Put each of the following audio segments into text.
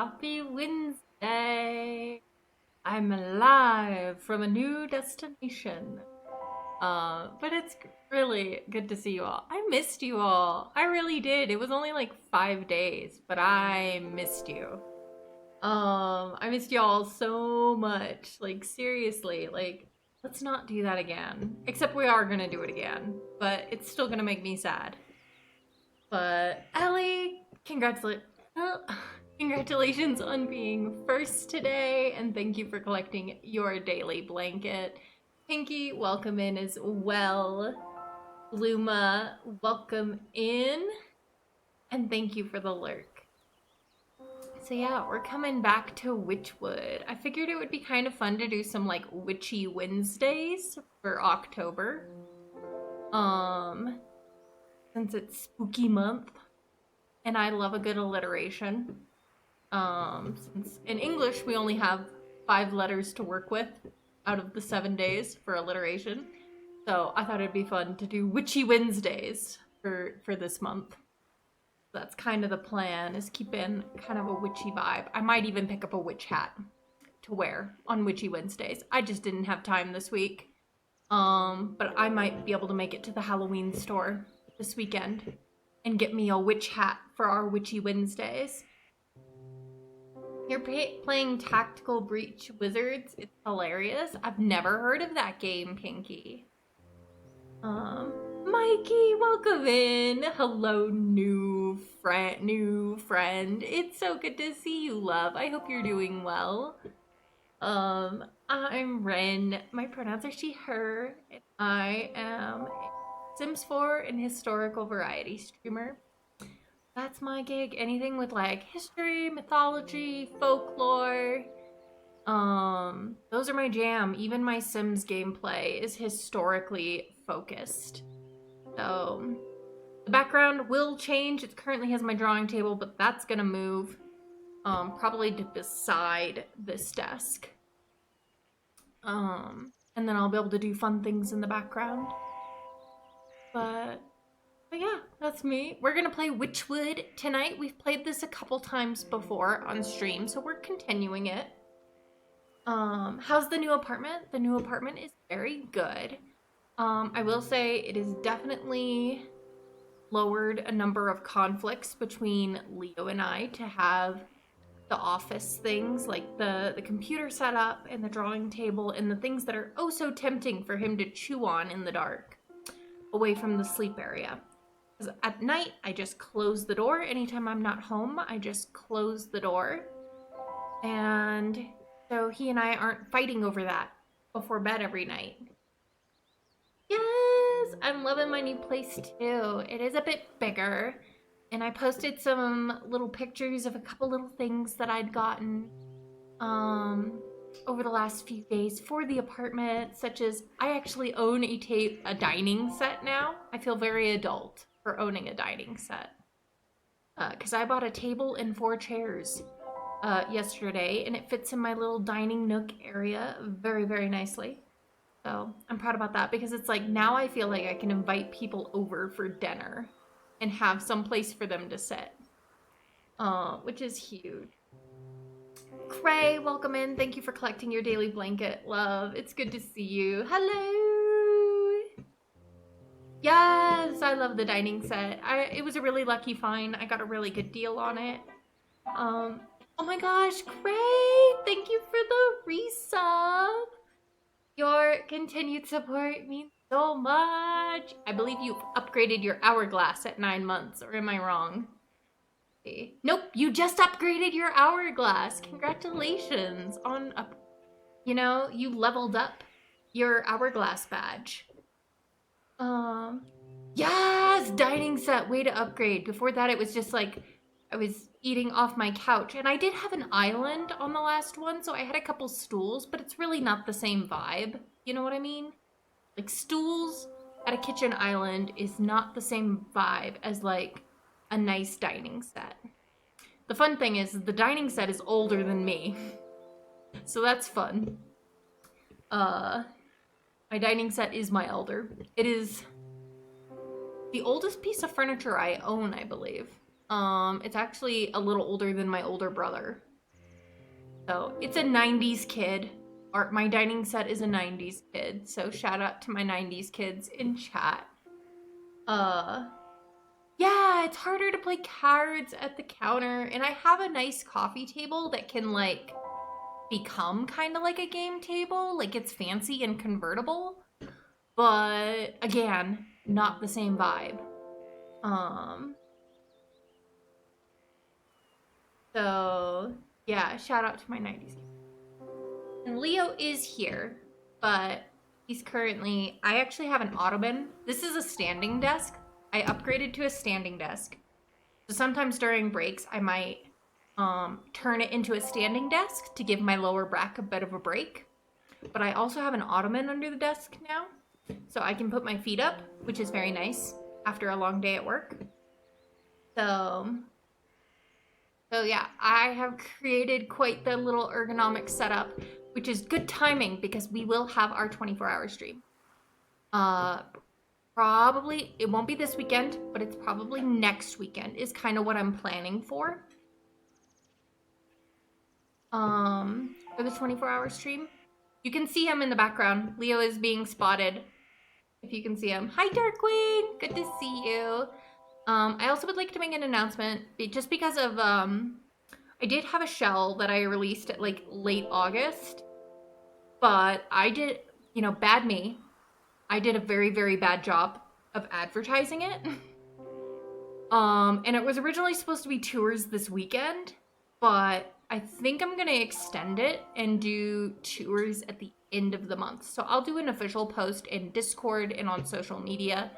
Happy Wednesday! I'm live from a new destination. But it's really good to see you all. I missed you all. I really did. It was only like 5 days, but I missed you. I missed y'all so much. Like, seriously, like, let's not do that again. Except we are gonna do it again, but it's still gonna make me sad. But Ellie, congratulations on being first today, and thank you for collecting your daily blanket. Pinky, welcome in as well. Luma, welcome in, and thank you for the lurk. So yeah, we're coming back to Wytchwood. I figured it would be kind of fun to do some like witchy Wednesdays for October. Since it's spooky month and I love a good alliteration. Since in English we only have 5 letters to work with out of the 7 days for alliteration. So I thought it'd be fun to do witchy Wednesdays for this month. That's kind of the plan, is keep in kind of a witchy vibe. I might even pick up a witch hat to wear on witchy Wednesdays. I just didn't have time this week. But I might be able to make it to the Halloween store this weekend and get me a witch hat for our witchy Wednesdays. You're playing Tactical Breach Wizards. It's hilarious. I've never heard of that game, Pinky. Mikey, welcome in. Hello, new friend. It's so good to see you, love. I hope you're doing well. I'm Ren. My pronouns are she, her, and I am a Sims 4 and historical variety streamer. That's my gig. Anything with like history, mythology, folklore. Those are my jam. Even my Sims gameplay is historically focused. So the background will change. It currently has my drawing table, but that's gonna move probably to beside this desk. And then I'll be able to do fun things in the background. But yeah, that's me. We're gonna play Wytchwood tonight. We've played this a couple times before on stream, so we're continuing it. How's the new apartment? The new apartment is very good. I will say it is definitely lowered a number of conflicts between Leo and I to have the office things like the computer setup and the drawing table and the things that are oh so tempting for him to chew on in the dark away from the sleep area. Because at night, I just close the door. Anytime I'm not home, I just close the door. And so he and I aren't fighting over that before bed every night. Yes, I'm loving my new place too. It is a bit bigger. And I posted some little pictures of a couple little things that I'd gotten over the last few days for the apartment, such as I actually own a dining set now. I feel very adult for owning a dining set. Because I bought a table and 4 chairs yesterday, and it fits in my little dining nook area very, very nicely. So I'm proud about that because it's like now I feel like I can invite people over for dinner and have some place for them to sit, which is huge. Cray, welcome in. Thank you for collecting your daily blanket, love. It's good to see you. Hello. Yes, I love the dining set. It was a really lucky find. I got a really good deal on it. Oh my gosh, Cray, thank you for the resub. Your continued support means so much. I believe you've upgraded your hourglass at 9 months, or am I wrong? Nope, you just upgraded your hourglass. Congratulations on you leveled up your hourglass badge. Yes, dining set, way to upgrade. Before that, it was just like I was eating off my couch, and I did have an island on the last one, so I had a couple stools, but it's really not the same vibe. You know what I mean? Like, stools at a kitchen island is not the same vibe as like a nice dining set. The fun thing is the dining set is older than me, so that's fun. My dining set is my elder. It is the oldest piece of furniture I own, I believe. It's actually a little older than my older brother. So it's a 90s kid. My dining set is a 90s kid. So shout out to my 90s kids in chat. Yeah, it's harder to play cards at the counter. And I have a nice coffee table that can like become kind of like a game table. Like it's fancy and convertible. But again, not the same vibe. So yeah, shout out to my 90s. And Leo is here, but he's currently, I actually have an ottoman. This is a standing desk. I upgraded to a standing desk. So sometimes during breaks, I might turn it into a standing desk to give my lower back a bit of a break. But I also have an ottoman under the desk now, so I can put my feet up, which is very nice after a long day at work. So yeah, I have created quite the little ergonomic setup, which is good timing because we will have our 24-hour stream. Probably, it won't be this weekend, but it's probably next weekend is kind of what I'm planning for. For the 24-hour stream. You can see him in the background. Leo is being spotted. If you can see him. Hi, Darkwing! Good to see you. I also would like to make an announcement, just because of, I did have a shell that I released at, like, late August, but I did, you know, bad me. I did a very, very bad job of advertising it. And it was originally supposed to be tours this weekend, but I think I'm gonna extend it and do tours at the end of the month. So I'll do an official post in Discord and on social media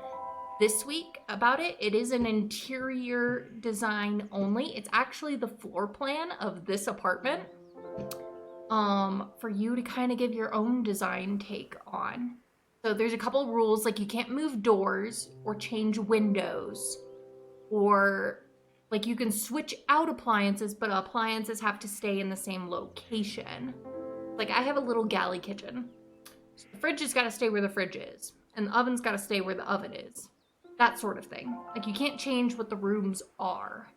this week about it. It is an interior design only. It's actually the floor plan of this apartment for you to kind of give your own design take on. So there's a couple rules, like you can't move doors or change windows, or like you can switch out appliances, but appliances have to stay in the same location. Like I have a little galley kitchen. So the fridge has got to stay where the fridge is, and the oven's got to stay where the oven is. That sort of thing. Like you can't change what the rooms are.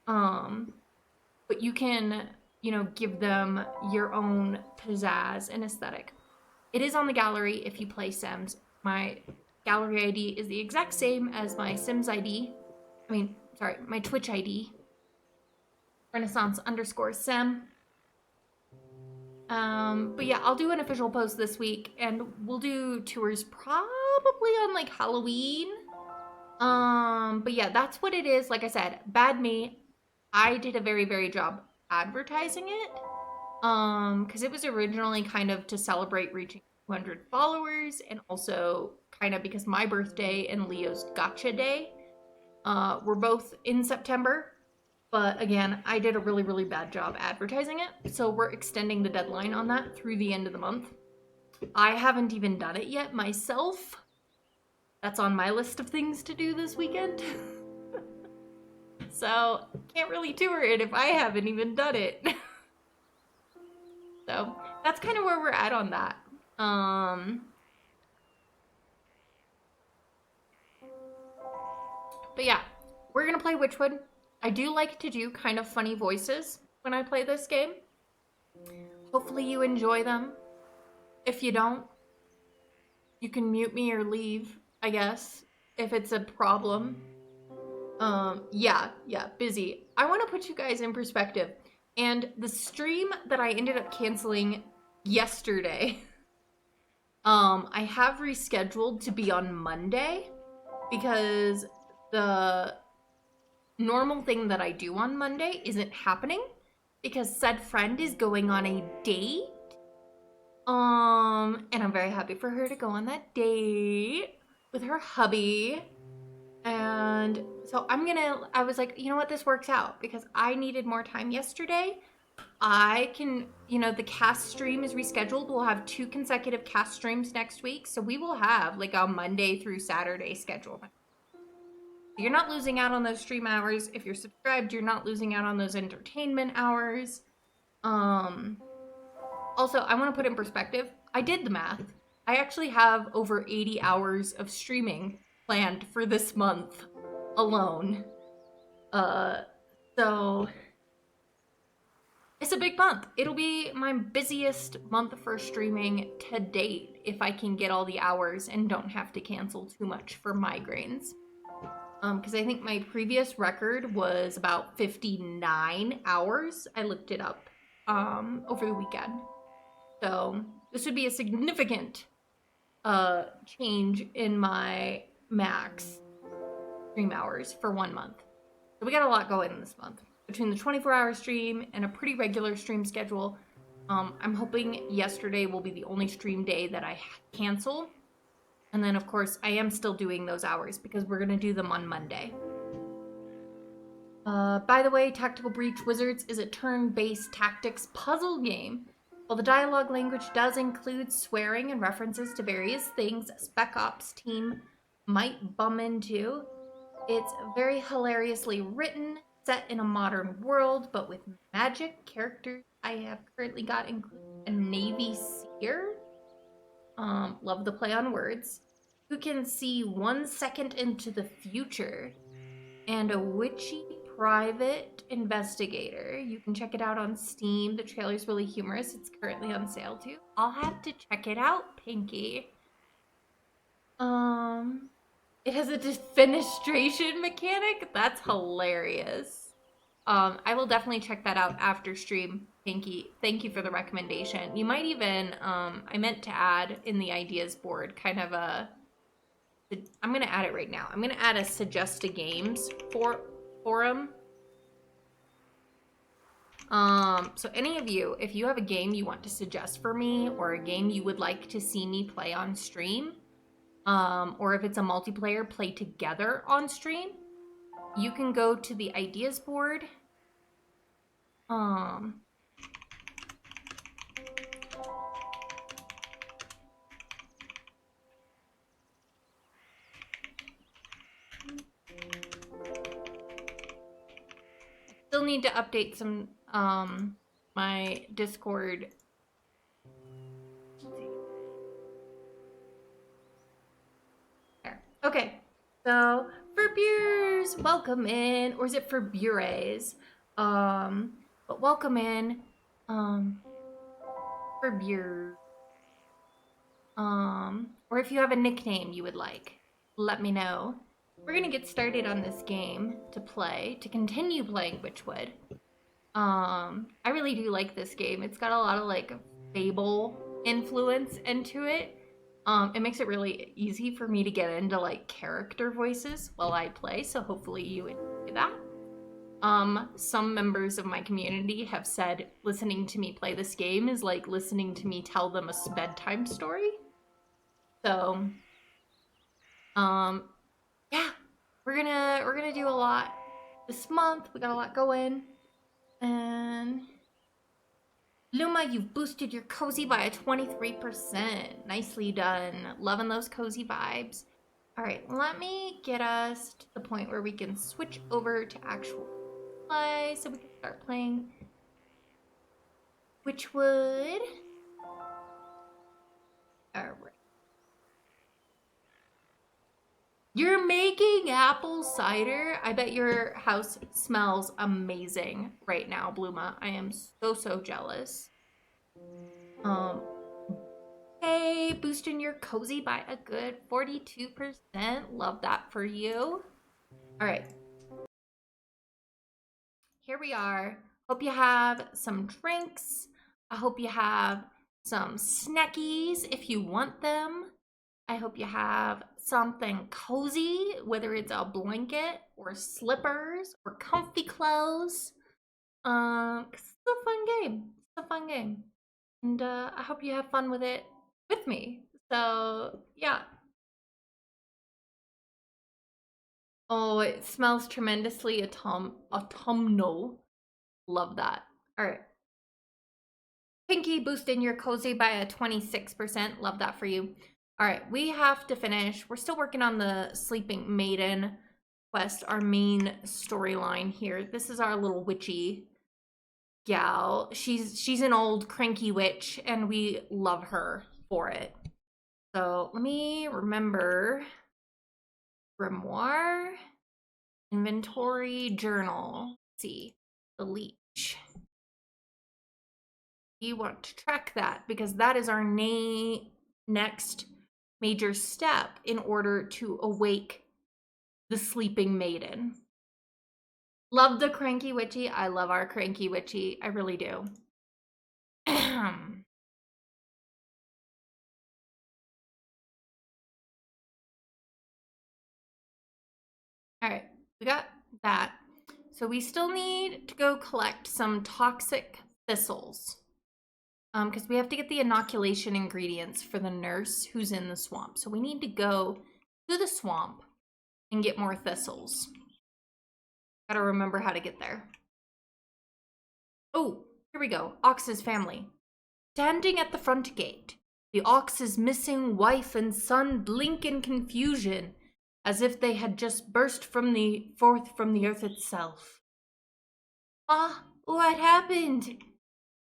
But you can, you know, give them your own pizzazz and aesthetic. It is on the gallery if you play Sims. My gallery ID is the exact same as my Sims ID. My Twitch ID. Renaissance_Sim. But yeah, I'll do an official post this week, and we'll do tours probably on like Halloween. But yeah, that's what it is. Like I said, bad me. I did a very, very job advertising it. Because it was originally kind of to celebrate reaching 200 followers, and also kind of because my birthday and Leo's gotcha day were both in September. But again, I did a really, really bad job advertising it. So we're extending the deadline on that through the end of the month. I haven't even done it yet myself. That's on my list of things to do this weekend. So can't really tour it if I haven't even done it. So that's kind of where we're at on that. But yeah, we're gonna play Wytchwood. I do like to do kind of funny voices when I play this game. Hopefully you enjoy them. If you don't, you can mute me or leave, I guess, if it's a problem. Yeah, busy. I want to put you guys in perspective. And the stream that I ended up canceling yesterday, I have rescheduled to be on Monday because the normal thing that I do on Monday isn't happening because said friend is going on a date. And I'm very happy for her to go on that date with her hubby. And so I was like, you know what, this works out because I needed more time yesterday. I can, you know, the cast stream is rescheduled. We'll have 2 consecutive cast streams next week. So we will have like a Monday through Saturday schedule. You're not losing out on those stream hours. If you're subscribed, you're not losing out on those entertainment hours. Also, I want to put in perspective. I did the math. I actually have over 80 hours of streaming planned for this month alone. So It's a big month. It'll be my busiest month for streaming to date if I can get all the hours and don't have to cancel too much for migraines. Because I think my previous record was about 59 hours. I looked it up over the weekend. So this would be a significant change in my max stream hours for 1 month. So we got a lot going this month. Between the 24-hour stream and a pretty regular stream schedule, I'm hoping yesterday will be the only stream day that I cancel. And then, of course, I am still doing those hours because we're going to do them on Monday. By the way, Tactical Breach Wizards is a turn-based tactics puzzle game. While the dialogue language does include swearing and references to various things a Spec Ops team might bum into, it's very hilariously written, set in a modern world, but with magic characters. I have currently got included a Navy Seer. Love the play on words. Who can see 1 second into the future. And a Wytchy private investigator. You can check it out on Steam. The trailer's really humorous. It's currently on sale too. I'll have to check it out, Pinky. It has a defenestration mechanic? That's hilarious. I will definitely check that out after stream, Pinky. Thank you for the recommendation. You might even, I meant to add in the ideas board kind of I'm gonna add it right now. I'm gonna add a suggest a games forum. So any of you, if you have a game you want to suggest for me or a game you would like to see me play on stream, or if it's a multiplayer play together on stream, you can go to the ideas board. Still need to update some my Discord. There. Okay. So for beers, welcome in, or is it for bures? But welcome in. For beer. Or if you have a nickname you would like, let me know. We're gonna get started on this game to continue playing Wytchwood. I really do like this game. It's got a lot of like Fable influence into it. It makes it really easy for me to get into like character voices while I play, so hopefully you enjoy that. Some members of my community have said listening to me play this game is like listening to me tell them a bedtime story. So, yeah, we're gonna do a lot this month. We got a lot going, and Luma, you've boosted your cozy by a 23%. Nicely done. Loving those cozy vibes. All right, let me get us to the point where we can switch over to actual play, so we can start playing Wytchwood. All right. You're making apple cider? I bet your house smells amazing right now, Bluma. I am so jealous. Hey, boosting your cozy by a good 42%. Love that for you. All right. Here we are. Hope you have some drinks. I hope you have some snackies if you want them. I hope you have something cozy, whether it's a blanket or slippers or comfy clothes. 'Cause it's a fun game. It's a fun game. And I hope you have fun with it with me. So, yeah. Oh, it smells tremendously autumnal. Love that. All right. Pinky boosting your cozy by a 26%. Love that for you. All right, we have to finish. We're still working on the Sleeping Maiden quest, our main storyline here. This is our little witchy gal. She's an old cranky witch, and we love her for it. So let me remember. Grimoire, inventory, journal. Let's see, the leech. we want to track that because that is our next major step in order to awake the sleeping maiden. Love the cranky witchy. I love our cranky witchy. I really do. All right, we got that. So we still need to go collect some toxic thistles. Because we have to get the inoculation ingredients for the nurse who's in the swamp. So we need to go to the swamp and get more thistles. Gotta remember how to get there. Oh, here we go. Ox's family. Standing at the front gate, the Ox's missing wife and son blink in confusion, as if they had just burst forth from the earth itself. Ah, what happened?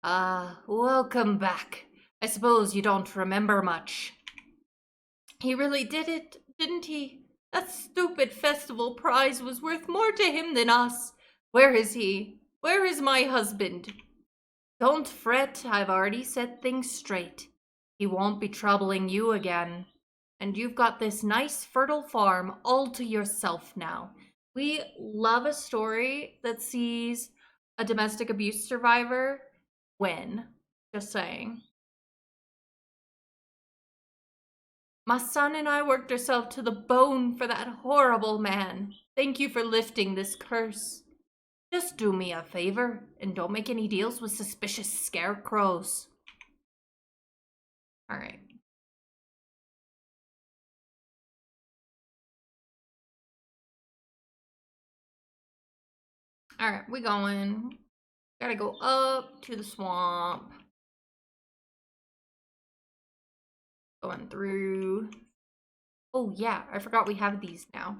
Ah, welcome back. I suppose you don't remember much. He really did it, didn't he? That stupid festival prize was worth more to him than us. Where is he? Where is my husband? Don't fret, I've already set things straight. He won't be troubling you again. And you've got this nice fertile farm all to yourself now. We love a story that sees a domestic abuse survivor win. Just saying. My son and I worked ourselves to the bone for that horrible man. Thank you for lifting this curse. Just do me a favor and don't make any deals with suspicious scarecrows. All right. All right, we going. Gotta go up to the swamp. Going through. Oh yeah, I forgot we have these now.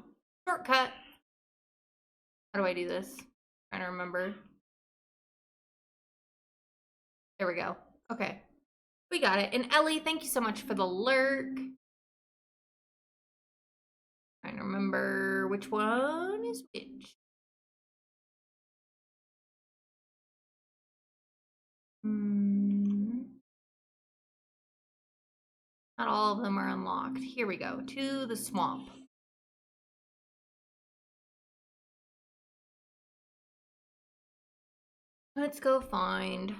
Shortcut. How do I do this? Trying to remember. There we go. Okay. We got it. And Ellie, thank you so much for the lurk. Trying to remember which one is which. Not all of them are unlocked. Here we go. To the swamp. Let's go find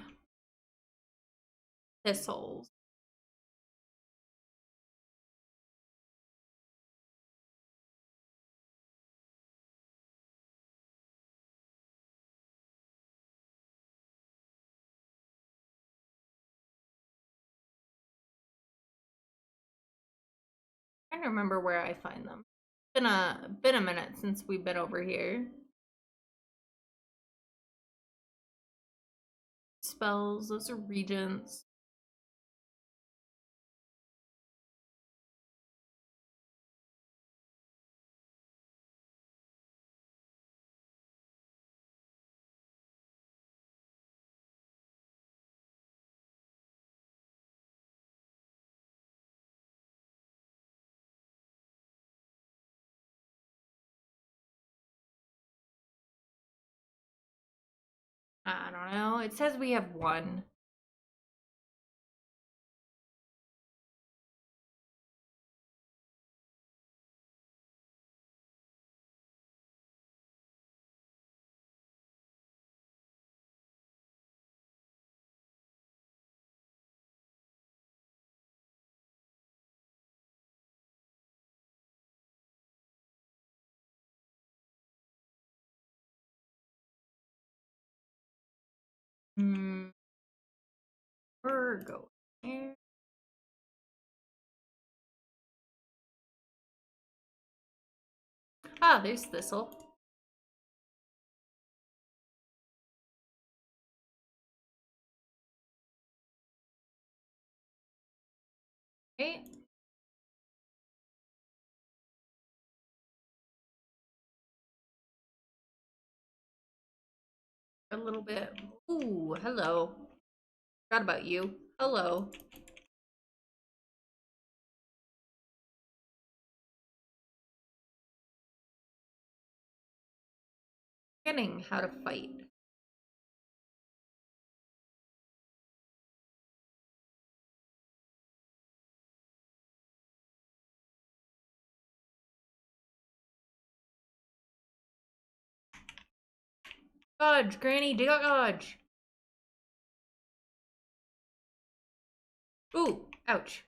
thistles. Trying to remember where I find them. Been a minute since we've been over here. Spells, those are regents. I don't know. It says we have one. We're going here. Ah, there's Thistle. Okay. A little bit. Ooh, hello. Forgot about you. Hello. Forgetting how to fight. Dodge, Granny, dodge. Ooh, ouch.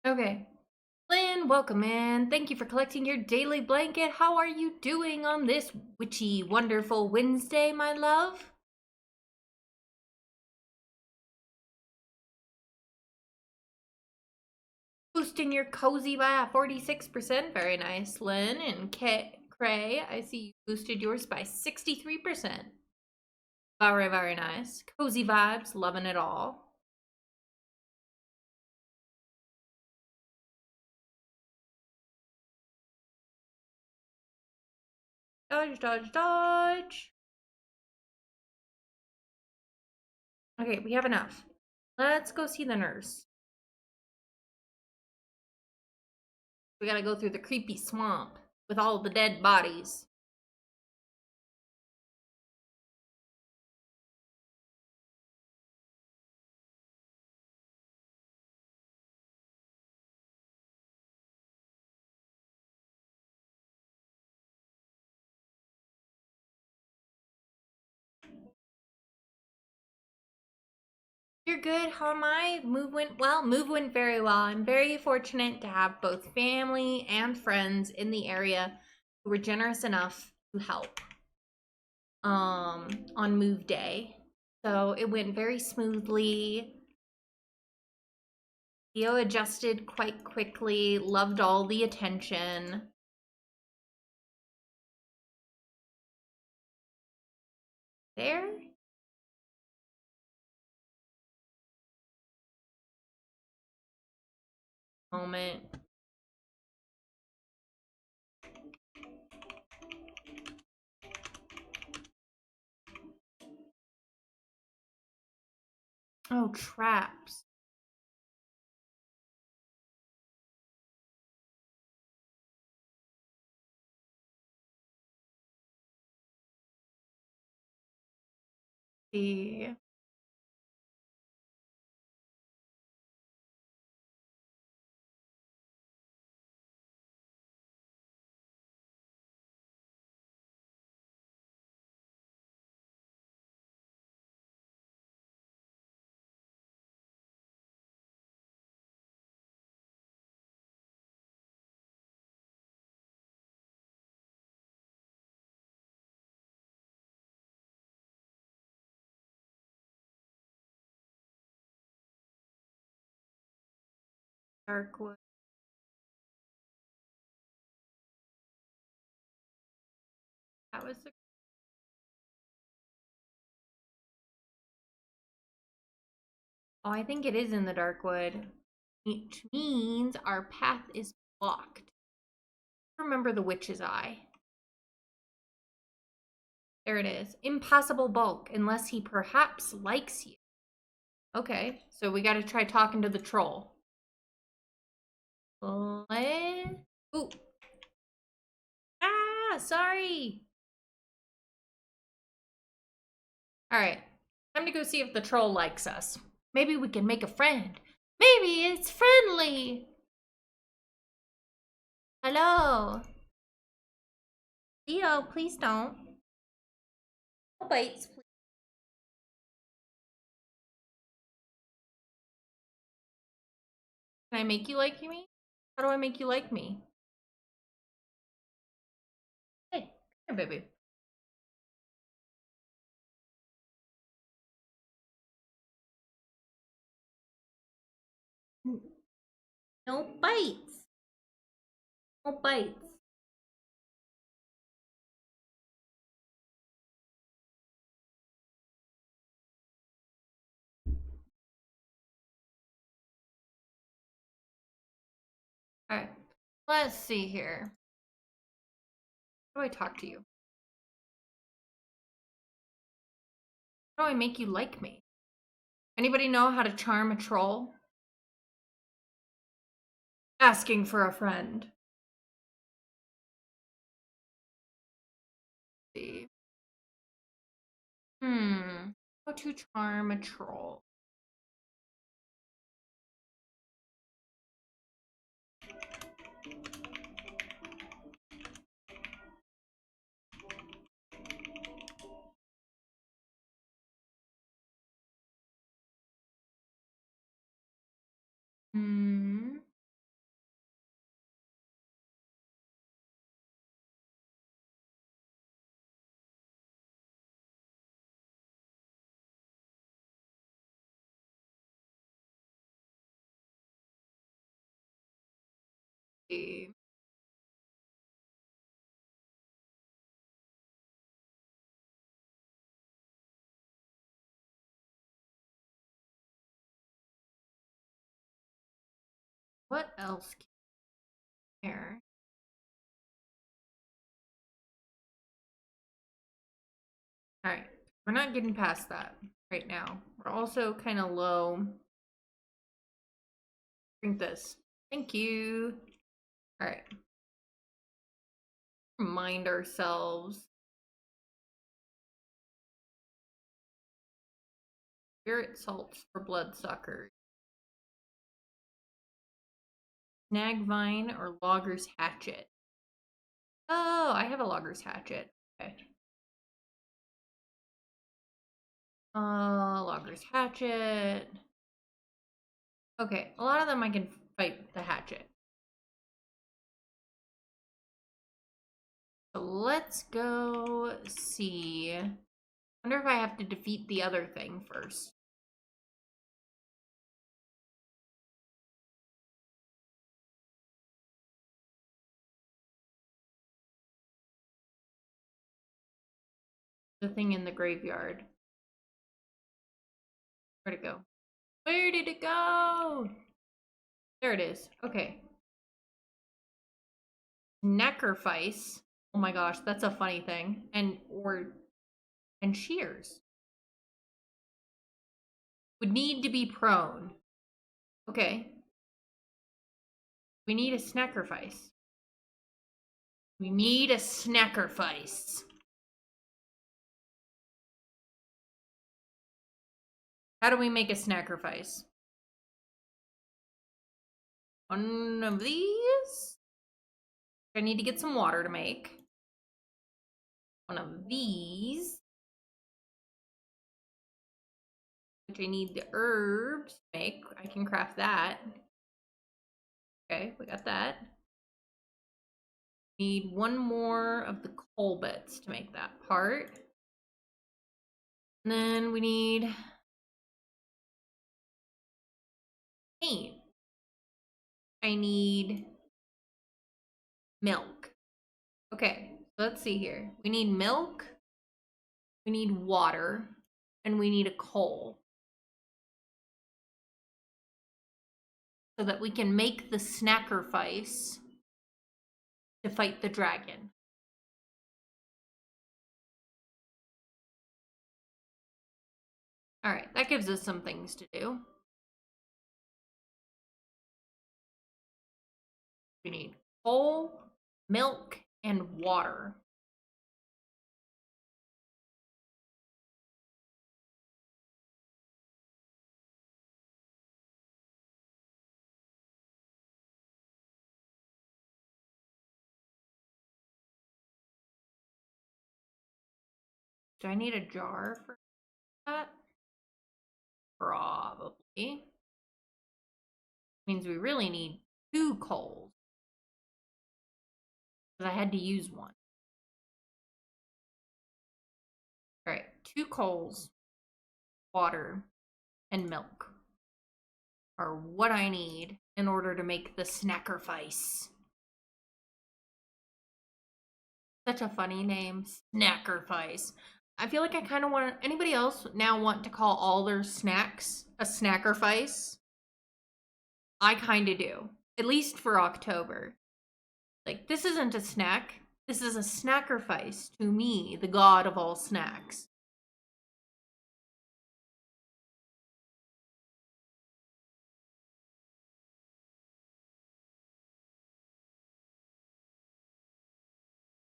Okay. Lynn, welcome in. Thank you for collecting your daily blanket. How are you doing on this witchy, wonderful Wednesday, my love? Boosting your cozy by 46%. Very nice, Lynn. And Cray, I see you boosted yours by 63%. Very, very nice. Cozy vibes, loving it all. Dodge, dodge, dodge. Okay, we have enough. Let's go see the nurse. We gotta go through the creepy swamp with all the dead bodies. You're good. How am I? Move went well. Move went very well. I'm very fortunate to have both family and friends in the area who were generous enough to help on move day. So it went very smoothly. Theo adjusted quite quickly, loved all the attention. There? Moment. Oh, traps. See. Darkwood. That was the. Oh, I think it is in the Darkwood. Which means our path is blocked. Remember the witch's eye. There it is. Impossible bulk, unless he perhaps likes you. Okay, so we gotta try talking to the troll. Let... Ooh. Ah, sorry. Alright, time to go see if the troll likes us. Maybe we can make a friend. Maybe it's friendly. Hello. Theo, please don't. No bites, please. Can I make you like me? How do I make you like me? Hey, come here, baby. No bites. No bites. Alright, let's see here. How do I talk to you? How do I make you like me? Anybody know how to charm a troll? Asking for a friend. Let's see. How to charm a troll. Hmm. See. What else can here? Alright. We're not getting past that right now. We're also kind of low. Drink this. Thank you. Alright. Remind ourselves. Spirit salts for bloodsuckers. Snag vine or logger's hatchet. Oh, I have a logger's hatchet. Okay. Logger's hatchet. Okay, a lot of them I can fight the hatchet. So let's go see. Wonder if I have to defeat the other thing first. The thing in the graveyard. Where'd it go? Where did it go? There it is. Okay. Neckerfice. Oh my gosh, that's a funny thing. And shears. Would need to be prone. Okay. We need a snackerfice. We need a snackerfice. How do we make a snackerfice? One of these. I need to get some water to make. One of these. Which I need the herbs to make. I can craft that. Okay, we got that. Need one more of the coal bits to make that part. And then we need paint. I need milk. Okay, so let's see here. We need milk, we need water, and we need a coal. So that we can make the snackerfice to fight the dragon. Alright, that gives us some things to do. We need coal, milk, and water. Do I need a jar for that? Probably. Means we really need 2 coals. Because I had to use one. Alright, 2 coals, water, and milk are what I need in order to make the snackerfice. Such a funny name, snackerfice. I feel like I kind of want anybody else now want to call all their snacks a snackerfice? I kind of do. At least for October. Like, this isn't a snack. This is a snackerfice to me, the god of all snacks.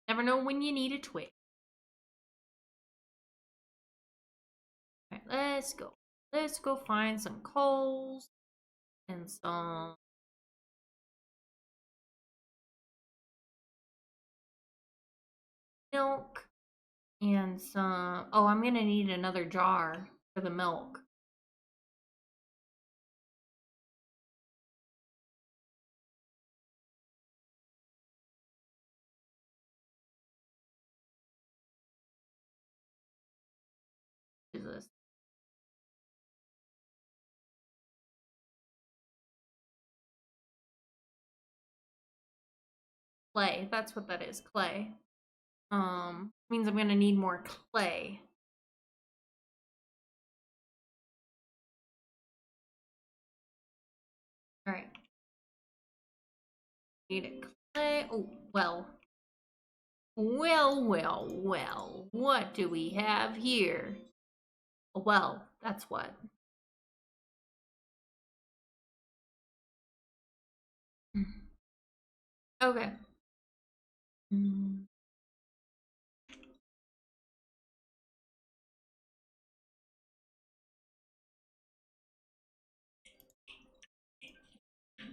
Never know when you need a twig. Alright, let's go. Let's go find some coals and some milk and some. Oh, I'm gonna need another jar for the milk. What is this? Clay. That's what that is. Clay. Means I'm gonna need more clay. All right. Need clay. Oh, well. Well. What do we have here? Well, that's what. Okay.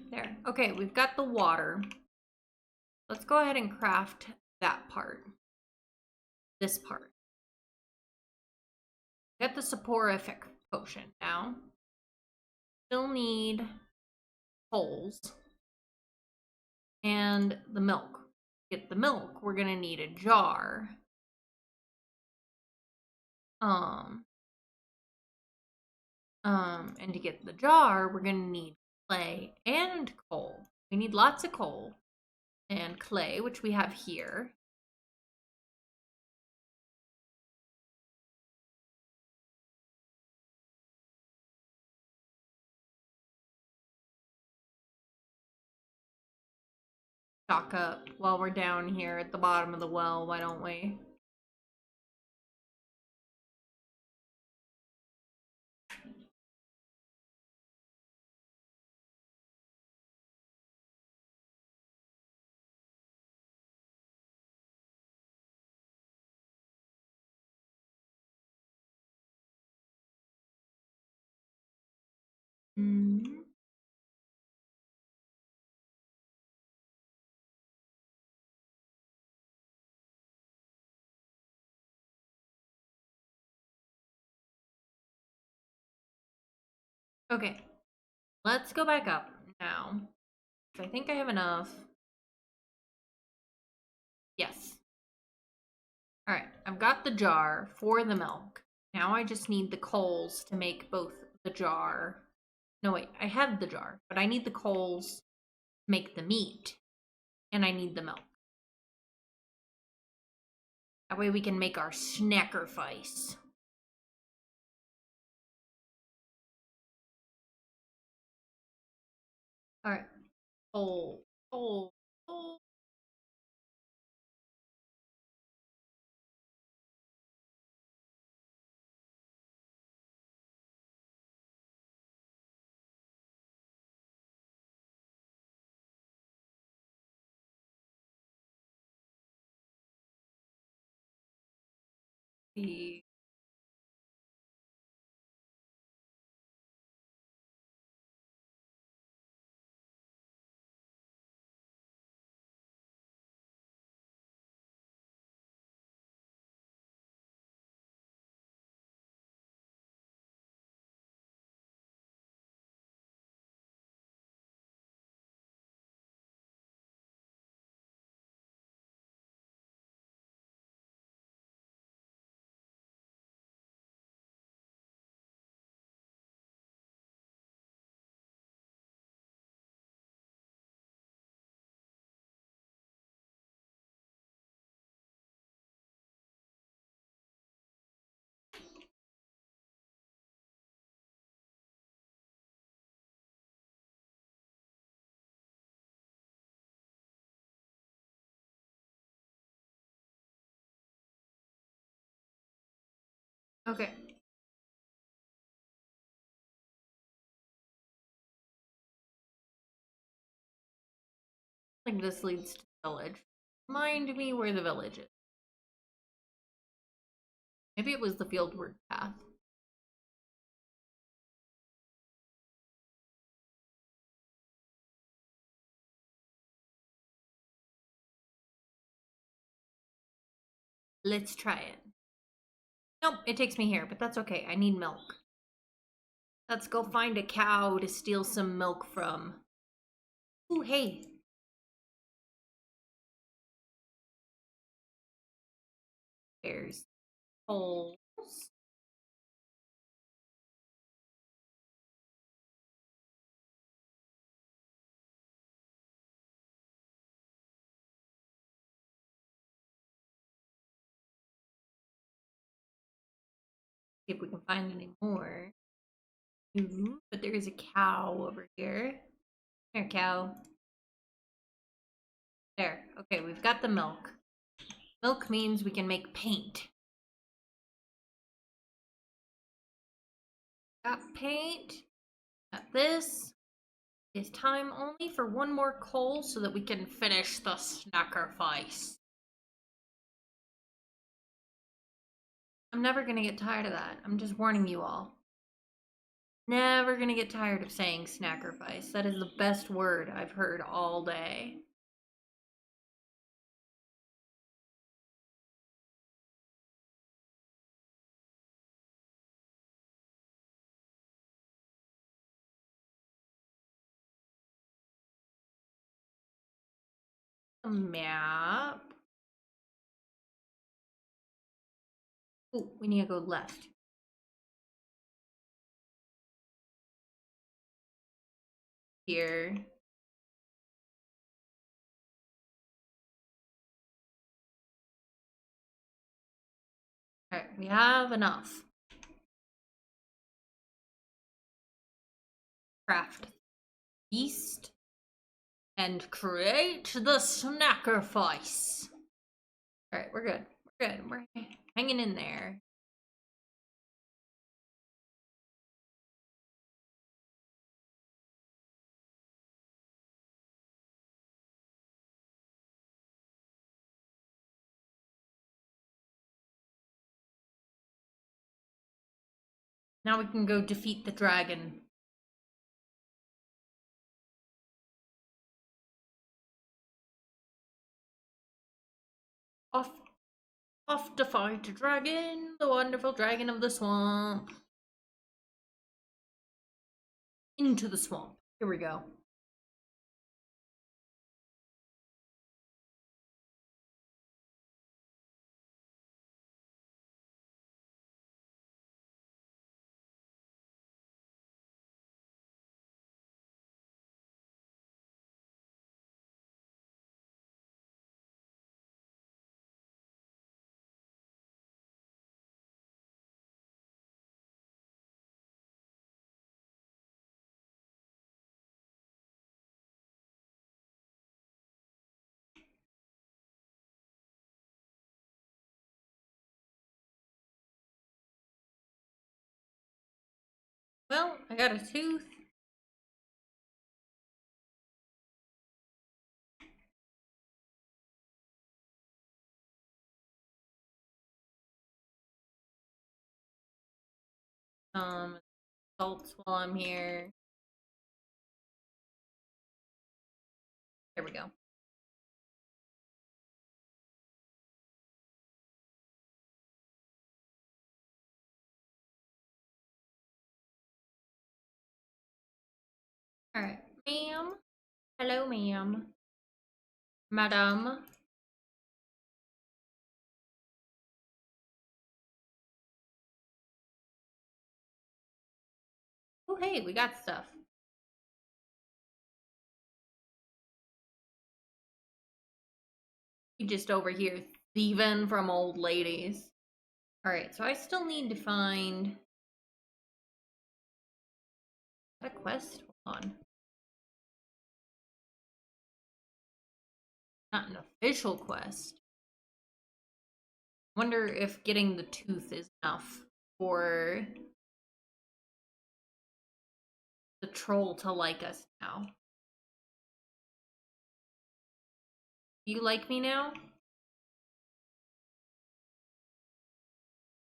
There. Okay, we've got the water. Let's go ahead and craft that part. This part. Get the soporific potion now. Still need coals and the milk. Get the milk, we're gonna need a jar. And to get the jar, we're gonna need clay and coal. We need lots of coal and clay, which we have here. Stock up while we're down here at the bottom of the well, why don't we? Mm-hmm. Okay, let's go back up now. I think I have enough. Yes. All right, I've got the jar for the milk. Now I just need the coals to make both the jar. No, wait, I have the jar, but I need the coals to make the meat, and I need the milk. That way we can make our snackerfice. All right, coal. The okay. I think this leads to the village. Remind me where the village is. Maybe it was the fieldward path. Let's try it. Nope, it takes me here, but that's okay. I need milk. Let's go find a cow to steal some milk from. Ooh, hey. There's holes. See if we can find any more. Ooh, but there is a cow over here. Here, cow. There. Okay, we've got the milk. Milk means we can make paint. Got paint. Got this. It's time only for one more coal so that we can finish the snackerfice. I'm never gonna get tired of that. I'm just warning you all. Never gonna get tired of saying snackerfice. That is the best word I've heard all day. A map. Oh, we need to go left. Here. Alright, we have enough. Craft feast and create the snackerfice. Alright, we're good. We're good. We're hanging in there. Now we can go defeat the dragon. Off, off to fight the dragon, the wonderful dragon of the swamp. Into the swamp. Here we go. Well, I got a tooth. Salts while I'm here. There we go. Alright. Ma'am. Hello, ma'am. Madam. Oh, hey, we got stuff. We just over here thieving from old ladies. Alright, so I still need to find a quest. Hold on. Not an official quest. Wonder if getting the tooth is enough for the troll to like us now. Do you like me now?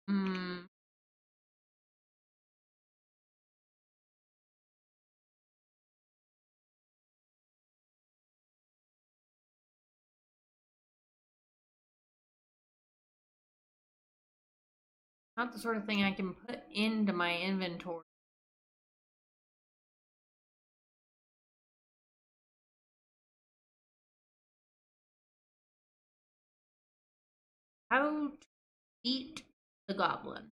Hmm. Not the sort of thing I can put into my inventory. How to eat the goblin.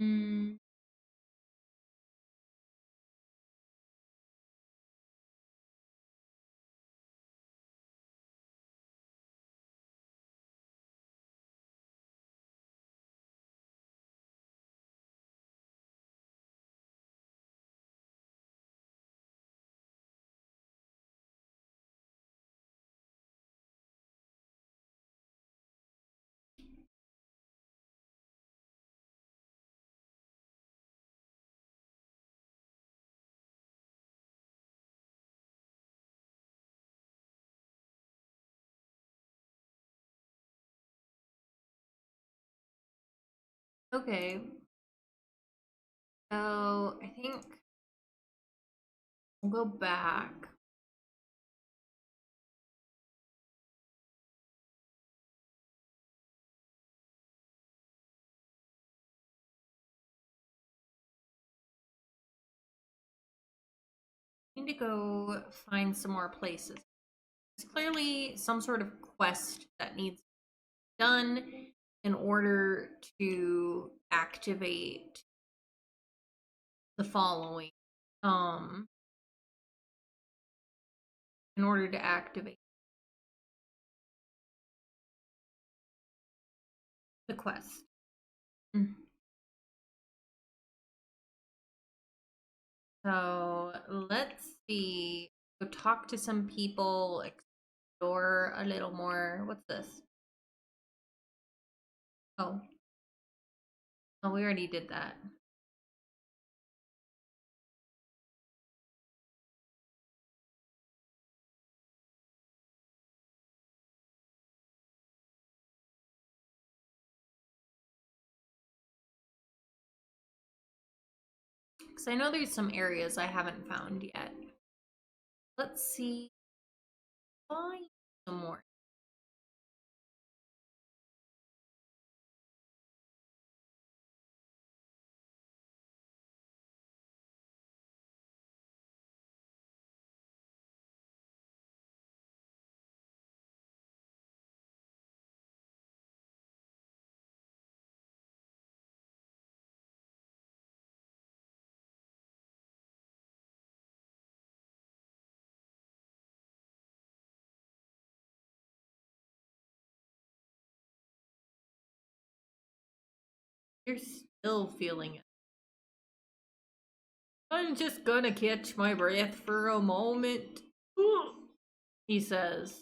Mm. Okay. So I think we'll go back. I need to go find some more places. It's clearly some sort of quest that needs to be done in order to activate the following. Um, in order to activate the quest. Mm. So let's see. Go talk to some people, explore a little more. What's this? Oh, oh, we already did that. Because I know there's some areas I haven't found yet. Let's see. Find some more. You're still feeling it. I'm just gonna catch my breath for a moment. He says.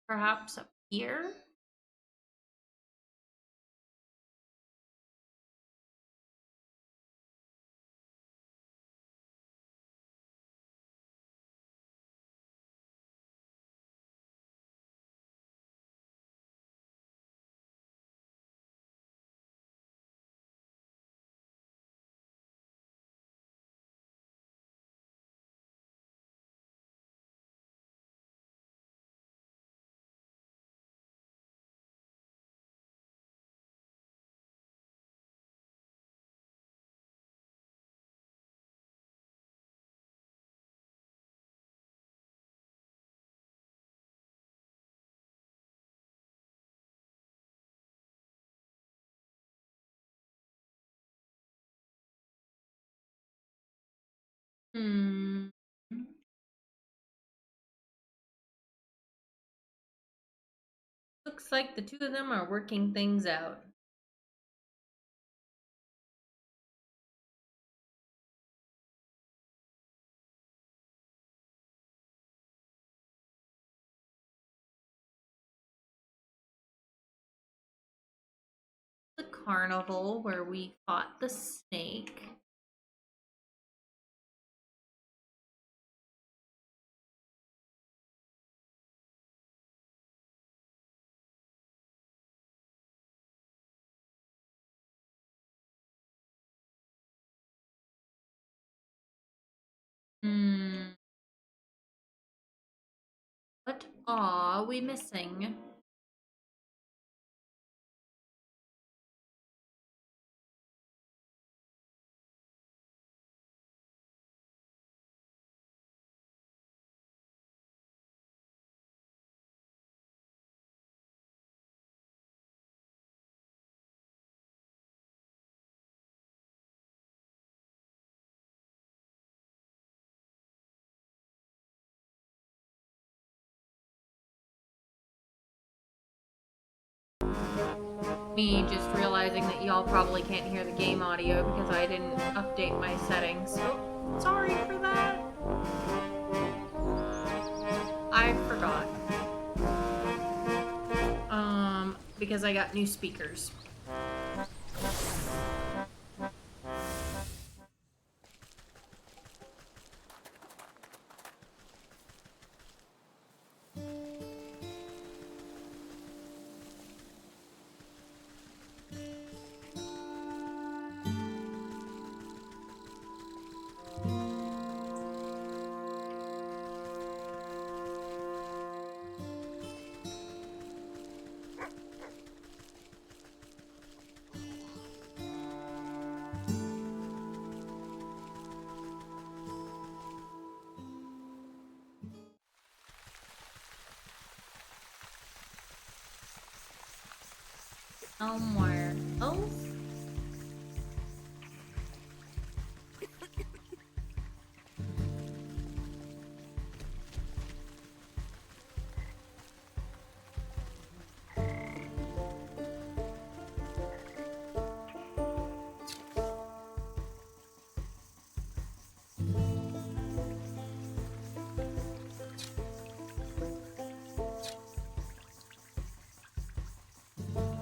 Perhaps up here? Hmm. Looks like the two of them are working things out. The carnival where we fought the snake. Hmm. What are we missing? Me just realizing that y'all probably can't hear the game audio because I didn't update my settings. So, sorry for that. I forgot. Because I got new speakers. Somewhere else?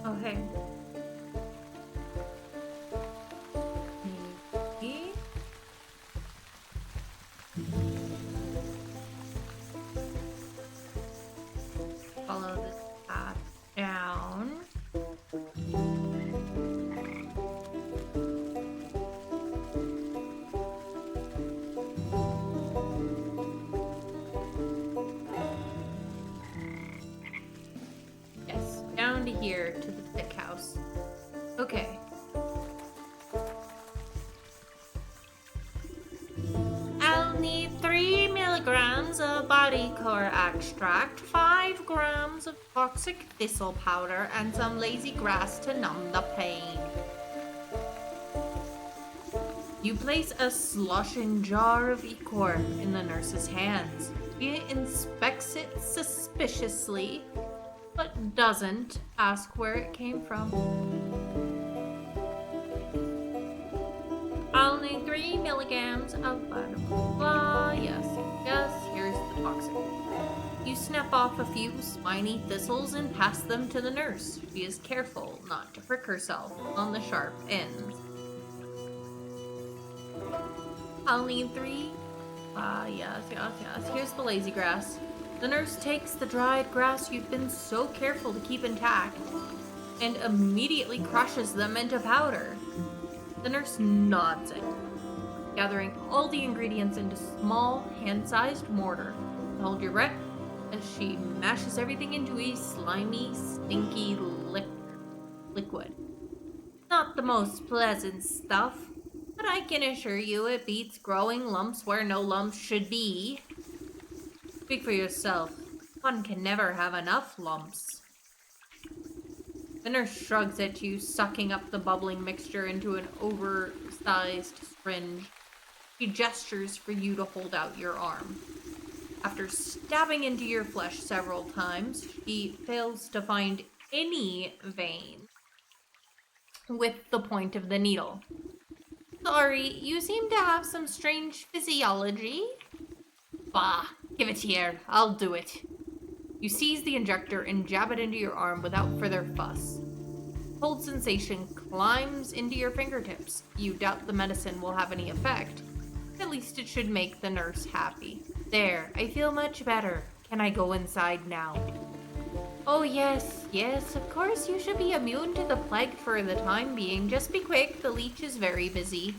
Okay. Maybe. Follow this path down. Yes, down to here to the thick house. Okay. I'll need 3 milligrams of body core extract, 5 grams of toxic thistle powder, and some lazy grass to numb the pain. You place a sloshing jar of ichor in the nurse's hands. She inspects it suspiciously, but doesn't ask where it came from. I'll need 3 milligrams of blah, blah. Yes, here's the toxic. You snap off a few spiny thistles and pass them to the nurse. She is careful not to prick herself on the sharp ends. I'll need 3. Yes. Here's the lazy grass. The nurse takes the dried grass you've been so careful to keep intact and immediately crushes them into powder. The nurse nods it, gathering all the ingredients into small, hand-sized mortar. Hold your breath as she mashes everything into a slimy, stinky liquid. Not the most pleasant stuff, but I can assure you it beats growing lumps where no lumps should be. Speak for yourself. One can never have enough lumps. The nurse shrugs at you, sucking up the bubbling mixture into an oversized syringe. She gestures for you to hold out your arm. After stabbing into your flesh several times, she fails to find any vein with the point of the needle. Sorry, you seem to have some strange physiology. Bah, give it here. I'll do it. You seize the injector and jab it into your arm without further fuss. Cold sensation climbs into your fingertips. You doubt the medicine will have any effect. At least it should make the nurse happy. There, I feel much better. Can I go inside now? Oh yes, of course you should be immune to the plague for the time being. Just be quick, the leech is very busy.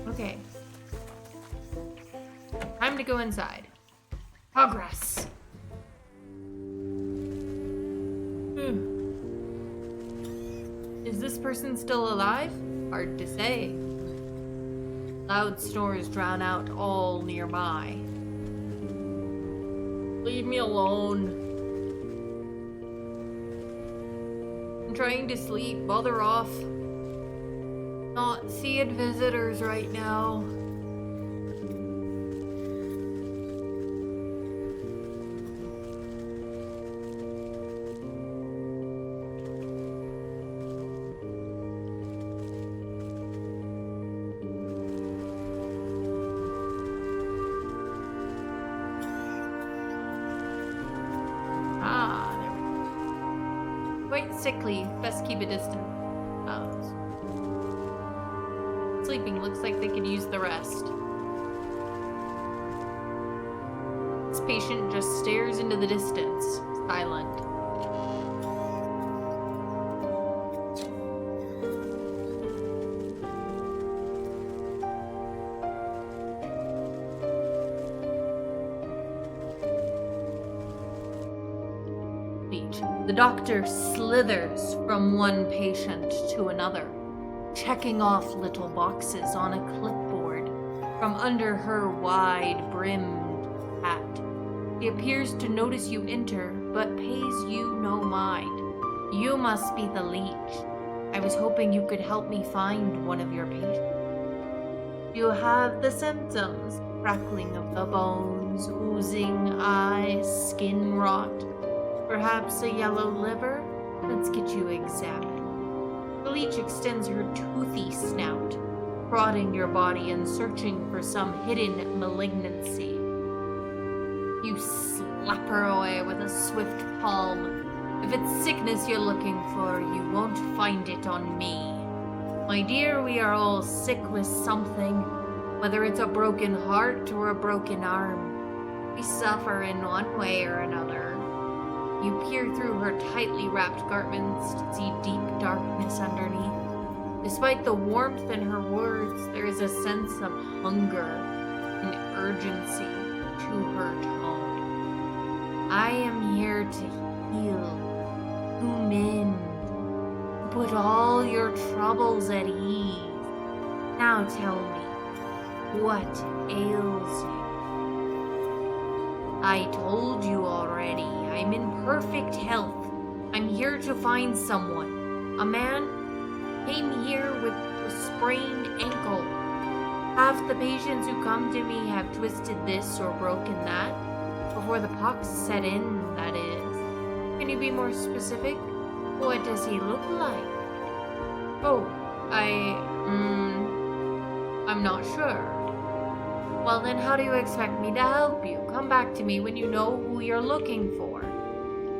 Okay. Time to go inside. Progress. Is this person still alive? Hard to say. Loud snores drown out all nearby. Leave me alone. I'm trying to sleep. Bother off. Not seeing visitors right now. sickly. Best keep a distance. Sleeping. Looks like they could use the rest. This patient just stares into the distance, silent. The doctor slithers from one patient to another, checking off little boxes on a clipboard from under her wide-brimmed hat. She appears to notice you enter, but pays you no mind. You must be the leech. I was hoping you could help me find one of your patients. You have the symptoms: crackling of the bones, oozing eyes, skin rot. Perhaps a yellow liver? Let's get you examined. The leech extends her toothy snout, prodding your body and searching for some hidden malignancy. You slap her away with a swift palm. If it's sickness you're looking for, you won't find it on me. My dear, we are all sick with something, whether it's a broken heart or a broken arm. We suffer in one way or another. You peer through her tightly wrapped garments to see deep darkness underneath. Despite the warmth in her words, there is a sense of hunger and urgency to her tone. I am here to heal, to mend, to put all your troubles at ease. Now tell me, what ails you? I told you already, I'm in perfect health. I'm here to find someone. A man came here with a sprained ankle. Half the patients who come to me have twisted this or broken that. Before the pox set in, that is. Can you be more specific? What does he look like? Oh, I'm not sure. Well then, how do you expect me to help you? Come back to me when you know who you're looking for.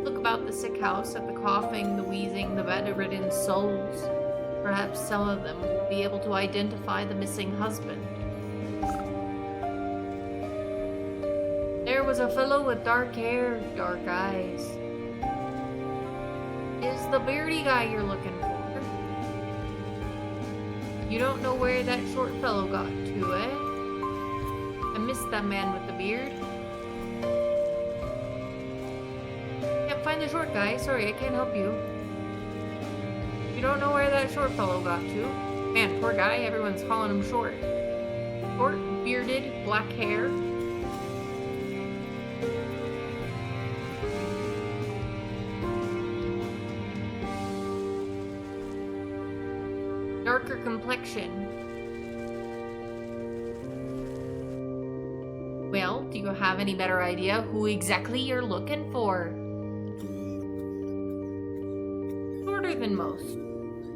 Look about the sick house at the coughing, the wheezing, the bedridden souls. Perhaps some of them will be able to identify the missing husband. There was a fellow with dark hair, dark eyes. Is the beardy guy you're looking for? You don't know where that short fellow got to, eh? I missed that man with the beard. Can't find the short guy. Sorry, I can't help you. You don't know where that short fellow got to. Man, poor guy. Everyone's calling him short. Short, bearded, black hair. Darker complexion. Well, do you have any better idea who exactly you're looking for? Shorter than most.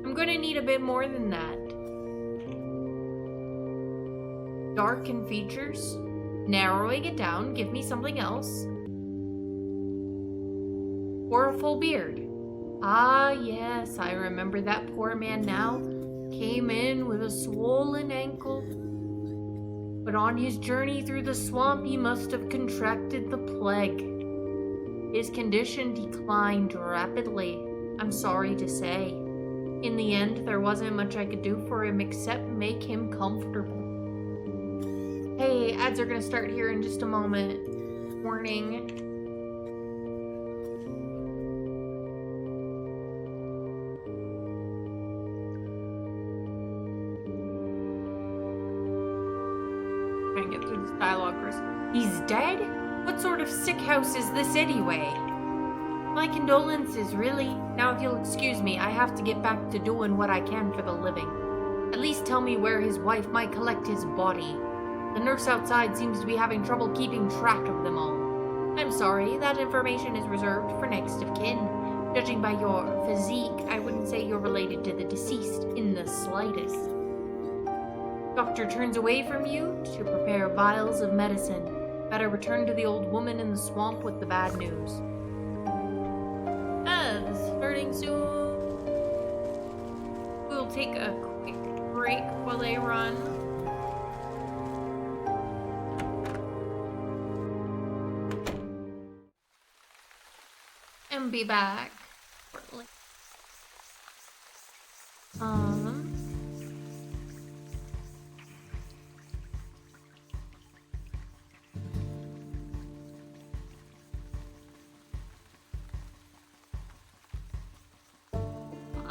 I'm gonna need a bit more than that. Dark in features. Narrowing it down, give me something else. Or a full beard. Ah, yes, I remember that poor man now. Came in with a swollen ankle. But on his journey through the swamp, he must have contracted the plague. His condition declined rapidly, I'm sorry to say. In the end, there wasn't much I could do for him except make him comfortable. Hey, ads are gonna start here in just a moment. Warning. Trying to get through this dialogue first. He's dead? What sort of sick house is this anyway? My condolences, really. Now if you'll excuse me, I have to get back to doing what I can for the living. At least tell me where his wife might collect his body. The nurse outside seems to be having trouble keeping track of them all. I'm sorry, that information is reserved for next of kin. Judging by your physique, I wouldn't say you're related to the deceased in the slightest. Doctor turns away from you to prepare vials of medicine. Better return to the old woman in the swamp with the bad news. This is starting coming soon. We'll take a quick break while they run. And be back shortly.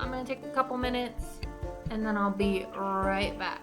I'm gonna take a couple minutes and then I'll be right back.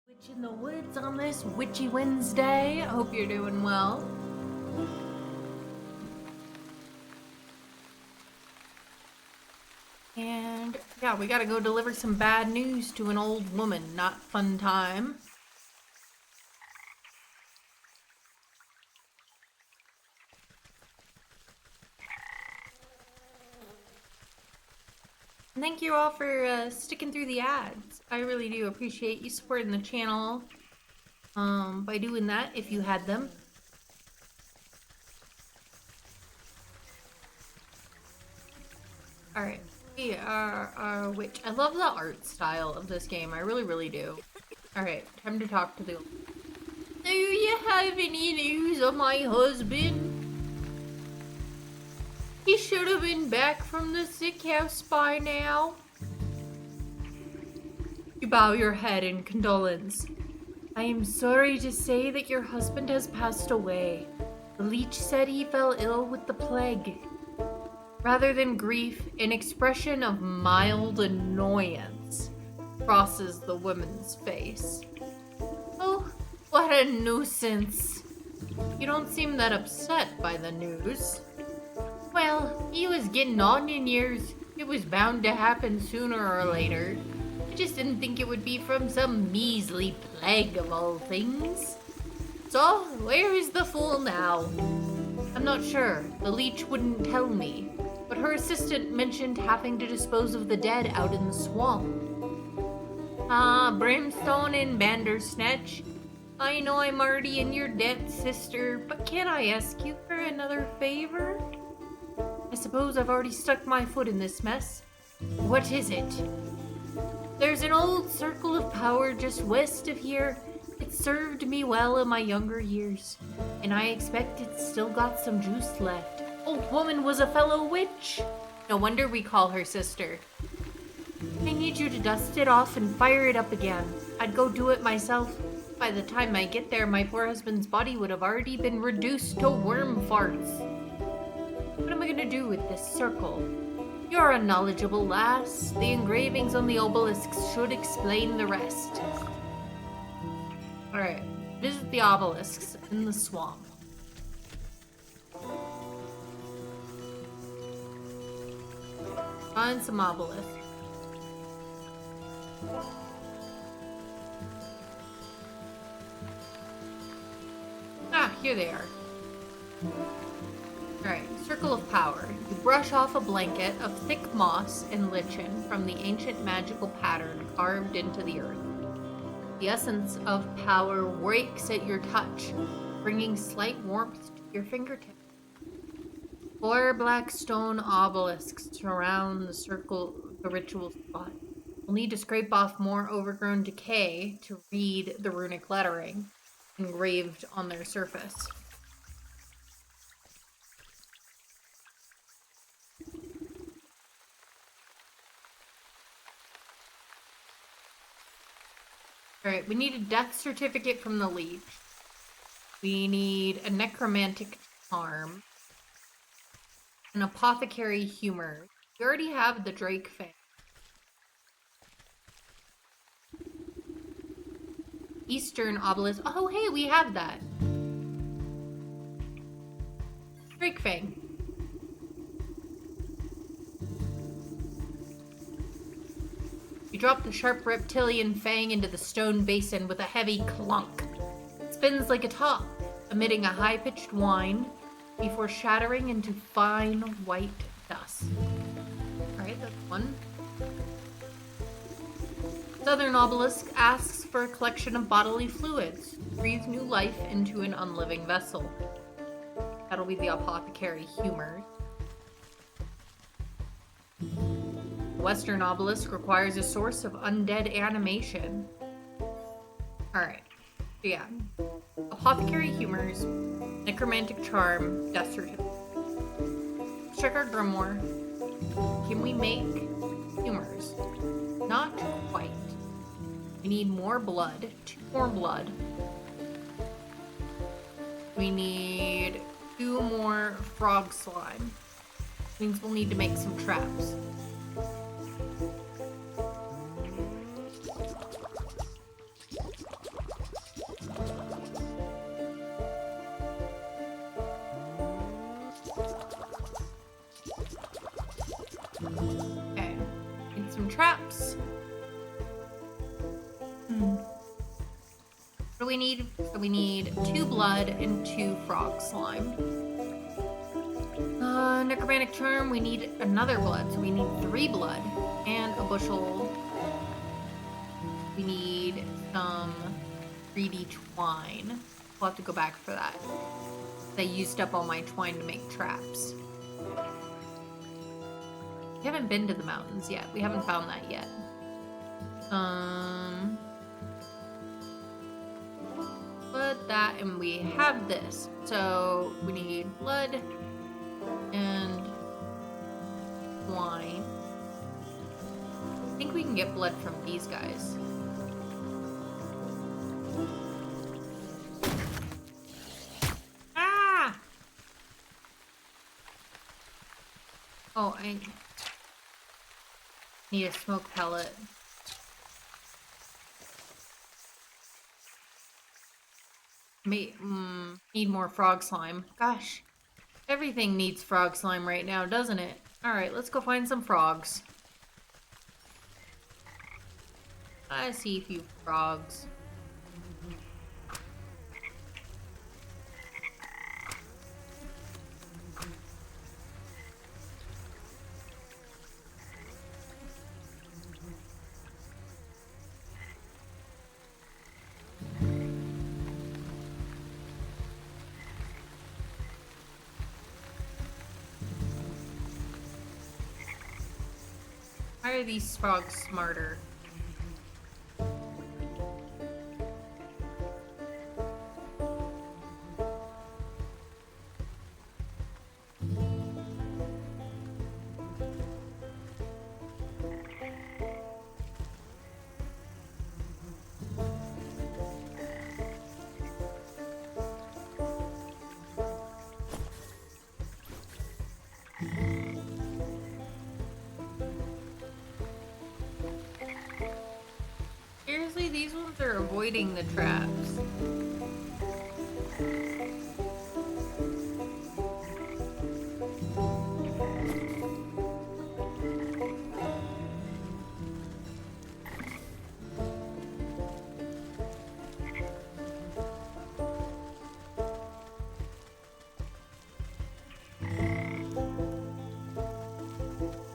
Witch in the woods on this Witchy Wednesday. I hope you're doing well. And yeah, we gotta go deliver some bad news to an old woman. Not fun time. Thank you all for sticking through the ads. I really do appreciate you supporting the channel by doing that if you had them. Alright, we are our witch. I love the art style of this game. I really, really do. Alright, time to talk to the... Do you have any news of my husband? He should have been back from the sick house by now. You bow your head in condolence. I am sorry to say that your husband has passed away. The leech said he fell ill with the plague. Rather than grief, an expression of mild annoyance crosses the woman's face. Oh, what a nuisance. You don't seem that upset by the news. Well, he was getting on in years. It was bound to happen sooner or later. I just didn't think it would be from some measly plague of all things. So, where is the fool now? I'm not sure. The leech wouldn't tell me. But her assistant mentioned having to dispose of the dead out in the swamp. Ah, Brimstone and Bandersnatch. I know I'm already in your debt, sister, but can I ask you for another favor? I suppose I've already stuck my foot in this mess. What is it? There's an old circle of power just west of here. It served me well in my younger years, and I expect it's still got some juice left. Old woman was a fellow witch. No wonder we call her sister. I need you to dust it off and fire it up again. I'd go do it myself. By the time I get there, my poor husband's body would have already been reduced to worm farts. What am I gonna do with this circle? You're a knowledgeable lass. The engravings on the obelisks should explain the rest. Alright, visit the obelisks in the swamp. Find some obelisks. Ah, here they are. Alright, Circle of Power. You brush off a blanket of thick moss and lichen from the ancient magical pattern carved into the earth. The essence of power wakes at your touch, bringing slight warmth to your fingertips. 4 black stone obelisks surround the ritual spot. You'll need to scrape off more overgrown decay to read the runic lettering engraved on their surface. Alright, we need a death certificate from the leech. We need a necromantic charm. An apothecary humor. We already have the Drake Fang. Eastern obelisk. Oh, hey, we have that. Drake Fang. You drop the sharp reptilian fang into the stone basin with a heavy clunk. It spins like a top, emitting a high-pitched whine before shattering into fine white dust. Alright, that's one. Southern obelisk asks for a collection of bodily fluids. Breathe new life into an unliving vessel. That'll be the apothecary humor. Western obelisk requires a source of undead animation. Alright. So yeah. Apothecary humors, necromantic charm, death certificate. Let's check our grimoire. Can we make humors? Not quite. We need more blood. 2 more blood. We need 2 more frog slime. Means we'll need to make some traps. Okay, need some traps. What do we need? So we need 2 blood and 2 frog slime. Necromantic charm, we need another blood, so we need 3 blood and a bushel. We need some 3D twine. We'll have to go back for that. I used up all my twine to make traps. We haven't been to the mountains yet. We haven't found that yet. But that, and we have this. So we need blood and twine. I think we can get blood from these guys. Ah! Oh, I need a smoke pellet. Need more frog slime. Gosh, everything needs frog slime right now, doesn't it? Alright, let's go find some frogs. I see a few frogs. Why are these frogs smarter? Seriously, these ones are avoiding the traps.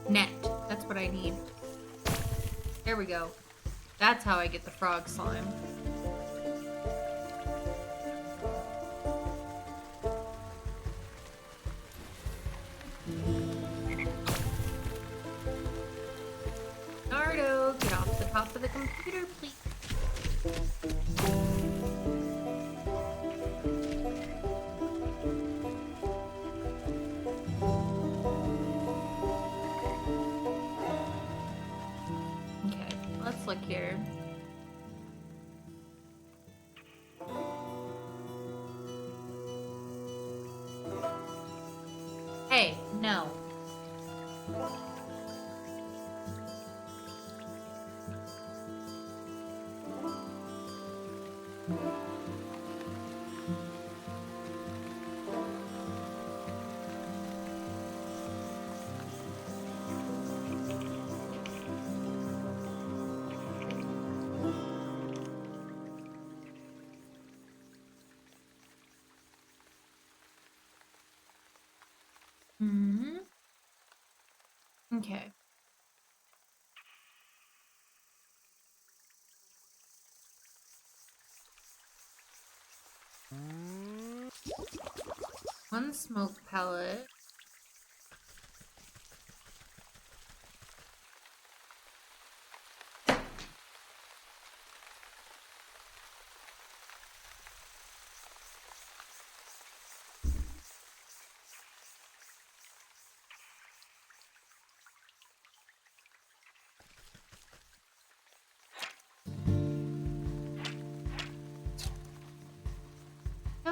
Net. That's what I need. There we go. That's how I get the frog slime. Nardo, get off the top of the computer, please. Look here. Hey, no. Okay. One smoke pellet.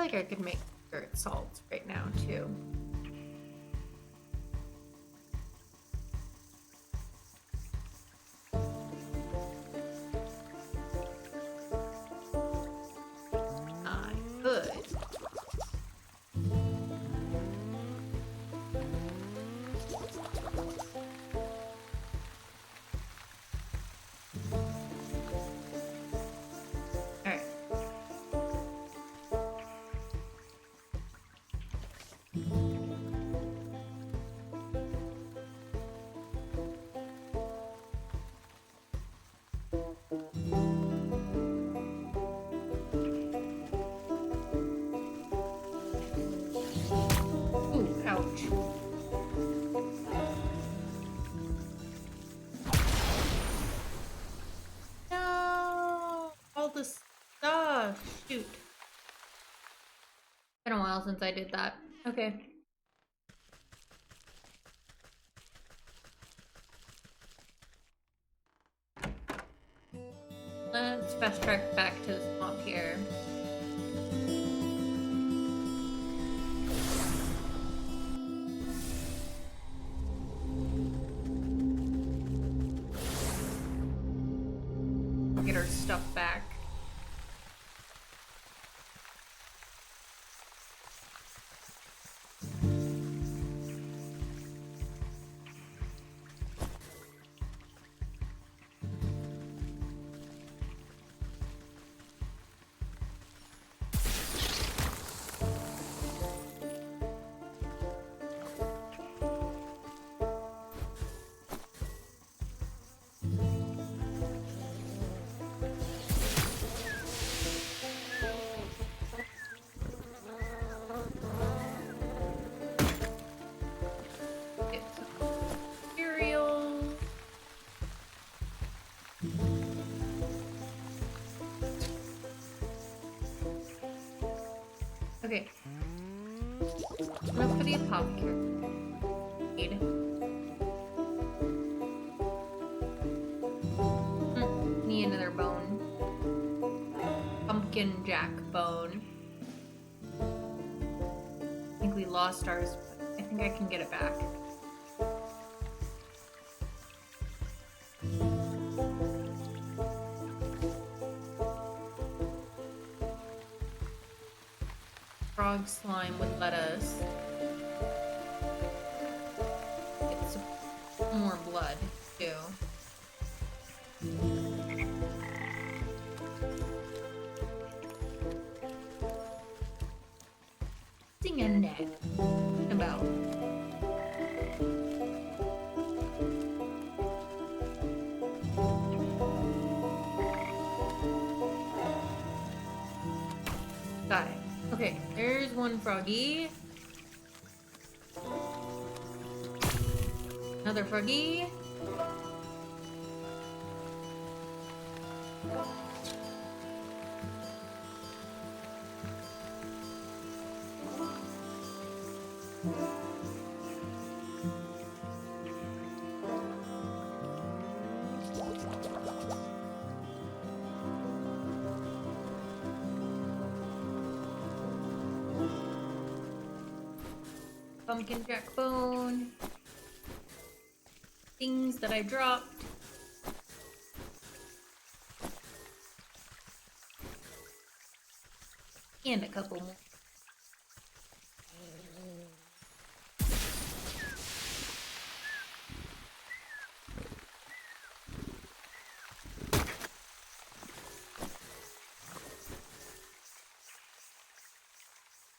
like I could make spirit salts right now, too. I could. Alright. Ooh, ouch. No! All this stuff. Shoot. Been a while since I did that. Okay. Let's fast track back to the swamp here. Get our stuff back. Get some cereal. Okay. Enough for the apothecary. Need another bone. Pumpkin jack bone. I think we lost ours, but I think I can get it back. Frog slime with lettuce. Get some more blood, too. Sing a net about. Got it. Okay, there's one froggy. Another froggy. Pumpkin jack bone. Things that I dropped. And a couple more.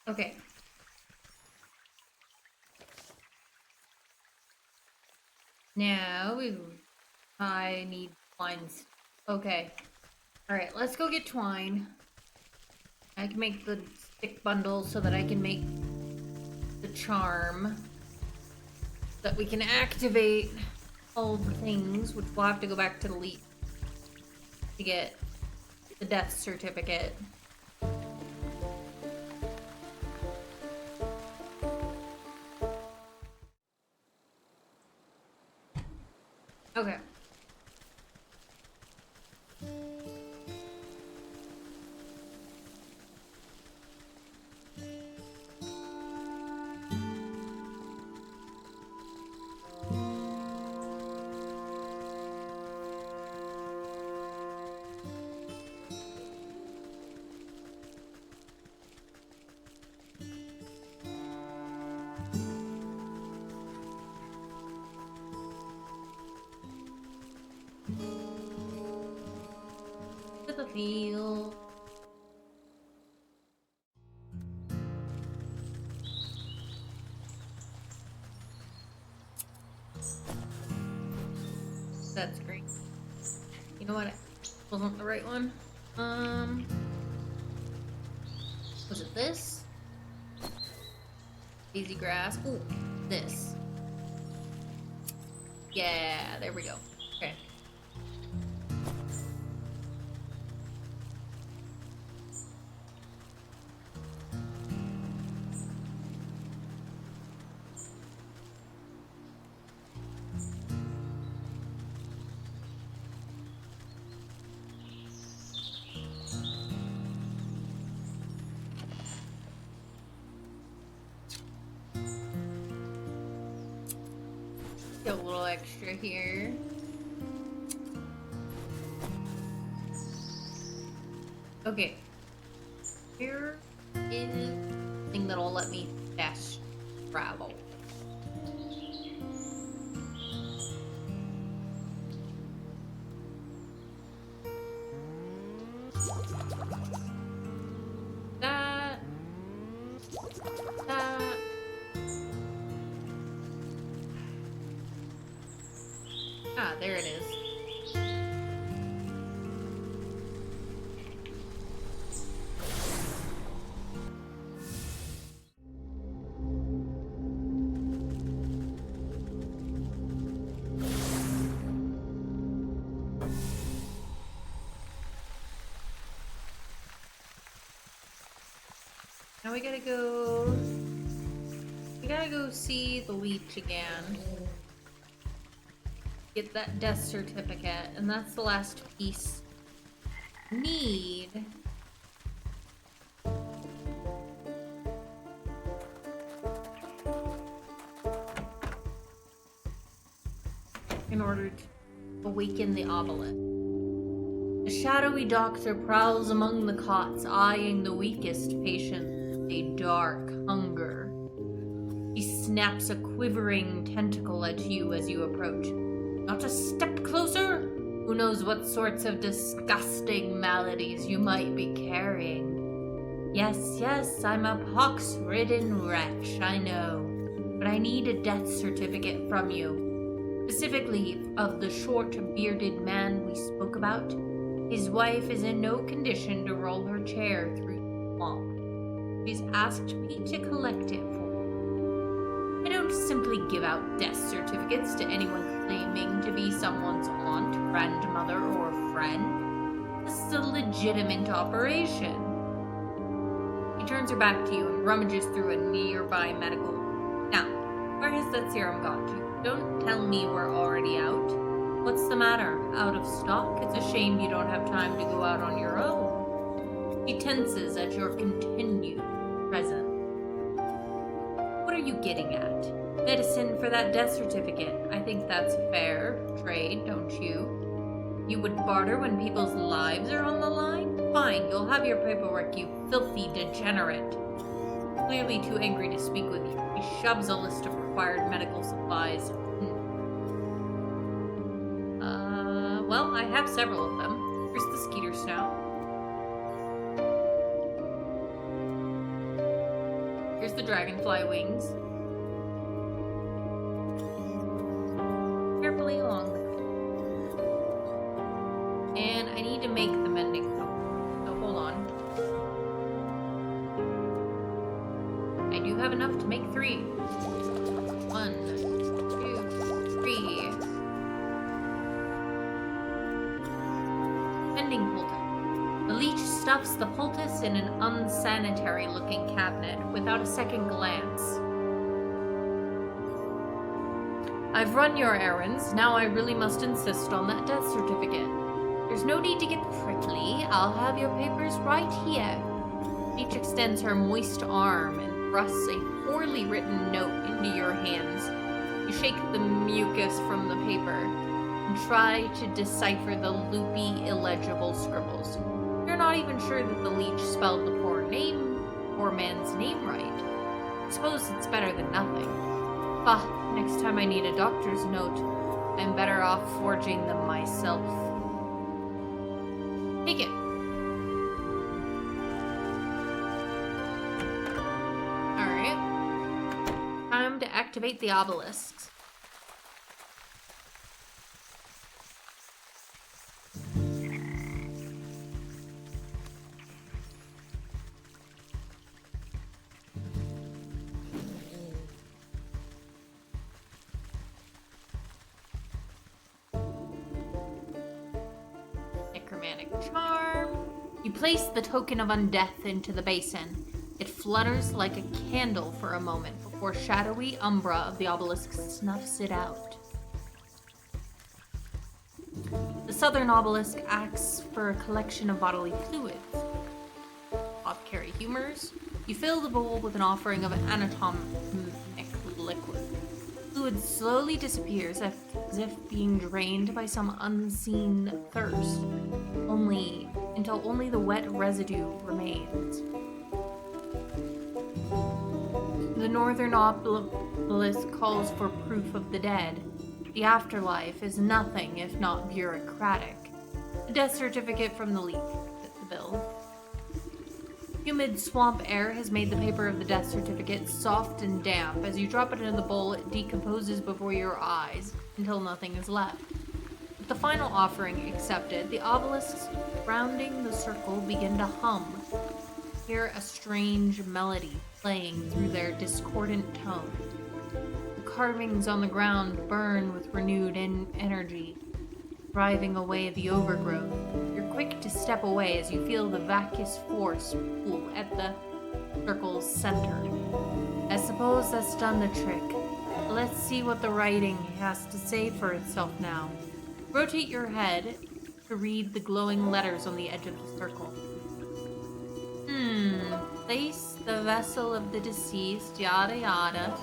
Okay. Now I need twines. Okay. Alright, let's go get twine. I can make the stick bundle so that I can make the charm. So that we can activate all the things, which we'll have to go back to the leap to get the death certificate. Okay. feel. That's great. You know what? Wasn't the right one. Was it this? Easy grass. Ooh, this. Yeah, there we go. Okay. Get a little extra here. Okay. Here is the thing that'll let me fast travel. That. Ah, there it is. Now we gotta go see the leech again. Get that death certificate, and that's the last piece I need. In order to awaken the obelisk. The shadowy doctor prowls among the cots, eyeing the weakest patient with a dark hunger. He snaps a quivering tentacle at you as you approach. Not a step closer? Who knows what sorts of disgusting maladies you might be carrying. Yes, I'm a pox-ridden wretch, I know. But I need a death certificate from you. Specifically of the short, bearded man we spoke about. His wife is in no condition to roll her chair through the swamp. She's asked me to collect it for her. I don't simply give out death certificates to anyone claiming to be someone's aunt, grandmother, or friend. This is a legitimate operation. She turns her back to you and rummages through a nearby medical. Now, where has that serum got to? Don't tell me we're already out. What's the matter? Out of stock? It's a shame you don't have time to go out on your own. She tenses at your continued presence. What are you getting at? Medicine for that death certificate. I think that's fair trade, don't you? You would barter when people's lives are on the line? Fine, you'll have your paperwork, you filthy degenerate. Clearly too angry to speak with you. He shoves a list of required medical supplies. Well, I have several of them. Here's the skeeter snout. Here's the dragonfly wings. Carefully along the and I need to make the mending potion, so hold on. I do have enough to make 3. 1, 2, 3. Mending poultice. The leech stuffs the poultice in an unsanitary-looking cabinet without a second glance. I've run your errands, now I really must insist on that death certificate. There's no need to get prickly, I'll have your papers right here. Leech extends her moist arm and thrusts a poorly written note into your hands. You shake the mucus from the paper and try to decipher the loopy, illegible scribbles. You're not even sure that the leech spelled the poor man's name right. I suppose it's better than nothing. Bah, next time I need a doctor's note, I'm better off forging them myself. Take it. ground to activate the obelisks. Necromantic charm. You place the token of undeath into the basin. It flutters like a candle for a moment before shadowy umbra of the obelisk snuffs it out. The southern obelisk acts for a collection of bodily fluids. Apothecary humors. You fill the bowl with an offering of anatomic liquid. Fluid slowly disappears as if being drained by some unseen thirst, until only the wet residue remains. The northern obelisk calls for proof of the dead. The afterlife is nothing if not bureaucratic. A death certificate from the leaf fit the bill. Humid swamp air has made the paper of the death certificate soft and damp. As you drop it into the bowl, it decomposes before your eyes until nothing is left. With the final offering accepted, the obelisks surrounding the circle begin to hum. Hear a strange melody playing through their discordant tone. The carvings on the ground burn with renewed energy, driving away the overgrowth. You're quick to step away as you feel the vacuous force pull at the circle's center. I suppose that's done the trick. Let's see what the writing has to say for itself now. Rotate your head to read the glowing letters on the edge of the circle. Place the vessel of the deceased, yada yada.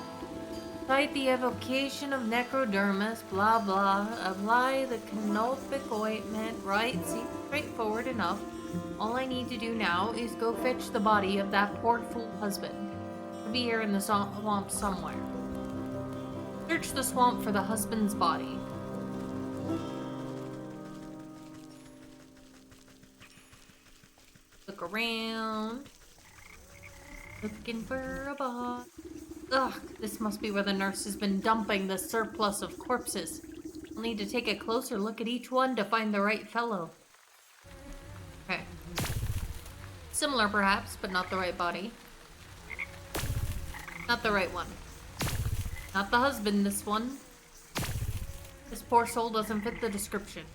Cite the evocation of necrodermis, blah blah. Apply the canopic ointment, right? See, straightforward enough. All I need to do now is go fetch the body of that poor fool husband. He'll be here in the swamp somewhere. Search the swamp for the husband's body. Look around. Looking for a body. Ugh, this must be where the nurse has been dumping the surplus of corpses. I'll need to take a closer look at each one to find the right fellow. Okay. Similar perhaps, but not the right body. Not the right one. Not the husband, this one. This poor soul doesn't fit the description.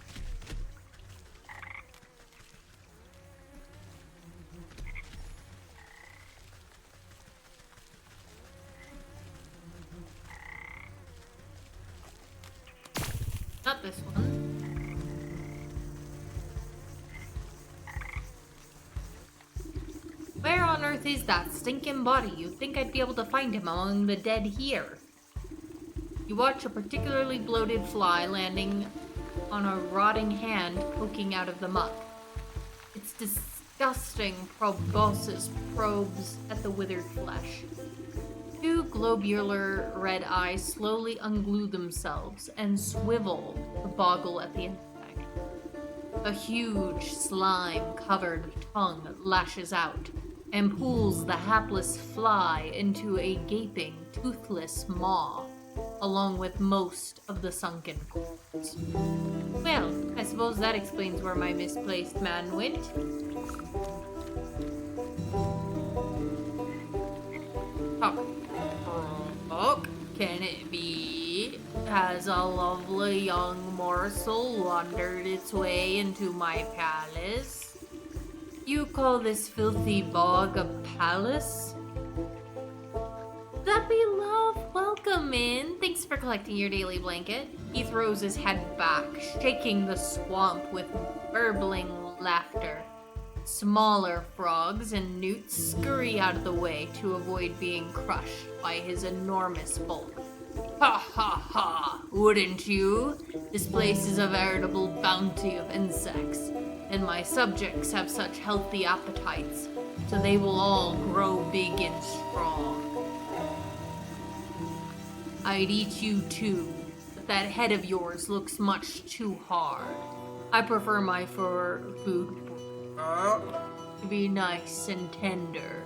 Not this one. Where on earth is that stinking body? You'd think I'd be able to find him among the dead here. You watch a particularly bloated fly landing on a rotting hand poking out of the muck. Its disgusting proboscis probes at the withered flesh. Two globular red eyes slowly unglue themselves and swivel to boggle at the insect. A huge slime-covered tongue lashes out and pulls the hapless fly into a gaping, toothless maw, along with most of the sunken corpse. Well, I suppose that explains where my misplaced man went. Can it be? Has a lovely young morsel wandered its way into my palace? You call this filthy bog a palace? That be love, welcome in. Thanks for collecting your daily blanket. He throws his head back, shaking the swamp with burbling laughter. Smaller frogs and newts scurry out of the way to avoid being crushed by his enormous bulk. Ha ha ha! Wouldn't you? This place is a veritable bounty of insects, and my subjects have such healthy appetites, so they will all grow big and strong. I'd eat you too, but that head of yours looks much too hard. I prefer my food to be nice and tender.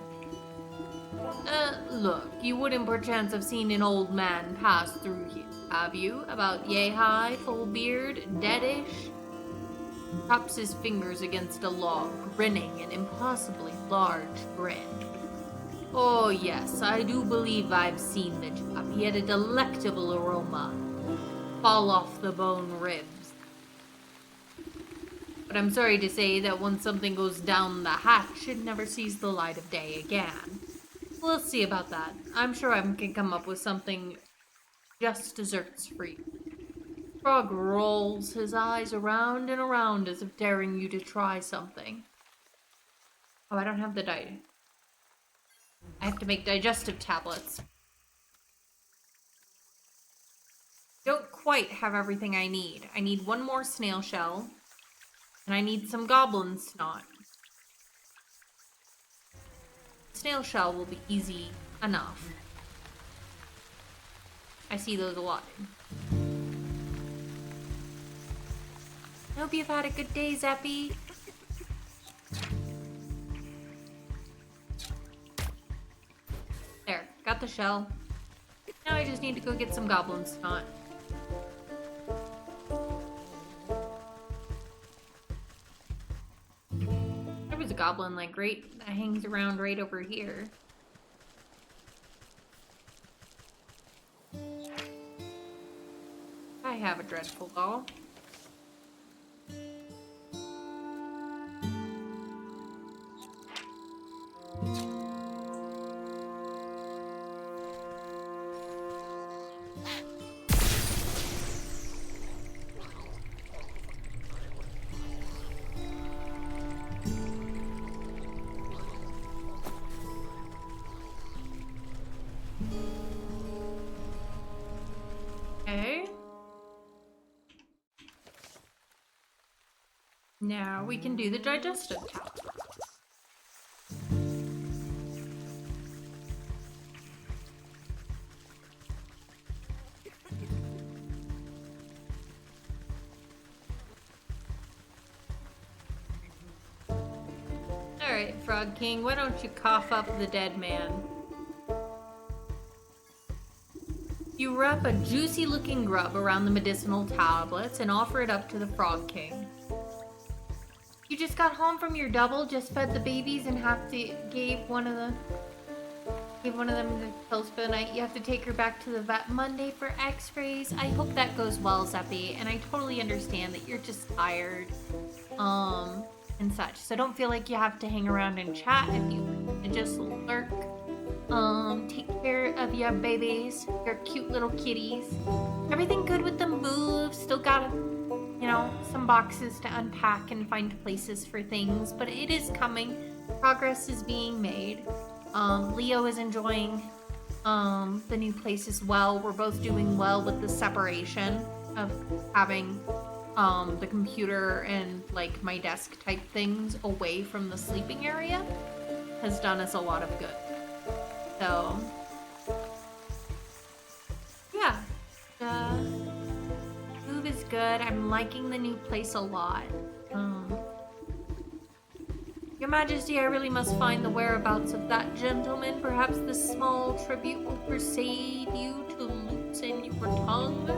Look, you wouldn't perchance have seen an old man pass through here, have you? About yay high, full beard, deadish? Taps his fingers against a log, grinning an impossibly large grin. Oh yes, I do believe I've seen the chap. He had a delectable aroma. Fall off the bone ribs. But I'm sorry to say that once something goes down the hatch, it never sees the light of day again. We'll see about that. I'm sure I can come up with something just desserts for you. Frog rolls his eyes around and around as if daring you to try something. Oh, I don't have the diet. I have to make digestive tablets. Don't quite have everything I need. I need one more snail shell, and I need some goblin snot. Snail shell will be easy enough. I see those a lot. I hope you've had a good day, Zeppy. There, got the shell. Now I just need to go get some goblin snot. There was a goblin like right that hangs around right over here. I have a dreadful doll. Okay. Now we can do the digestive tablet. Alright, Frog King, why don't you cough up the dead man? You wrap a juicy looking grub around the medicinal tablets and offer it up to the Frog King. You just got home from your double, just fed the babies and gave one of them the pills for the night. You have to take her back to the vet Monday for x-rays. I hope that goes well, Zeppy, and I totally understand that you're just tired, and such. So don't feel like you have to hang around and chat if you just lurk. Take care of your babies, your cute little kitties. Everything good with the move? Still got, some boxes to unpack and find places for things, but it is coming. Progress is being made. Leo is enjoying the new place as well. We're both doing well with the separation of having the computer and like my desk type things away from the sleeping area. Has done us a lot of good. So, yeah, the move is good. I'm liking the new place a lot. Your Majesty, I really must find the whereabouts of that gentleman. Perhaps this small tribute will persuade you to loosen your tongue.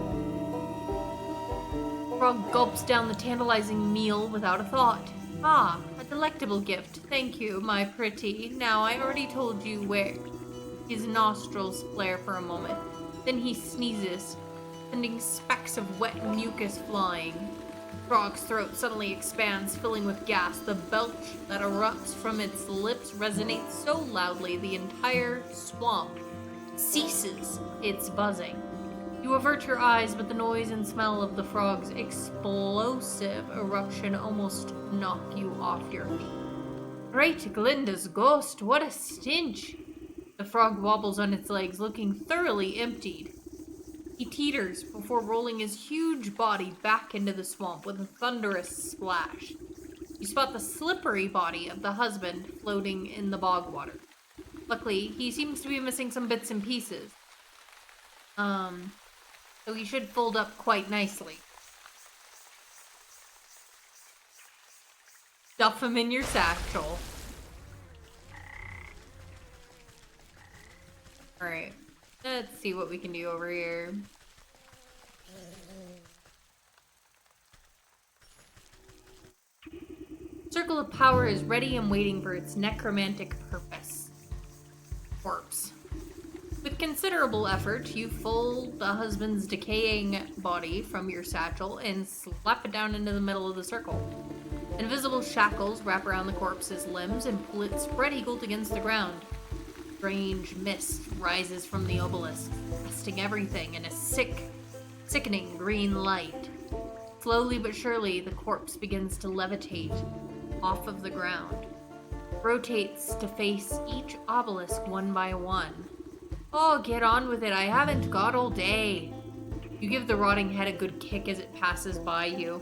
Frog gulps down the tantalizing meal without a thought. Ah, a delectable gift. Thank you, my pretty. Now, I already told you where. His nostrils flare for a moment. Then he sneezes, sending specks of wet mucus flying. Frog's throat suddenly expands, filling with gas. The belch that erupts from its lips resonates so loudly the entire swamp ceases its buzzing. You avert your eyes, but the noise and smell of the frog's explosive eruption almost knock you off your feet. Great Glinda's ghost, what a stench! The frog wobbles on its legs, looking thoroughly emptied. He teeters before rolling his huge body back into the swamp with a thunderous splash. You spot the slippery body of the husband floating in the bog water. Luckily, he seems to be missing some bits and pieces. So he should fold up quite nicely. Stuff him in your satchel. Let's see what we can do over here. Circle of Power is ready and waiting for its necromantic purpose. Corpse. With considerable effort, you fold the husband's decaying body from your satchel and slap it down into the middle of the circle. Invisible shackles wrap around the corpse's limbs and pull it spread-eagled against the ground. Strange mist rises from the obelisk, casting everything in a sickening green light. Slowly but surely, the corpse begins to levitate off of the ground. Rotates to face each obelisk one by one. Oh, get on with it. I haven't got all day. You give the rotting head a good kick as it passes by you.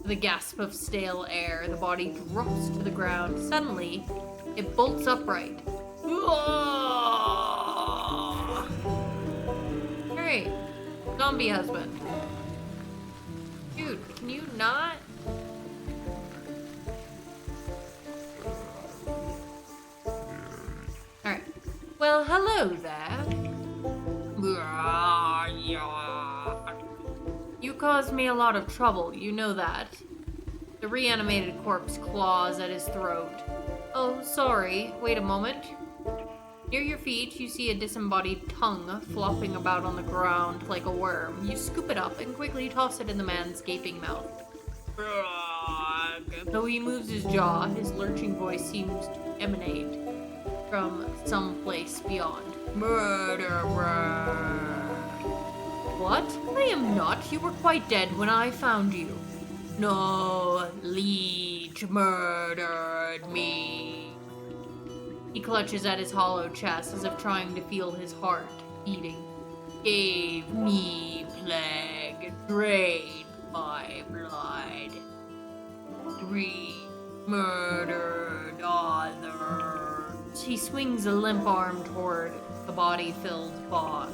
With a gasp of stale air, the body drops to the ground. Suddenly, it bolts upright. Alright. Zombie husband. Dude, can you not? Alright. Well, hello there. You caused me a lot of trouble, you know that. The reanimated corpse claws at his throat. Oh, sorry. Wait a moment. Near your feet, you see a disembodied tongue flopping about on the ground like a worm. You scoop it up and quickly toss it in the man's gaping mouth. Though he moves his jaw, his lurching voice seems to emanate from some place beyond. Murderer! What? I am not. You were quite dead when I found you. No, Leech murdered me. He clutches at his hollow chest as if trying to feel his heart beating. Gave me plague, drained my blood. 3 murdered others. He swings a limp arm toward the body-filled bog.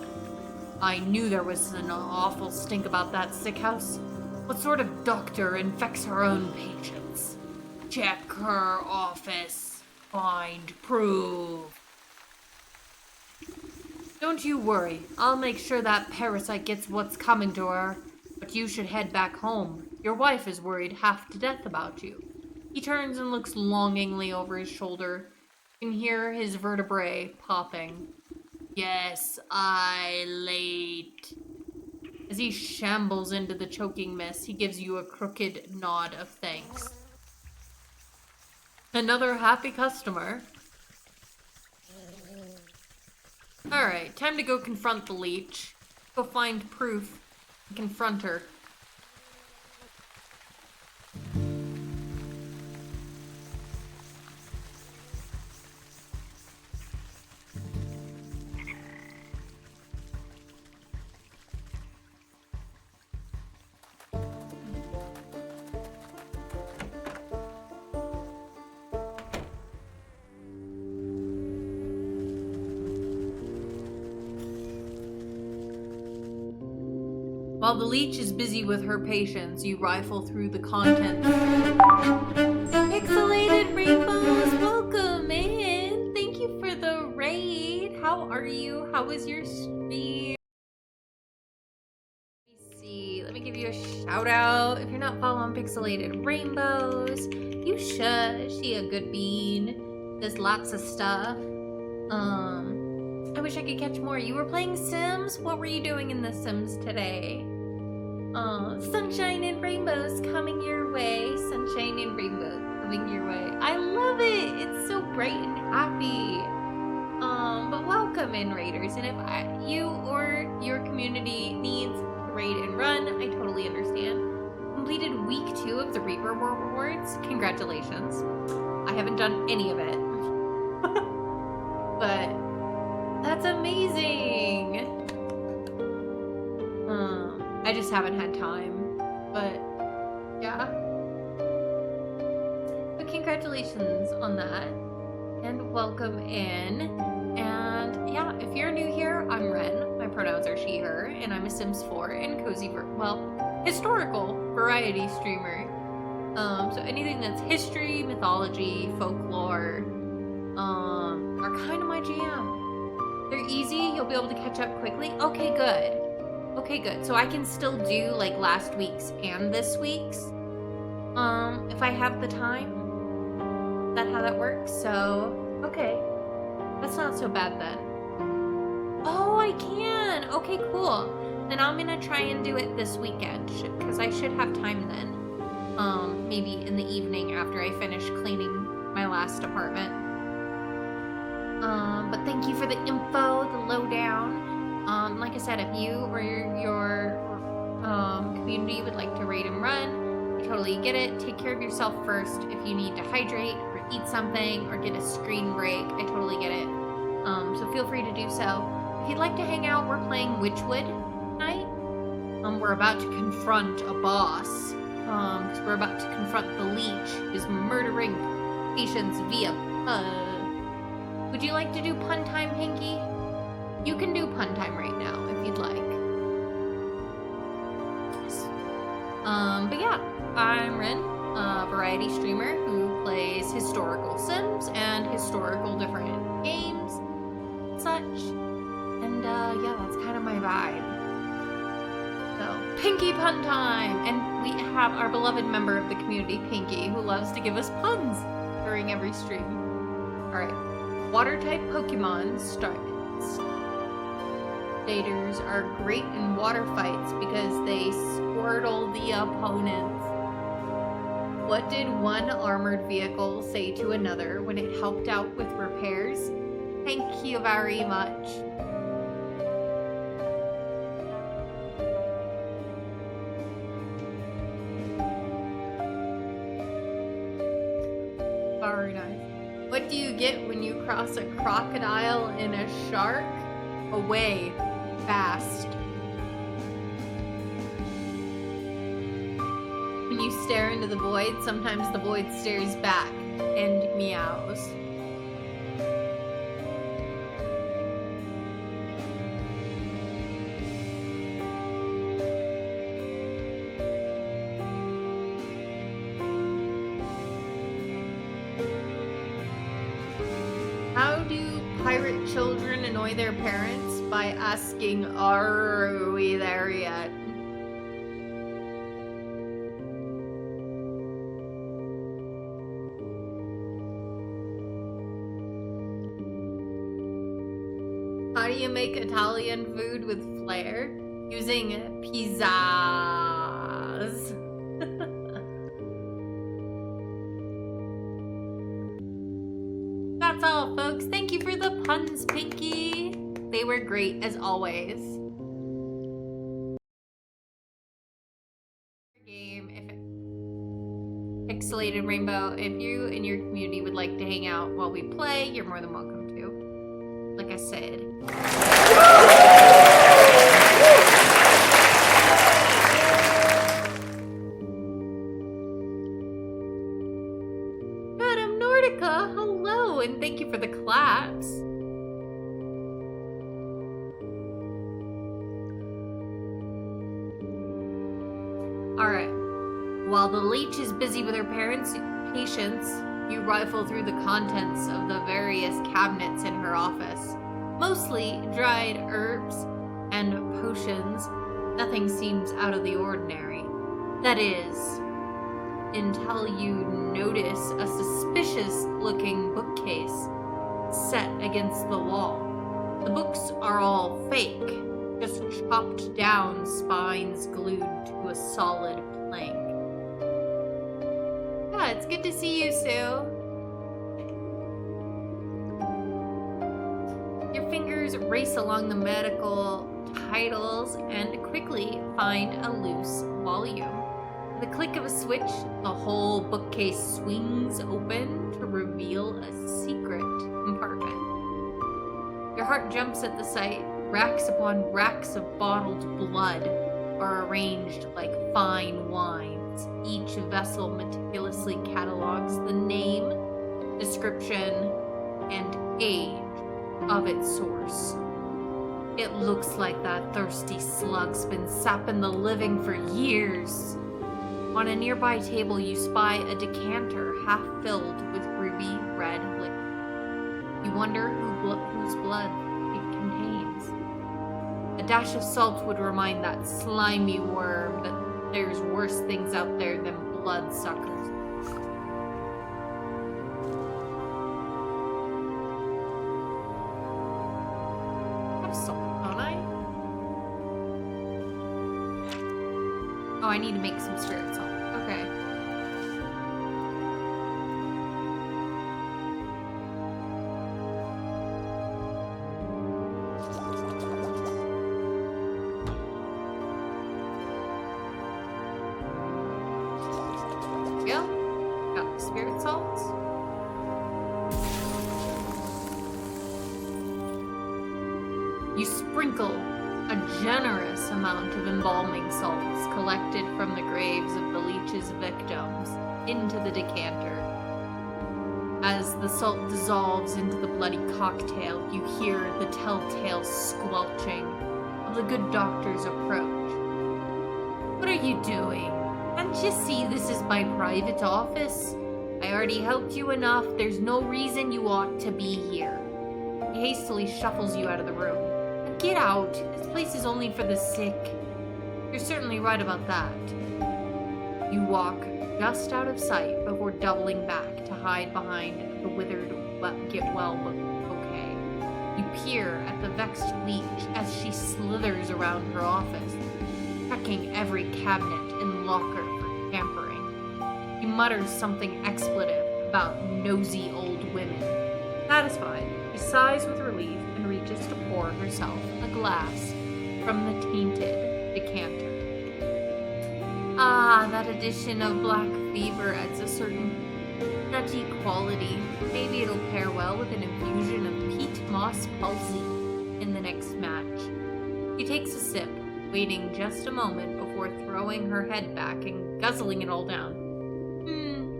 I knew there was an awful stink about that sick house. What sort of doctor infects her own patients? Check her office. Find proof. Don't you worry. I'll make sure that parasite gets what's coming to her. But you should head back home. Your wife is worried half to death about you. He turns and looks longingly over his shoulder. You can hear his vertebrae popping. Yes, I late. As he shambles into the choking mist, he gives you a crooked nod of thanks. Another happy customer. Alright, time to go confront the leech. Go find proof and confront her. While the leech is busy with her patients, you rifle through the contents. Pixelated Rainbows, welcome in! Thank you for the raid! How are you? How was your stream? Let me see. Let me give you a shout out. If you're not following Pixelated Rainbows, you should. She a good bean. Does lots of stuff. I wish I could catch more. You were playing Sims? What were you doing in The Sims today? Sunshine and rainbows coming your way. Sunshine and rainbows coming your way. I love it. It's so bright and happy. But welcome in, raiders. And if you or your community needs to raid and run, I totally understand. Completed week 2 of the Reaper Rewards. Congratulations. I haven't done any of it. But that's amazing. I just haven't had time, but yeah. But congratulations on that, and welcome in. And yeah, if you're new here, I'm Ren. My pronouns are she, her, and I'm a Sims 4 and historical variety streamer. So anything that's history, mythology, folklore, are kind of my jam. They're easy. You'll be able to catch up quickly. Okay, good. Okay, good. So I can still do like last week's and this week's. If I have the time. Is that how that works? So, okay. That's not so bad then. Oh, I can. Okay, cool. Then I'm gonna try and do it this weekend because I should have time then. Maybe in the evening after I finish cleaning my last apartment. But thank you for the info, the lowdown. Like I said, if you or your community would like to raid and run, I totally get it. Take care of yourself first. If you need to hydrate or eat something or get a screen break, I totally get it. So feel free to do so. If you'd like to hang out, we're playing Wytchwood tonight. We're about to confront a boss. Because we're about to confront the leech who's murdering patients via Would you like to do pun time, Pinky? You can do pun time right now if you'd like. But yeah, I'm Rin, a variety streamer who plays historical sims and historical different games and such. And yeah, that's kind of my vibe. So, Pinky pun time! And we have our beloved member of the community, Pinky, who loves to give us puns during every stream. Alright. Water-type Pokemon Stators are great in water fights because they squirtle the opponents. What did one armored vehicle say to another when it helped out with repairs? Thank you very much. Very nice. What do you get when you cross a crocodile and a shark? Away. Fast. When you stare into the void, sometimes the void stares back and meows. How do pirate children annoy their parents? By asking, are we there yet? How do you make Italian food with flair? Using pizzas. That's all, folks. Thank you for the puns, Pinky. They were great, as always. Game, Pixelated Rainbow, if you and your community would like to hang out while we play, you're more than welcome to. Like I said. Madam Nordica, hello, and thank you for the claps. Alright. While the leech is busy with her patients, you rifle through the contents of the various cabinets in her office. Mostly dried herbs and potions. Nothing seems out of the ordinary. That is, until you notice a suspicious-looking bookcase set against the wall. The books are all fake, just chopped down spines glued to a solid plank. Yeah, it's good to see you, Sue. Your fingers race along the medical titles and quickly find a loose volume. With the click of a switch, the whole bookcase swings open to reveal a secret compartment. Your heart jumps at the sight. Racks upon racks of bottled blood are arranged like fine wines. Each vessel meticulously catalogs the name, description, and age of its source. It looks like that thirsty slug's been sapping the living for years. On a nearby table, you spy a decanter half filled with ruby red liquid. You wonder whose blood it A dash of salt would remind that slimy worm that there's worse things out there than bloodsuckers. I have salt, don't I? Oh, I need to make some spirit salt. Okay. Got the spirit salts. You sprinkle a generous amount of embalming salts collected from the graves of the leech's victims into the decanter. As the salt dissolves into the bloody cocktail, you hear the telltale squelching of the good doctor's approach. What are you doing? Can't you see this is my private office? I already helped you enough. There's no reason you ought to be here. He hastily shuffles you out of the room. Get out. This place is only for the sick. You're certainly right about that. You walk just out of sight before doubling back to hide behind the withered get-well bouquet. You peer at the vexed leech as she slithers around her office, checking every cabinet and locker for tampering. He mutters something expletive about nosy old women. Satisfied, she sighs with relief and reaches to pour herself a glass from the tainted decanter. Ah, that addition of black fever adds a certain nutty quality. Maybe it'll pair well with an infusion of peat moss palsy in the next match. She takes a sip, waiting just a moment before throwing her head back and guzzling it all down.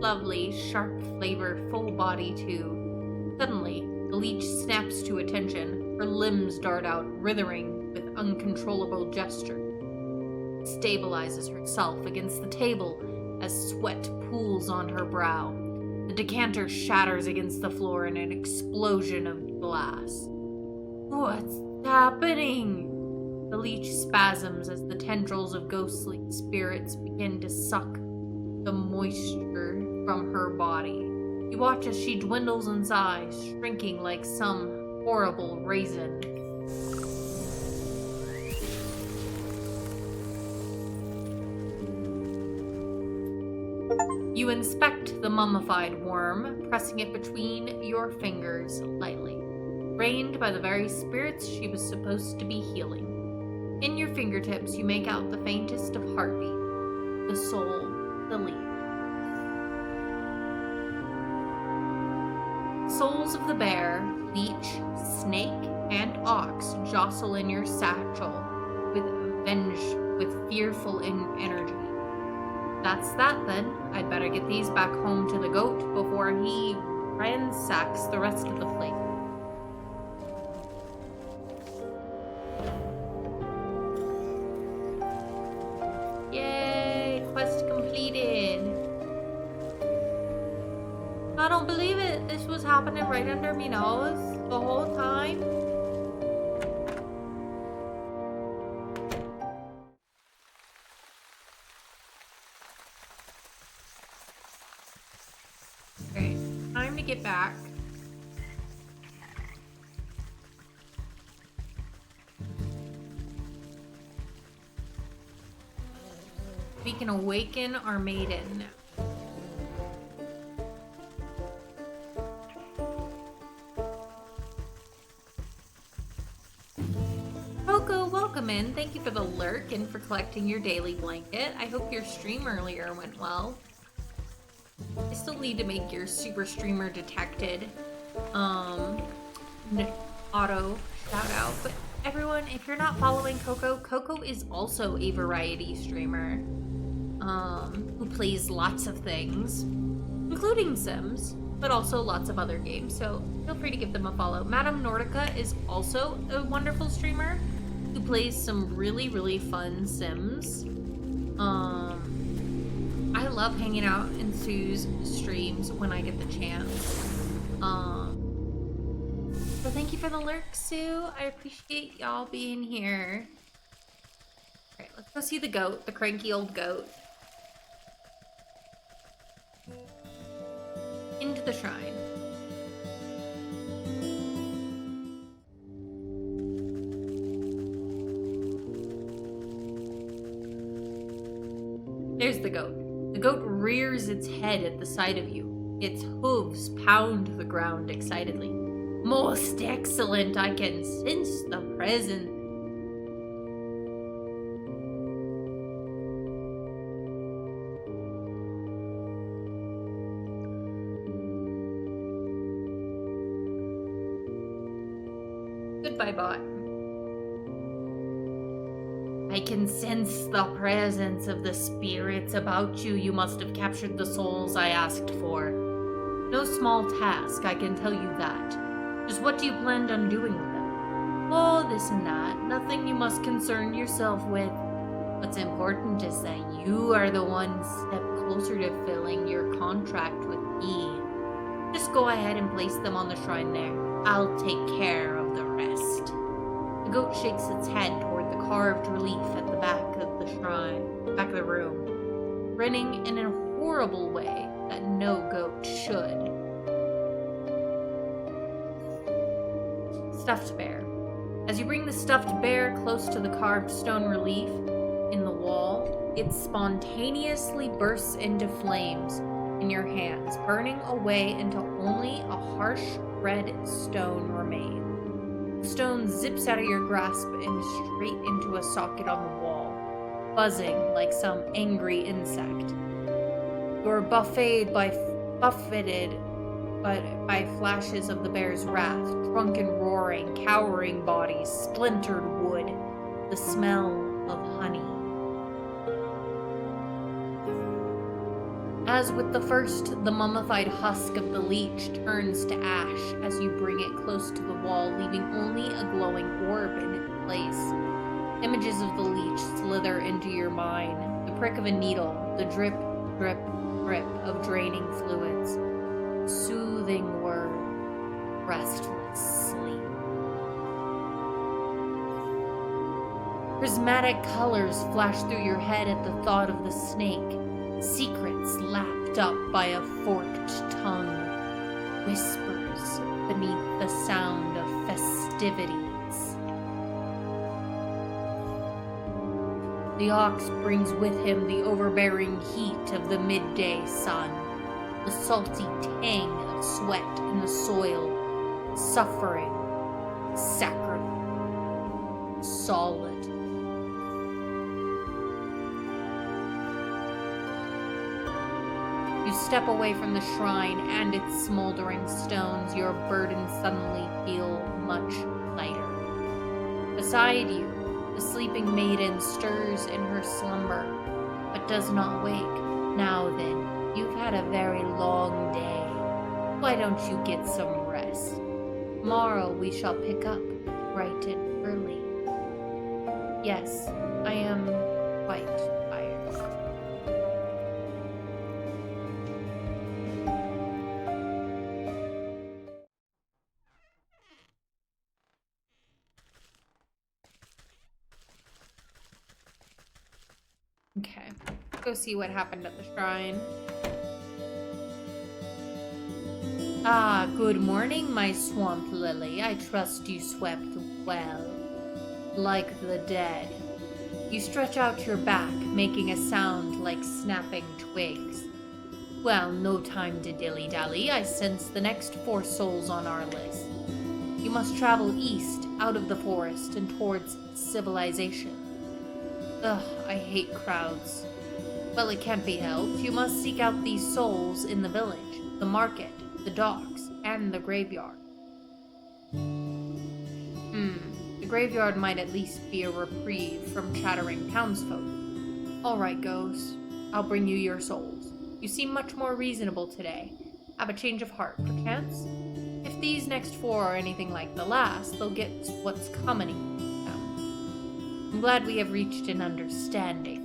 Lovely, sharp flavor, full body too. Suddenly, the leech snaps to attention. Her limbs dart out, writhing with uncontrollable gesture. Stabilizes herself against the table as sweat pools on her brow. The decanter shatters against the floor in an explosion of glass. What's happening? The leech spasms as the tendrils of ghostly spirits begin to suck the moisture from her body. You watch as she dwindles in size, shrinking like some horrible raisin. You inspect the mummified worm, pressing it between your fingers lightly, drained by the very spirits she was supposed to be healing. In your fingertips, you make out the faintest of heartbeat, the soul, the leaf. Souls of the bear, leech, snake, and ox jostle in your satchel with fearful energy. That's that then. I'd better get these back home to the goat before he ransacks the rest of the place. Yay! Quest completed. I don't believe it. This was happening right under me nose the whole time. Okay, time to get back. We can awaken our maiden now. In. Thank you for the lurk and for collecting your daily blanket. I hope your stream earlier went well. I still need to make your super streamer detected auto shout out. But everyone, if you're not following Coco, Coco is also a variety streamer who plays lots of things, including Sims, but also lots of other games. So feel free to give them a follow. Madame Nordica is also a wonderful streamer who plays some really, really fun Sims. I love hanging out in Sue's streams when I get the chance. So thank you for the lurk, Sue. I appreciate y'all being here. Alright, let's go see the goat, the cranky old goat. Into the shrine. There's the goat. The goat rears its head at the sight of you. Its hooves pound the ground excitedly. Most excellent, I can sense the presence. Goodbye, bot. I can sense the presence of the spirits about you. You must have captured the souls I asked for. No small task, I can tell you that. Just what do you plan on doing with them? Oh, this and that. Nothing you must concern yourself with. What's important is that you are the one step closer to filling your contract with me. Just go ahead and place them on the shrine there. I'll take care of the rest. The goat shakes its head toward the carved relief at the back of the shrine, back of the room, grinning in a horrible way that no goat should. Stuffed bear. As you bring the stuffed bear close to the carved stone relief in the wall, it spontaneously bursts into flames in your hands, burning away until only a harsh red stone remains. The stone zips out of your grasp and straight into a socket on the wall, buzzing like some angry insect. You are buffeted by flashes of the bear's wrath, drunken roaring, cowering bodies, splintered wood, the smell of honey. As with the first, the mummified husk of the leech turns to ash as you bring it close to the wall, leaving only a glowing orb in its place. Images of the leech slither into your mind, the prick of a needle, the drip, drip, drip of draining fluids. Soothing word, restless sleep. Prismatic colors flash through your head at the thought of the snake, secrets lapped up by a forked tongue, whispers beneath the sound of festivities. The ox brings with him the overbearing heat of the midday sun, the salty tang of sweat in the soil, suffering, sacrifice, solid. You step away from the shrine and its smoldering stones, your burden suddenly feel much lighter. Beside you, the sleeping maiden stirs in her slumber, but does not wake. Now then, you've had a very long day. Why don't you get some rest? Tomorrow we shall pick up bright and early. Yes, I am quite tired. Okay, go see what happened at the shrine. Ah, good morning, my swamp lily. I trust you slept well. Like the dead. You stretch out your back, making a sound like snapping twigs. Well, no time to dilly-dally. I sense the next 4 souls on our list. You must travel east, out of the forest, and towards civilization. Ugh, I hate crowds. Well, it can't be helped. You must seek out these souls in the village, the market, the docks, and the graveyard. The graveyard might at least be a reprieve from chattering townsfolk. All right, ghosts. I'll bring you your souls. You seem much more reasonable today. Have a change of heart, perchance? If these next 4 are anything like the last, they'll get what's coming to them. I'm glad we have reached an understanding.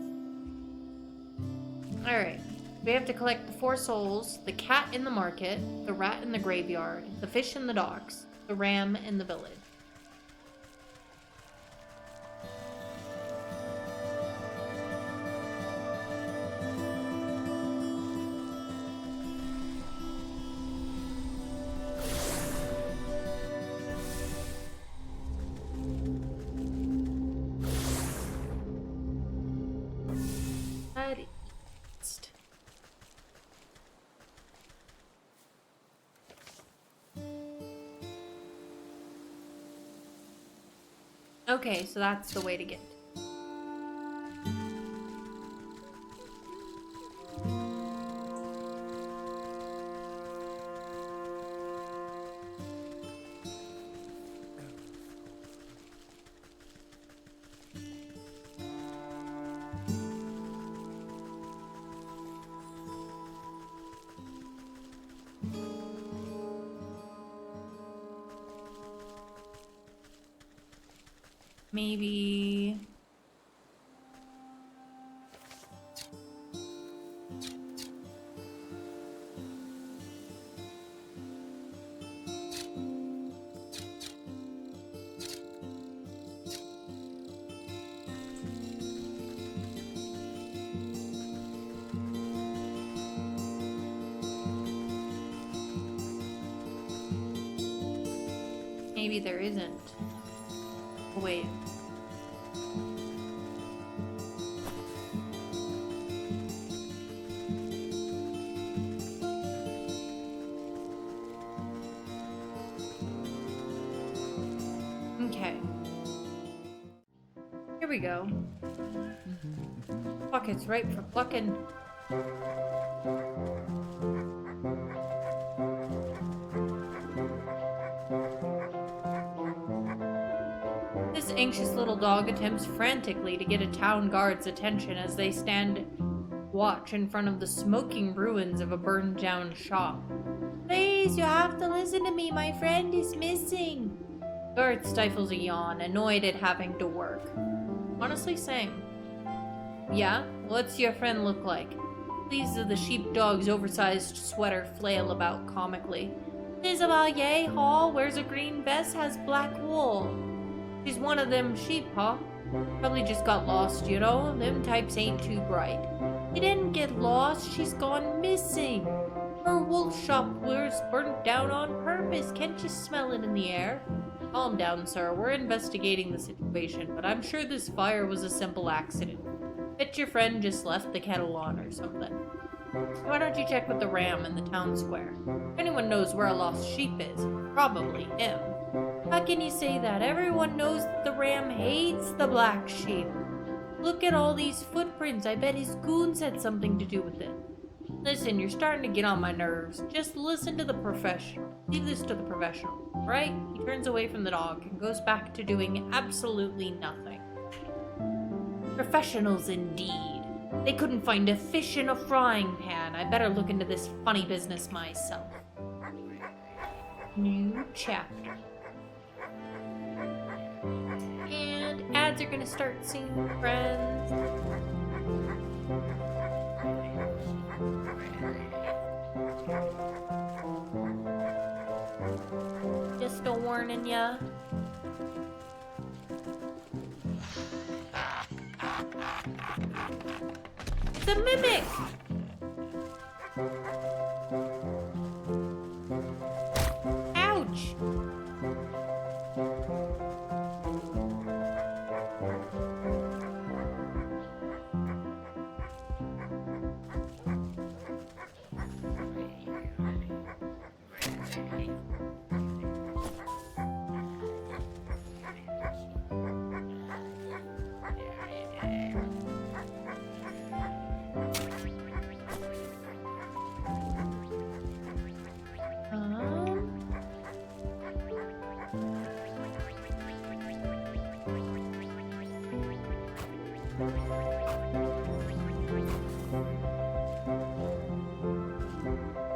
Alright. We have to collect the 4 souls, the cat in the market, the rat in the graveyard, the fish in the docks, the ram in the village. East. Okay, so that's the way to get. Maybe... Maybe there isn't. Oh, wait. Okay. Here we go. Pocket's ripe for plucking. This anxious little dog attempts frantically to get a town guard's attention as they stand watch in front of the smoking ruins of a burned down shop. Please, you have to listen to me. My friend is missing. Guard stifles a yawn, annoyed at having to work. Honestly, same. Yeah? What's your friend look like? Please, the sheepdog's oversized sweater flail about comically. Isabelle Hall wears a green vest, has black wool. She's one of them sheep, huh? Probably just got lost, you know? Them types ain't too bright. She didn't get lost, she's gone missing. Her wool shop was burnt down on purpose. Can't you smell it in the air? Calm down, sir. We're investigating the situation, but I'm sure this fire was a simple accident. Bet your friend just left the kettle on or something. Why don't you check with the ram in the town square? If anyone knows where a lost sheep is, probably him. How can you say that? Everyone knows that the ram hates the black sheep. Look at all these footprints. I bet his goons had something to do with it. Listen, you're starting to get on my nerves. Just listen to the professional. Leave this to the professional, right? He turns away from the dog and goes back to doing absolutely nothing. Professionals indeed. They couldn't find a fish in a frying pan. I better look into this funny business myself. New chapter. And ads are gonna start soon, friends. Just a warning ya. It's a mimic! Ouch!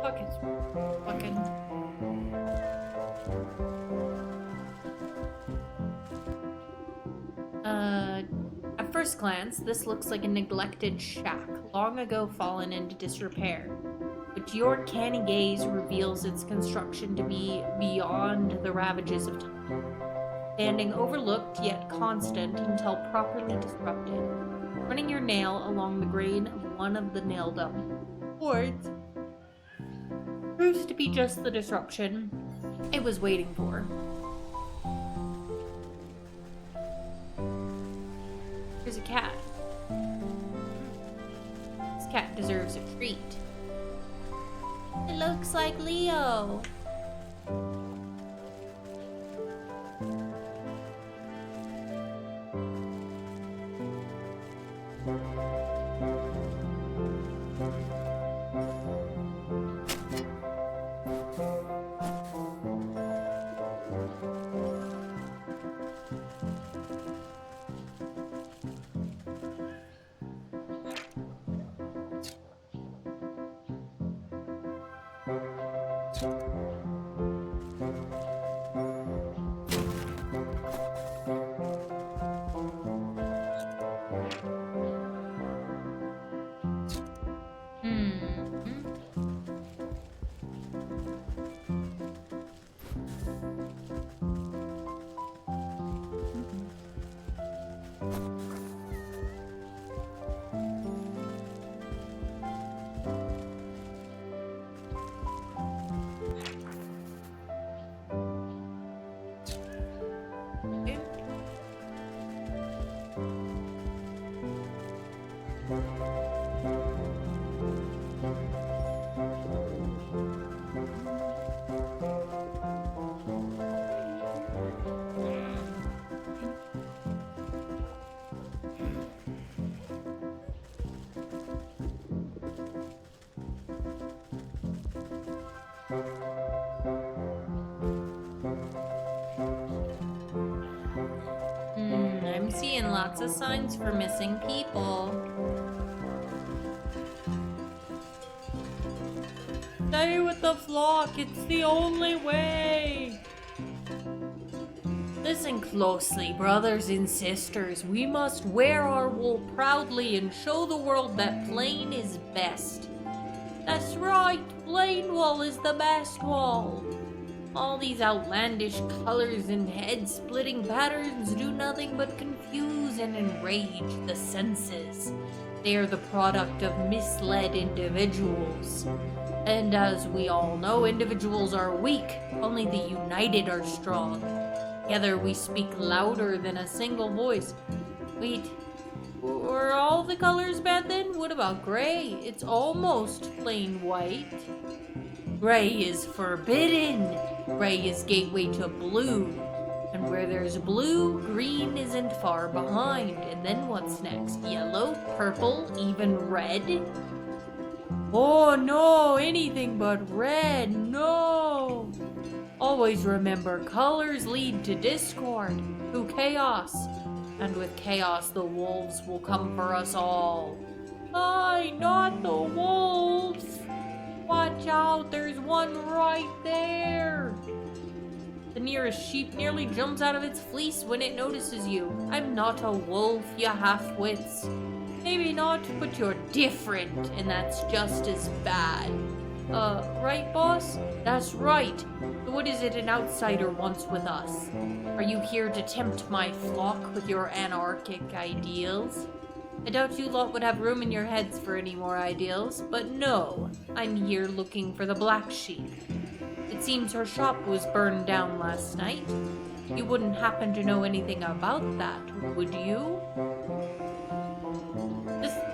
Buckets. Fucking. At first glance, this looks like a neglected shack, long ago fallen into disrepair. But but your canny gaze reveals its construction to be beyond the ravages of time, standing overlooked yet constant until properly disrupted. Running your nail along the grain of one of the naildom boards proves to be just the disruption it was waiting for. There's a cat. This cat deserves a treat. It looks like Leo. I'm seeing lots of signs for missing people. Stay with the flock, it's the only way. Listen closely, brothers and sisters. We must wear our wool proudly and show the world that plain is best. That's right, plain wool is the best wool. All these outlandish colors and head-splitting patterns do nothing but confuse and enrage the senses. They are the product of misled individuals. And as we all know, individuals are weak, only the united are strong. Together we speak louder than a single voice. Wait, were all the colors bad then? What about gray? It's almost plain white. Gray is forbidden. Gray is gateway to blue. And where there's blue, green isn't far behind. And then what's next? Yellow, purple, even red? Oh no, anything but red, no! Always remember, colors lead to discord, to chaos. And with chaos, the wolves will come for us all. Aye, not the wolves! Watch out, there's one right there! The nearest sheep nearly jumps out of its fleece when it notices you. I'm not a wolf, you half-wits. Maybe not, but you're different, and that's just as bad. Right, boss? That's right. So what is it an outsider wants with us? Are you here to tempt my flock with your anarchic ideals? I doubt you lot would have room in your heads for any more ideals, but no, I'm here looking for the black sheep. It seems her shop was burned down last night. You wouldn't happen to know anything about that, would you?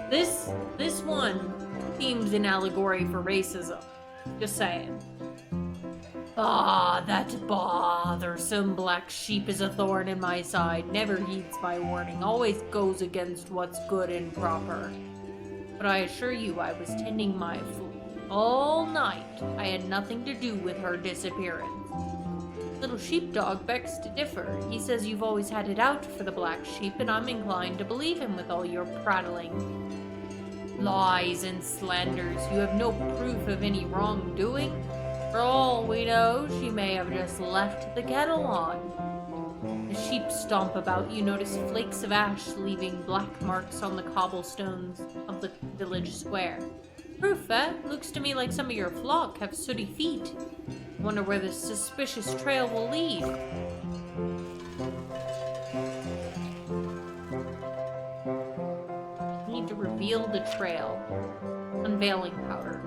This one seems an allegory for racism. Just saying. Ah, that bothersome black sheep is a thorn in my side. Never heeds my warning. Always goes against what's good and proper. But I assure you I was tending my flock all night. I had nothing to do with her disappearance. Little sheepdog begs to differ. He says you've always had it out for the black sheep, and I'm inclined to believe him with all your prattling. Lies and slanders. You have no proof of any wrongdoing. For all we know, she may have just left the kettle on. The sheep stomp about. You notice flakes of ash leaving black marks on the cobblestones of the village square. Proof, eh? Looks to me like some of your flock have sooty feet. Wonder where this suspicious trail will lead. Need to reveal the trail. Unveiling powder.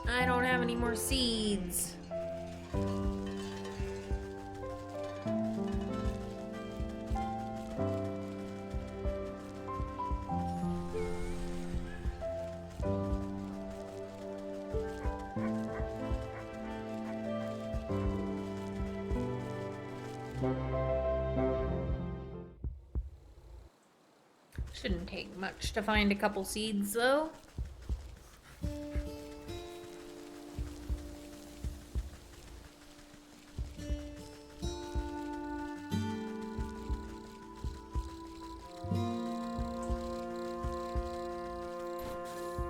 I don't have any more seeds. Shouldn't take much to find a couple seeds, though.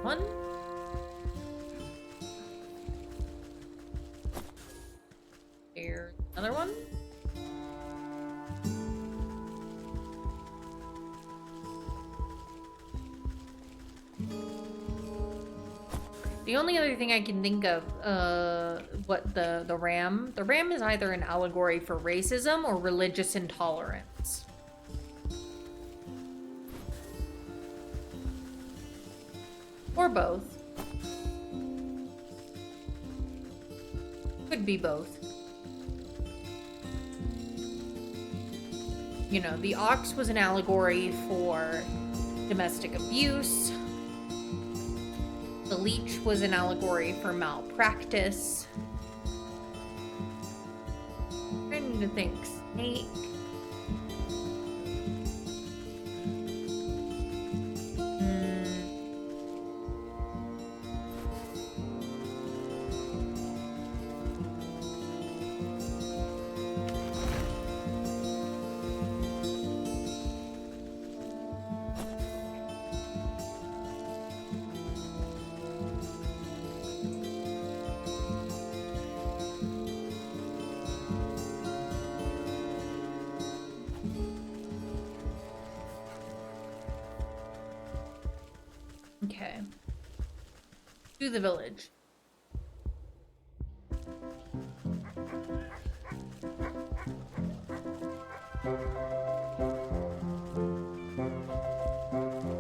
One. Here's another one. The only other thing I can think of, what the ram is either an allegory for racism or religious intolerance. Or both. Could be both. You know, the ox was an allegory for domestic abuse. The leech was an allegory for malpractice. I'm trying to think. Snake. Okay. To the village.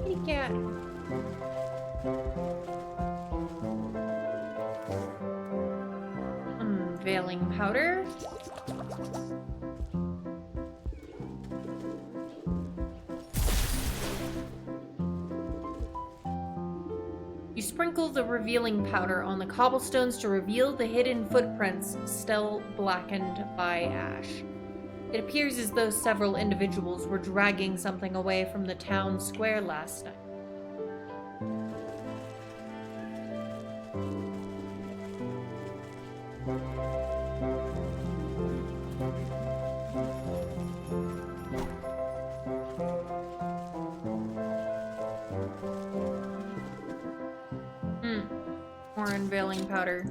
Kitty cat. Unveiling powder. You sprinkle the revealing powder on the cobblestones to reveal the hidden footprints still blackened by ash. It appears as though several individuals were dragging something away from the town square last night. More unveiling powder.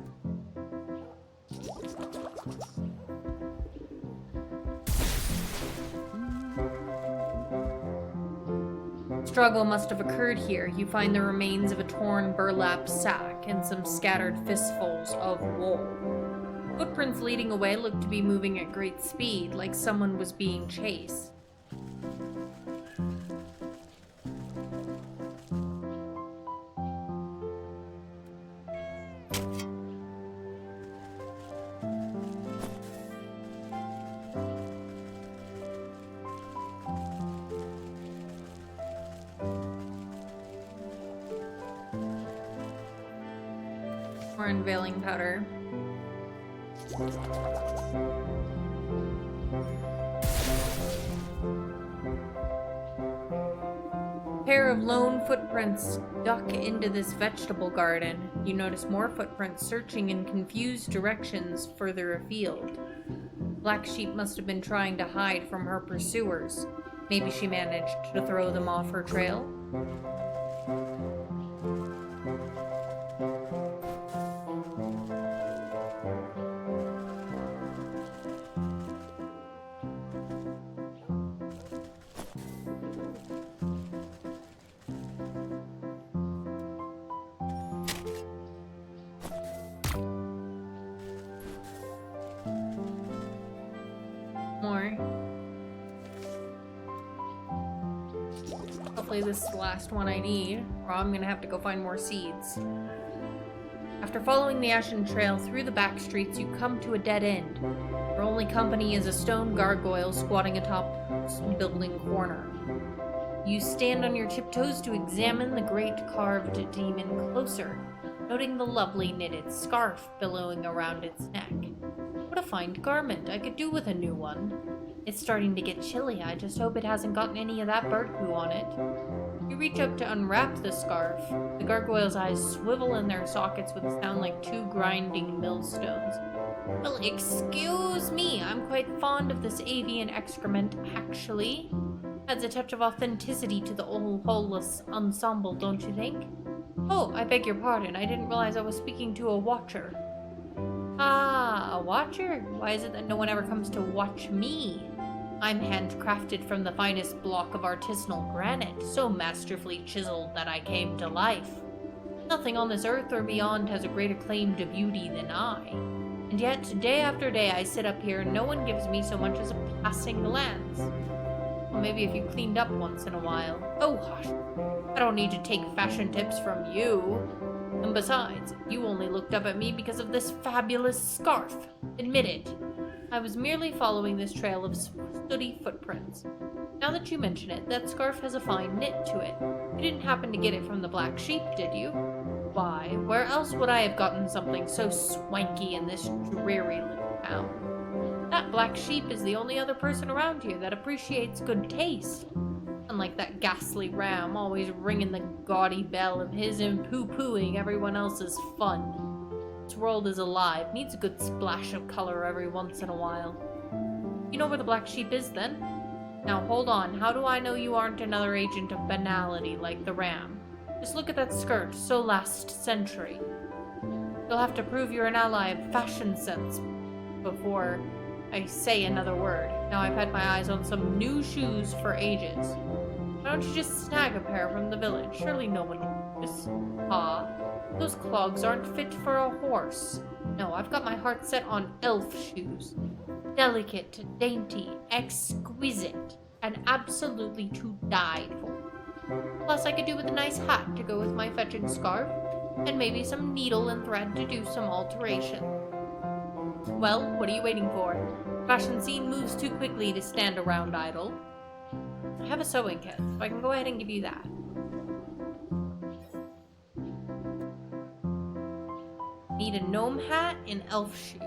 Struggle must have occurred here. You find the remains of a torn burlap sack and some scattered fistfuls of wool. Footprints leading away look to be moving at great speed, like someone was being chased. More unveiling powder. A pair of lone footprints duck into this vegetable garden. You notice more footprints searching in confused directions further afield. Black Sheep must have been trying to hide from her pursuers. Maybe she managed to throw them off her trail. Hopefully this is the last one I need, or I'm gonna have to go find more seeds. After following the ashen trail through the back streets, you come to a dead end. Your only company is a stone gargoyle squatting atop a building corner. You stand on your tiptoes to examine the great carved demon closer, noting the lovely knitted scarf billowing around its neck. What a fine garment. I could do with a new one. It's starting to get chilly. I just hope it hasn't gotten any of that bird poo on it. You reach up to unwrap the scarf. The gargoyle's eyes swivel in their sockets with a sound like two grinding millstones. Well, excuse me. I'm quite fond of this avian excrement, actually. Adds a touch of authenticity to the whole ensemble, don't you think? Oh, I beg your pardon. I didn't realize I was speaking to a watcher. Ah, a watcher? Why is it that no one ever comes to watch me? I'm handcrafted from the finest block of artisanal granite, so masterfully chiseled that I came to life. Nothing on this earth or beyond has a greater claim to beauty than I. And yet, day after day I sit up here and no one gives me so much as a passing glance. Well, maybe if you cleaned up once in a while. Oh, hush. I don't need to take fashion tips from you. And besides, you only looked up at me because of this fabulous scarf. Admit it. I was merely following this trail of sooty footprints. Now that you mention it, that scarf has a fine knit to it. You didn't happen to get it from the Black Sheep, did you? Why, where else would I have gotten something so swanky in this dreary little town? That Black Sheep is the only other person around here that appreciates good taste. Unlike that ghastly ram, always ringing the gaudy bell of his and poo-pooing everyone else's fun. This world is alive, needs a good splash of color every once in a while. You know where the Black Sheep is, then? Now hold on, how do I know you aren't another agent of banality like the ram? Just look at that skirt, so last century. You'll have to prove you're an ally of fashion sense before I say another word. Now I've had my eyes on some new shoes for ages. Why don't you just snag a pair from the village? Surely no one will notice. Ah, those clogs aren't fit for a horse. No, I've got my heart set on elf shoes. Delicate, dainty, exquisite, and absolutely to die for. Plus I could do with a nice hat to go with my fetching scarf, and maybe some needle and thread to do some alteration. Well, what are you waiting for? Fashion scene moves too quickly to stand around idle. I have a sewing kit, so I can go ahead and give you that. Need a gnome hat and elf shoes.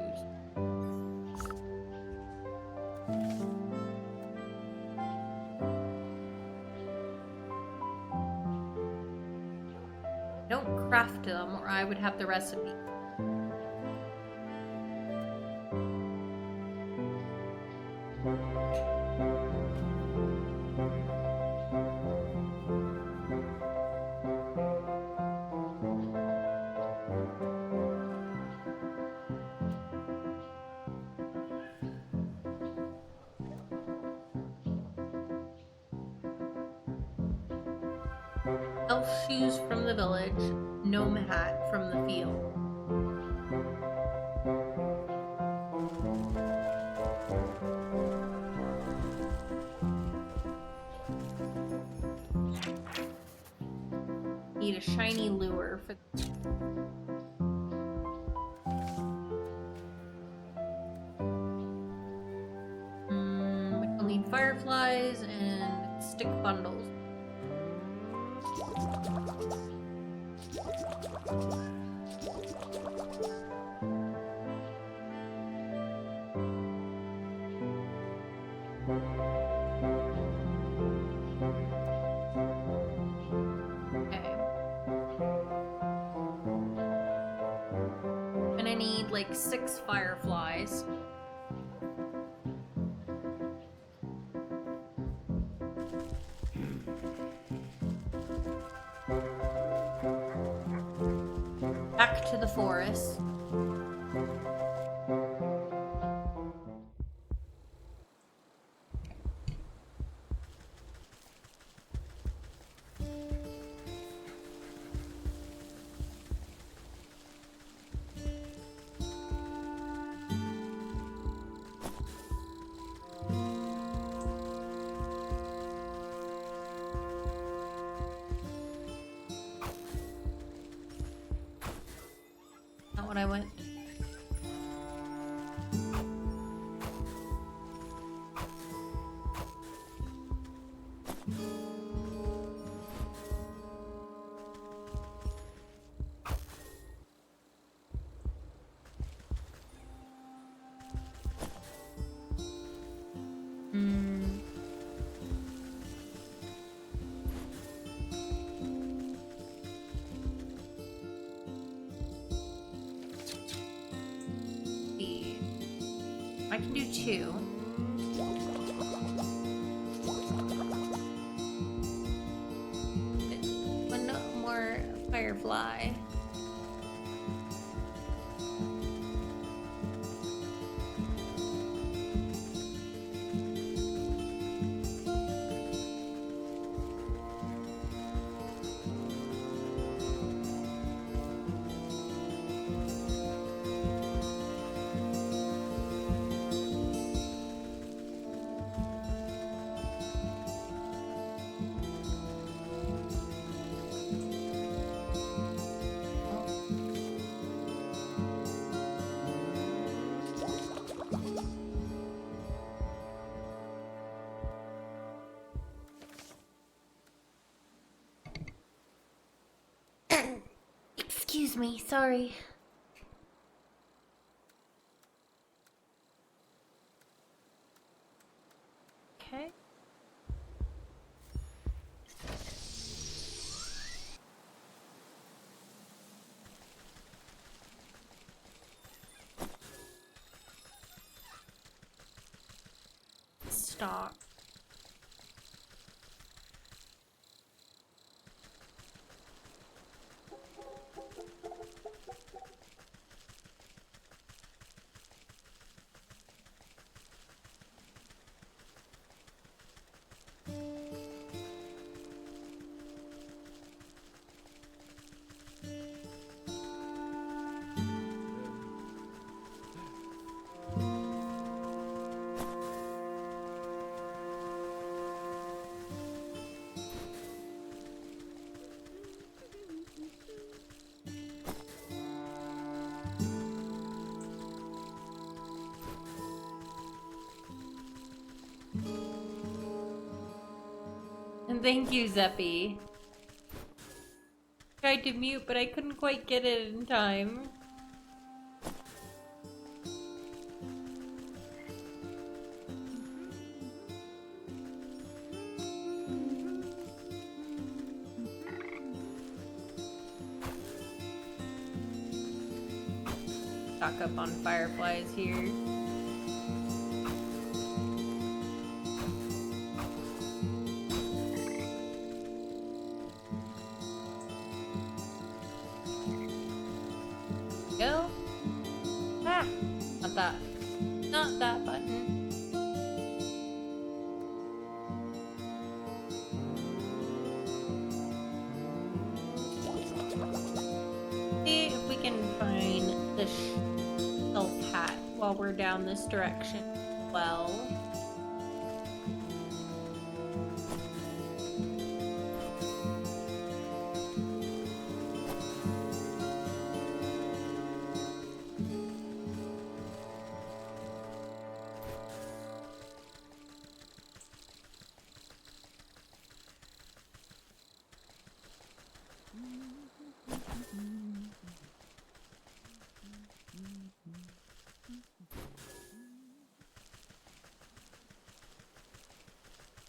Don't craft them or I would have the recipe. Elf shoes from the village, gnome hat from the field. Need a shiny lure for we'll need fireflies and stick bundles. Like 6 fireflies. Back to the forest. when I went. I can do 2. One more firefly. Excuse me, sorry. Okay. Stop. And thank you, Zeppy. Tried to mute, but I couldn't quite get it in time. Stock up on fireflies here. Go. Ah, not that. Not that button. See if we can find the elf hat while we're down this direction. Well.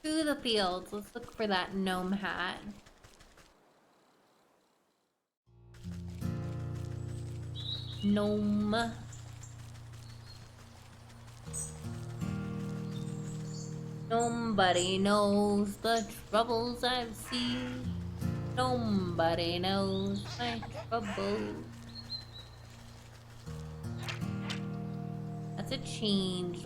To the fields. Let's look for that gnome hat. Gnome. Nobody knows the troubles I've seen. Nobody knows my troubles. That's a change.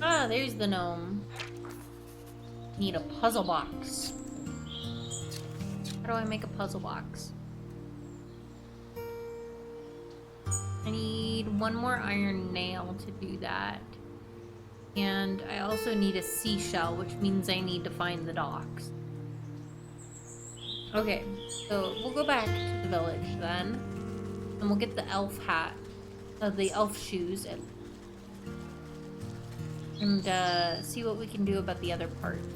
Ah, there's the gnome. Need a puzzle box. How do I make a puzzle box? I need one more iron nail to do that. And I also need a seashell, which means I need to find the docks. Okay, so we'll go back to the village then. And we'll get the elf hat. The elf shoes. And see what we can do about the other parts.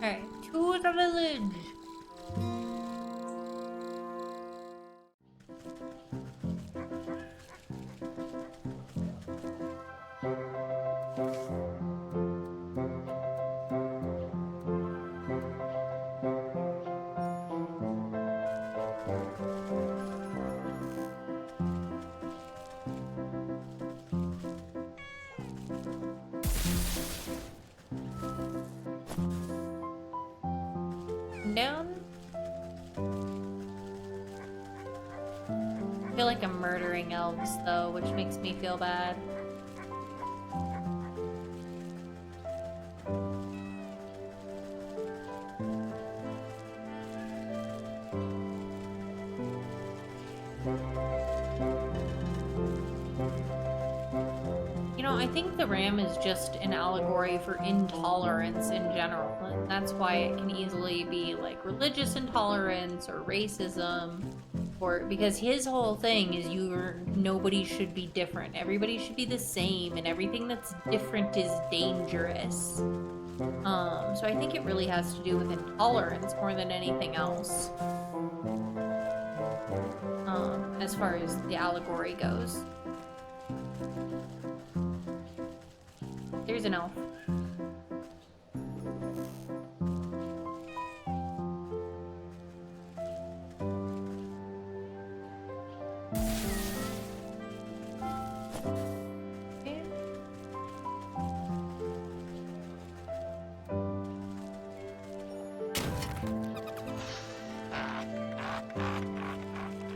Okay, to the village. Down. I feel like I'm murdering elves though, which makes me feel bad. You know, I think the ram is just an allegory for intolerance in general, and that's why it can easily be like religious intolerance or racism, or because his whole thing is nobody should be different. Everybody should be the same, and everything that's different is dangerous. So I think it really has to do with intolerance more than anything else. As far as the allegory goes. There's an elf. Okay.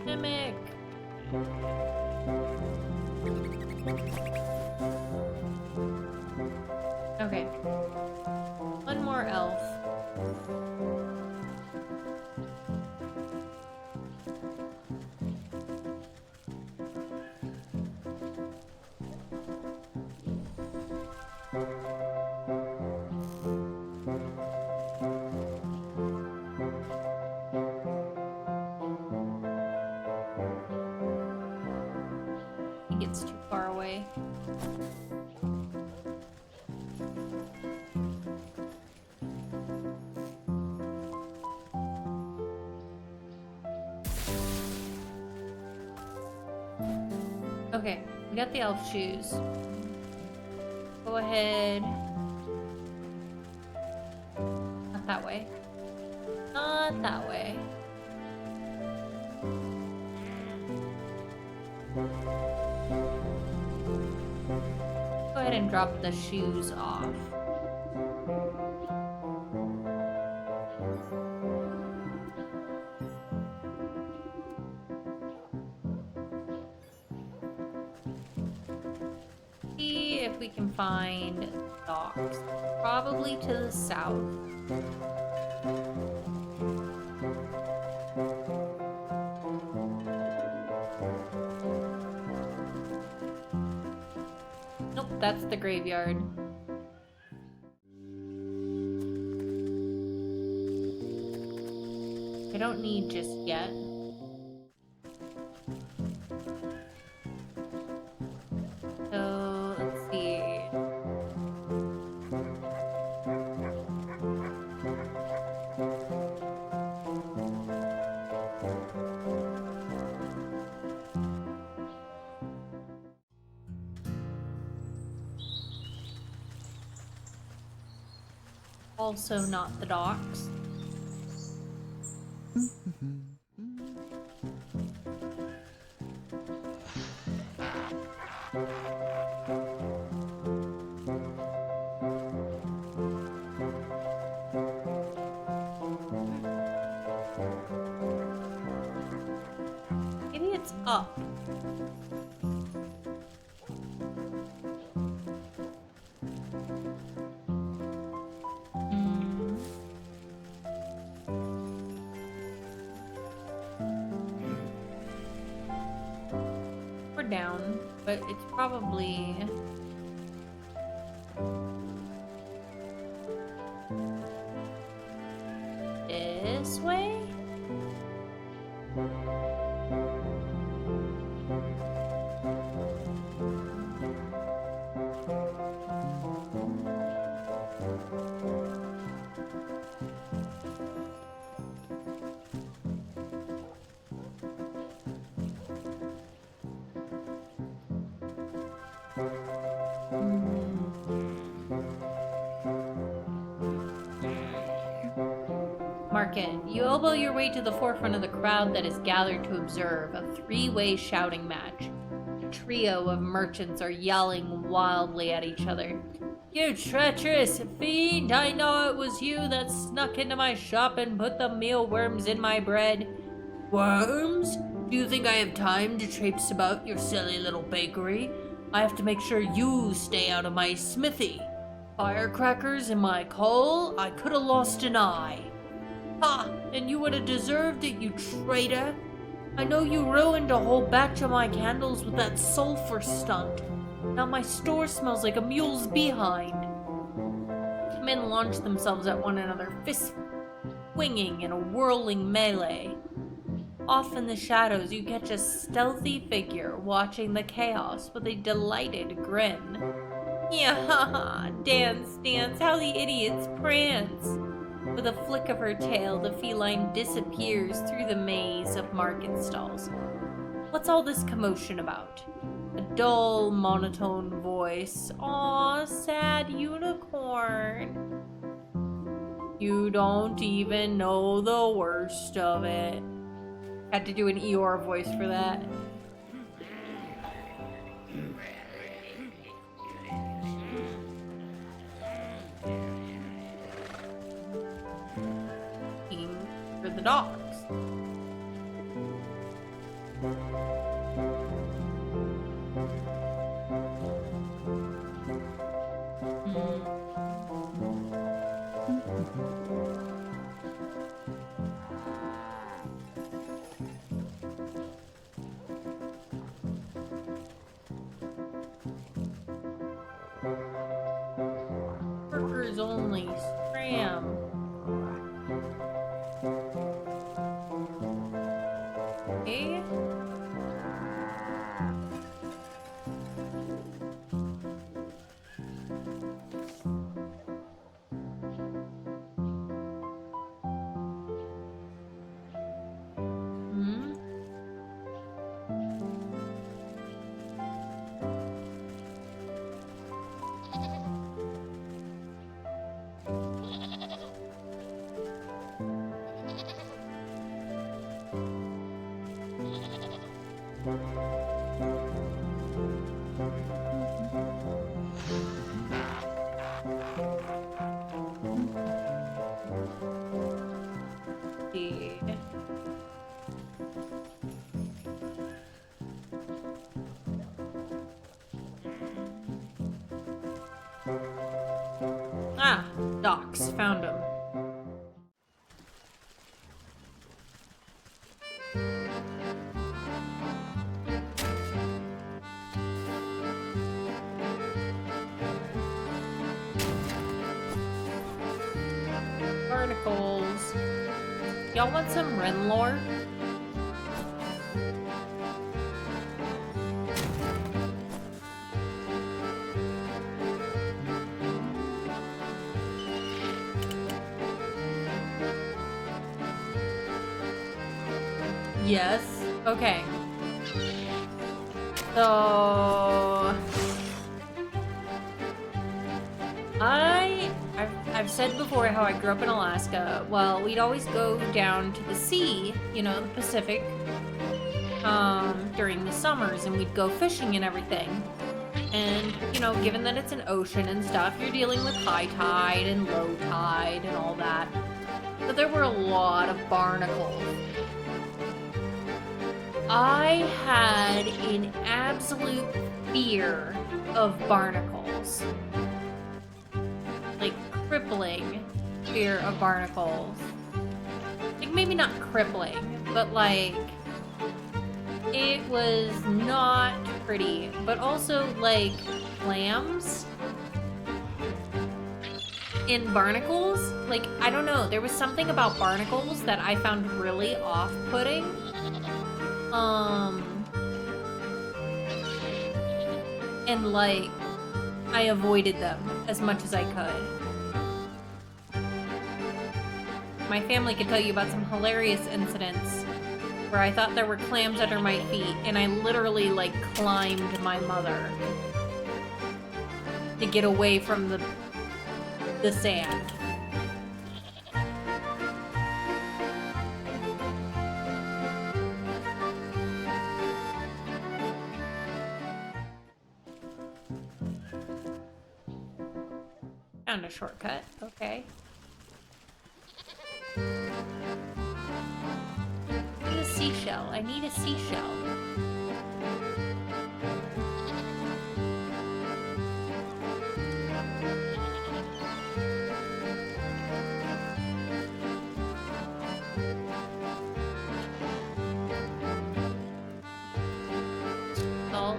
Mimic. Okay. One more elf. I think it's too far away. Okay, we got the elf shoes. Go ahead. Not that way. Not that way. Go ahead and drop the shoes off. See if we can find docks. Probably to the south. Nope, that's the graveyard. I don't need just yet. Also not the docks. Maybe it's up. We're down, but it's probably... this way? Market. You elbow your way to the forefront of the crowd that is gathered to observe a three-way shouting match. A trio of merchants are yelling wildly at each other. You treacherous fiend! I know it was you that snuck into my shop and put the mealworms in my bread. Worms? Do you think I have time to traipse about your silly little bakery? I have to make sure you stay out of my smithy. Firecrackers in my coal? I could have lost an eye. Ha! And you would have deserved it, you traitor! I know you ruined a whole batch of my candles with that sulfur stunt. Now my store smells like a mule's behind. The men launch themselves at one another, fists swinging in a whirling melee. Off in the shadows, you catch a stealthy figure watching the chaos with a delighted grin. Yeah, dance, dance, how the idiots prance! With a flick of her tail, the feline disappears through the maze of market stalls. What's all this commotion about? A dull, monotone voice. Aw, sad unicorn. You don't even know the worst of it. Had to do an Eeyore voice for that. For the dogs. Workers only. Scram. Okay. Ah, docks. Found him. Barnacles. Y'all want some Ren lore? Yes. Okay. So I I've said before how I grew up in Alaska. Well, we'd always go down to the sea, you know, the Pacific, during the summers, and we'd go fishing and everything. And, you know, given that it's an ocean and stuff, you're dealing with high tide and low tide and all that. But there were a lot of barnacles. I had an absolute fear of barnacles. Like, crippling fear of barnacles. Like, maybe not crippling, but like, it was not pretty. But also, like, clams in barnacles. Like, I don't know, there was something about barnacles that I found really off-putting. And like, I avoided them as much as I could. My family could tell you about some hilarious incidents where I thought there were clams under my feet, and I literally like climbed my mother to get away from the sand. Found a shortcut, okay. I need a seashell. I need a seashell. Salt.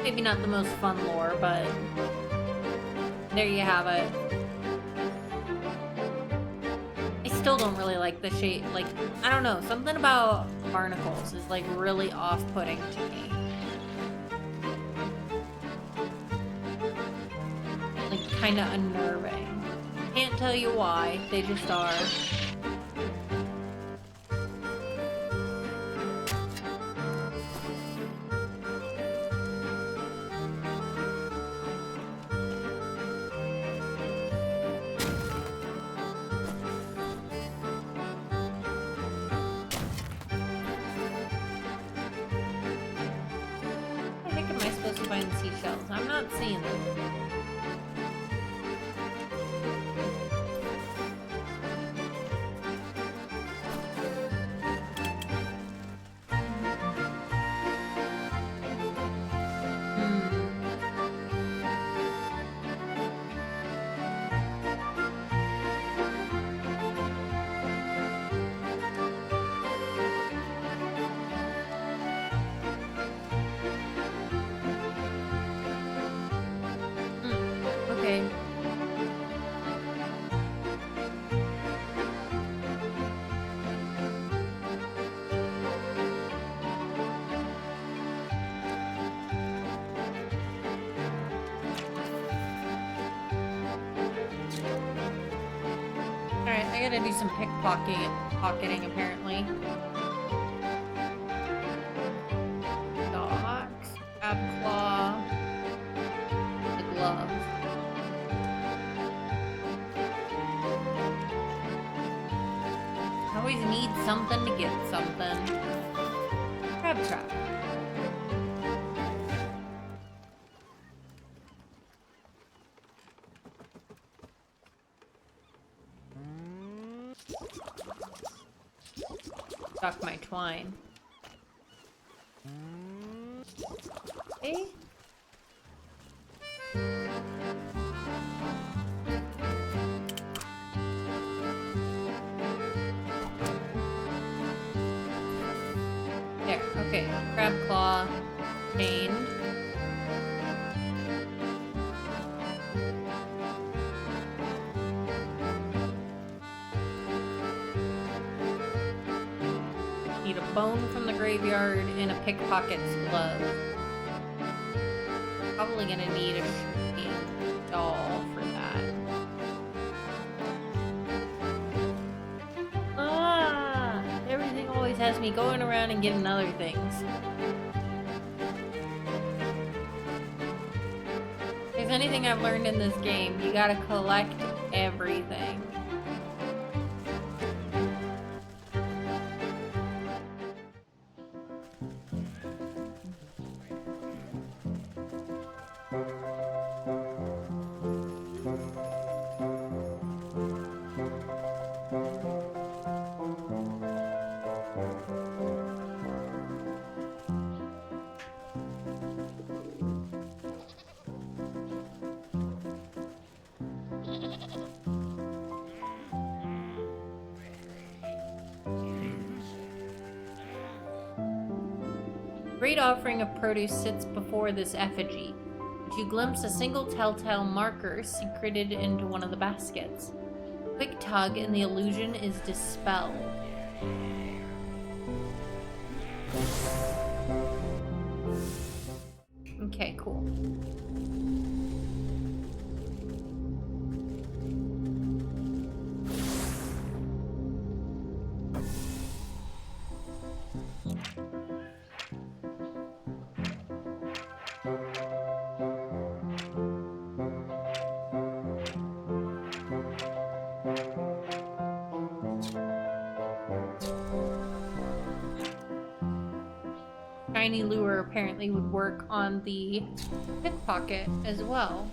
Maybe not the most fun lore, but there you have it. I still don't really like the shape. Like, I don't know, something about barnacles is like really off-putting to me. Like, kind of unnerving. Can't tell you why, they just are. Find seashells. I'm not seeing them. I gotta do some pickpocketing apparently. Docks, crab claw, the glove. I always need something to get something. Crab trap. Stuck my twine. Okay. There, okay. Crab claw. Chained. Need a bone from the graveyard and a pickpocket's glove. Probably gonna need a shooting doll for that. Ah! Everything always has me going around and getting other things. If there's anything I've learned in this game, you gotta collect everything. Great offering of produce sits before this effigy, but you glimpse a single telltale marker secreted into one of the baskets. Quick tug and the illusion is dispelled. Okay, cool. Shiny lure apparently would work on the pickpocket as well.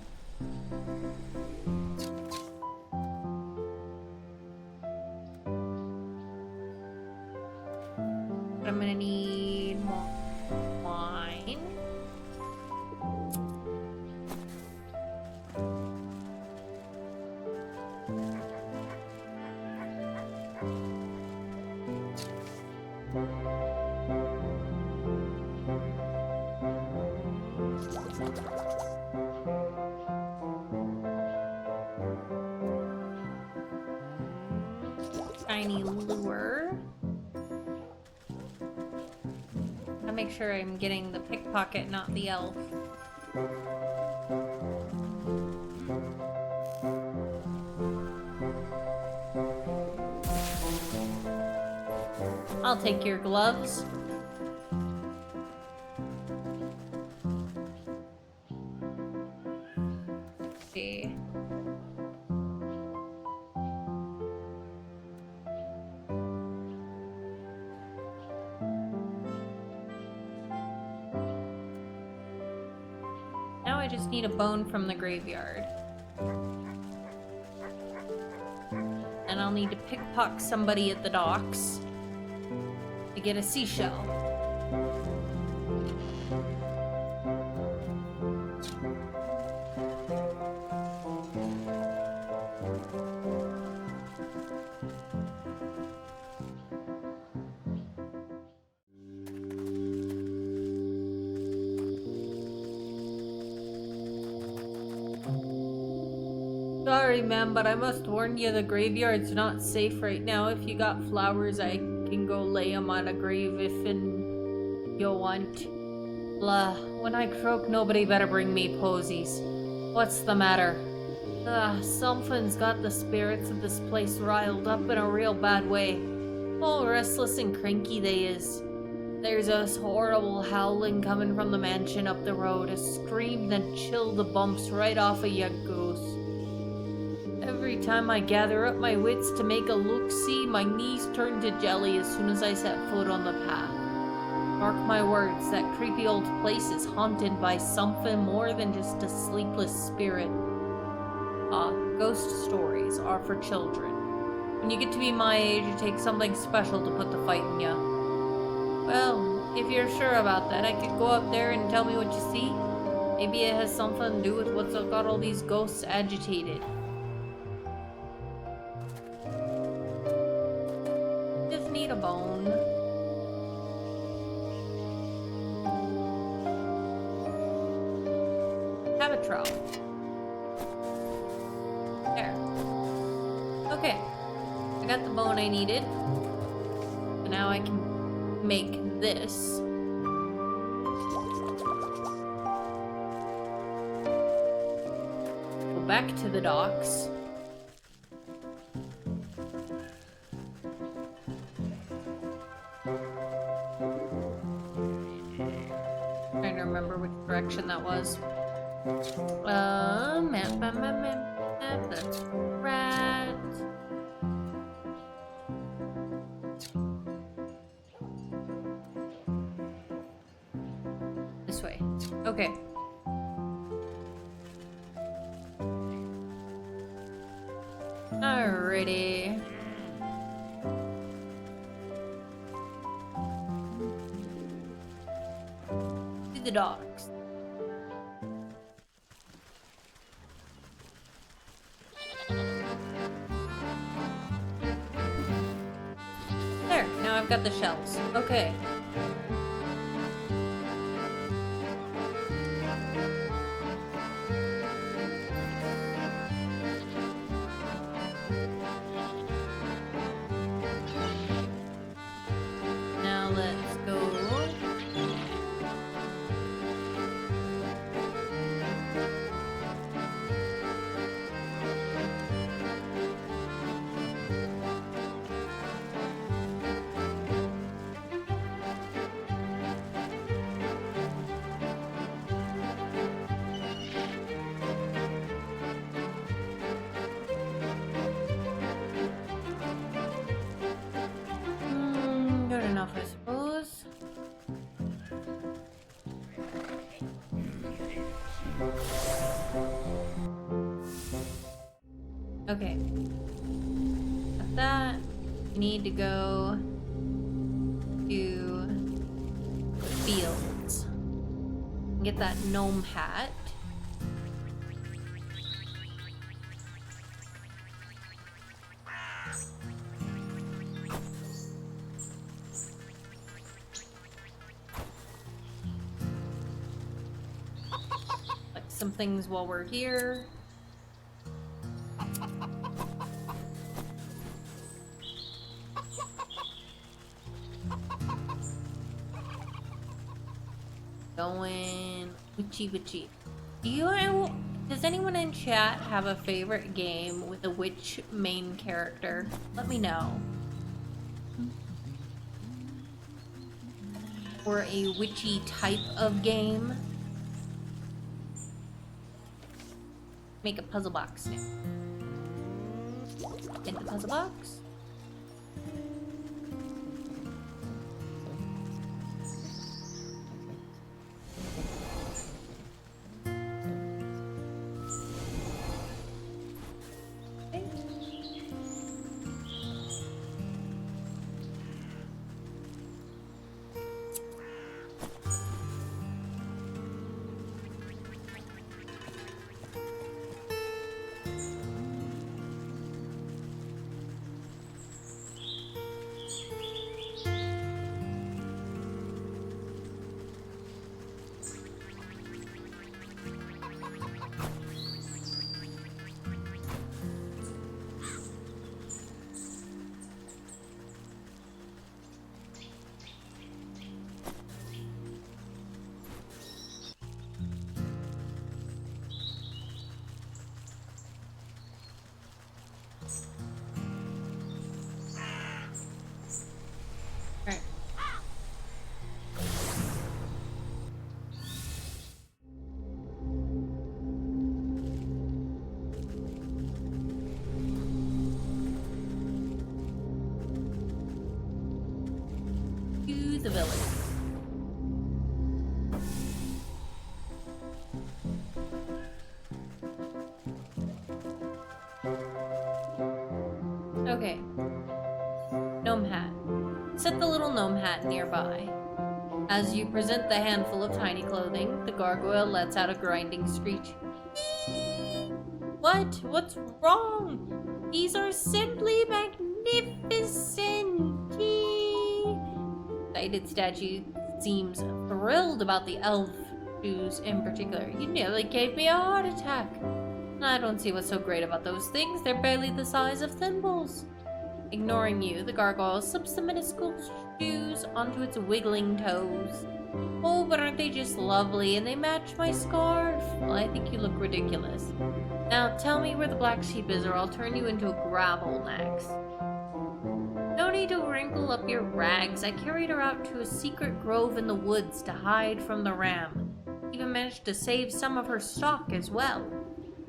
But I'm gonna need more wine. Shiny lure. I'll make sure I'm getting the pickpocket, not the elf. I'll take your gloves. Let's see. Now I just need a bone from the graveyard. And I'll need to pickpocket somebody at the docks to get a seashell. Sorry, ma'am, but I must warn you the graveyard's not safe right now. If you got flowers, I can go lay 'em on a grave if you want. Blah. When I croak, nobody better bring me posies. What's the matter? Something's got the spirits of this place riled up in a real bad way. All restless and cranky they is. There's a horrible howling coming from the mansion up the road, a scream that chilled the bumps right off of your goose. Every time I gather up my wits to make a look-see, my knees turn to jelly as soon as I set foot on the path. Mark my words, that creepy old place is haunted by something more than just a sleepless spirit. Ghost stories are for children. When you get to be my age, it takes something special to put the fight in ya. Well, if you're sure about that, I could go up there and tell me what you see. Maybe it has something to do with what's got all these ghosts agitated. Just need a bone. trowel. There. Okay. I got the bone I needed. And now I can make this. Go back to the docks. Trying to remember which direction that was. Map, that's rat. This way. Okay. Alrighty. To the docks. There, now I've got the shells. Okay. Now let's go. Good enough, I suppose. Okay. Got that. We need to go to the fields. Get that gnome hat. Some things while we're here. Going witchy. Does anyone in chat have a favorite game with a witch main character? Let me know. Or a witchy type of game. Make a puzzle box now. In the puzzle box. The village. Okay. Gnome hat. Set the little gnome hat nearby. As you present the handful of tiny clothing, the gargoyle lets out a grinding screech. What? What's wrong? These are simply magnificent. The excited statue seems thrilled about the elf shoes in particular. You nearly gave me a heart attack. I don't see what's so great about those things. They're barely the size of thimbles. Ignoring you, the gargoyle slips the minuscule shoes onto its wiggling toes. Oh, but aren't they just lovely? And they match my scarf. Well, I think you look ridiculous. Now tell me where the black sheep is, or I'll turn you into a gravel next. No need to wrinkle up your rags. I carried her out to a secret grove in the woods to hide from the ram. Even managed to save some of her stock as well.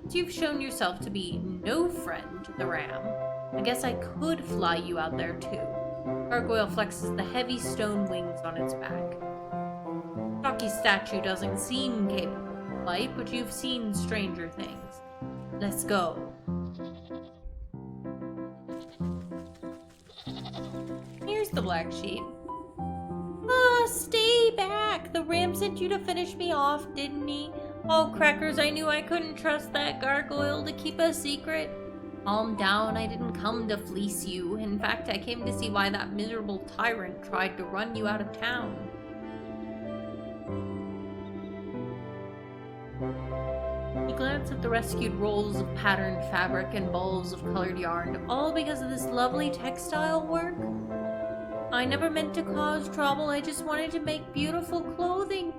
So you've shown yourself to be no friend to the ram. I guess I could fly you out there too. Gargoyle flexes the heavy stone wings on its back. Stocky statue doesn't seem capable of flight, but you've seen stranger things. Let's go. Here's the black sheep. Ah, stay back! The ram sent you to finish me off, didn't he? Oh, crackers, I knew I couldn't trust that gargoyle to keep a secret. Calm down, I didn't come to fleece you. In fact, I came to see why that miserable tyrant tried to run you out of town. He glanced at the rescued rolls of patterned fabric and balls of colored yarn, all because of this lovely textile work. I never meant to cause trouble, I just wanted to make beautiful clothing.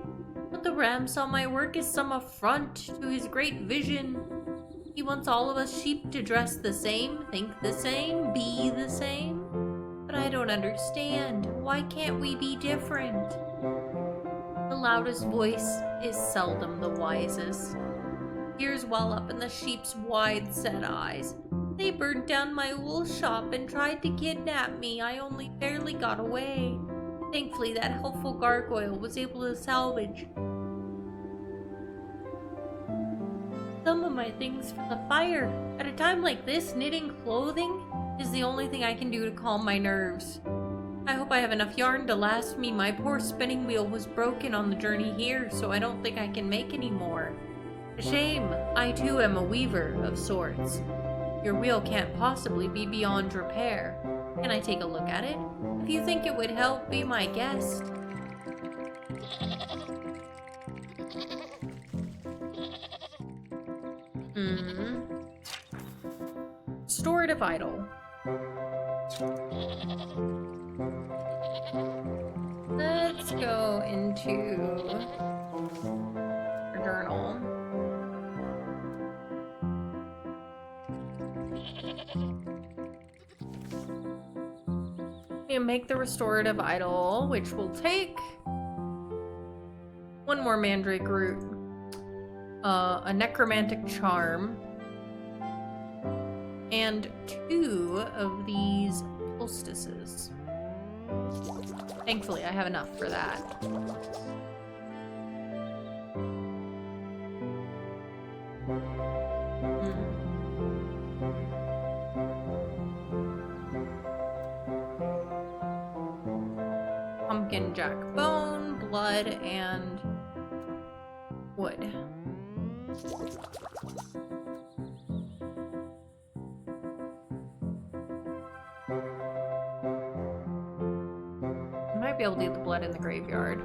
But the ram saw my work as some affront to his great vision. He wants all of us sheep to dress the same, think the same, be the same. But I don't understand. Why can't we be different? The loudest voice is seldom the wisest. Tears well up in the sheep's wide-set eyes. They burned down my wool shop and tried to kidnap me. I only barely got away. Thankfully, that helpful gargoyle was able to salvage some of my things from the fire. At a time like this, knitting clothing is the only thing I can do to calm my nerves. I hope I have enough yarn to last me. My poor spinning wheel was broken on the journey here, so I don't think I can make any more. A shame. I too am a weaver of sorts. Your wheel can't possibly be beyond repair. Can I take a look at it? If you think it would help, be my guest. Restorative idol. Let's go into our journal. And make the restorative idol, which will take one more mandrake root, a necromantic charm, and 2 of these solstices. Thankfully, I have enough for that. Pumpkin jack bone, blood, and wood. I might be able to get the blood in the graveyard.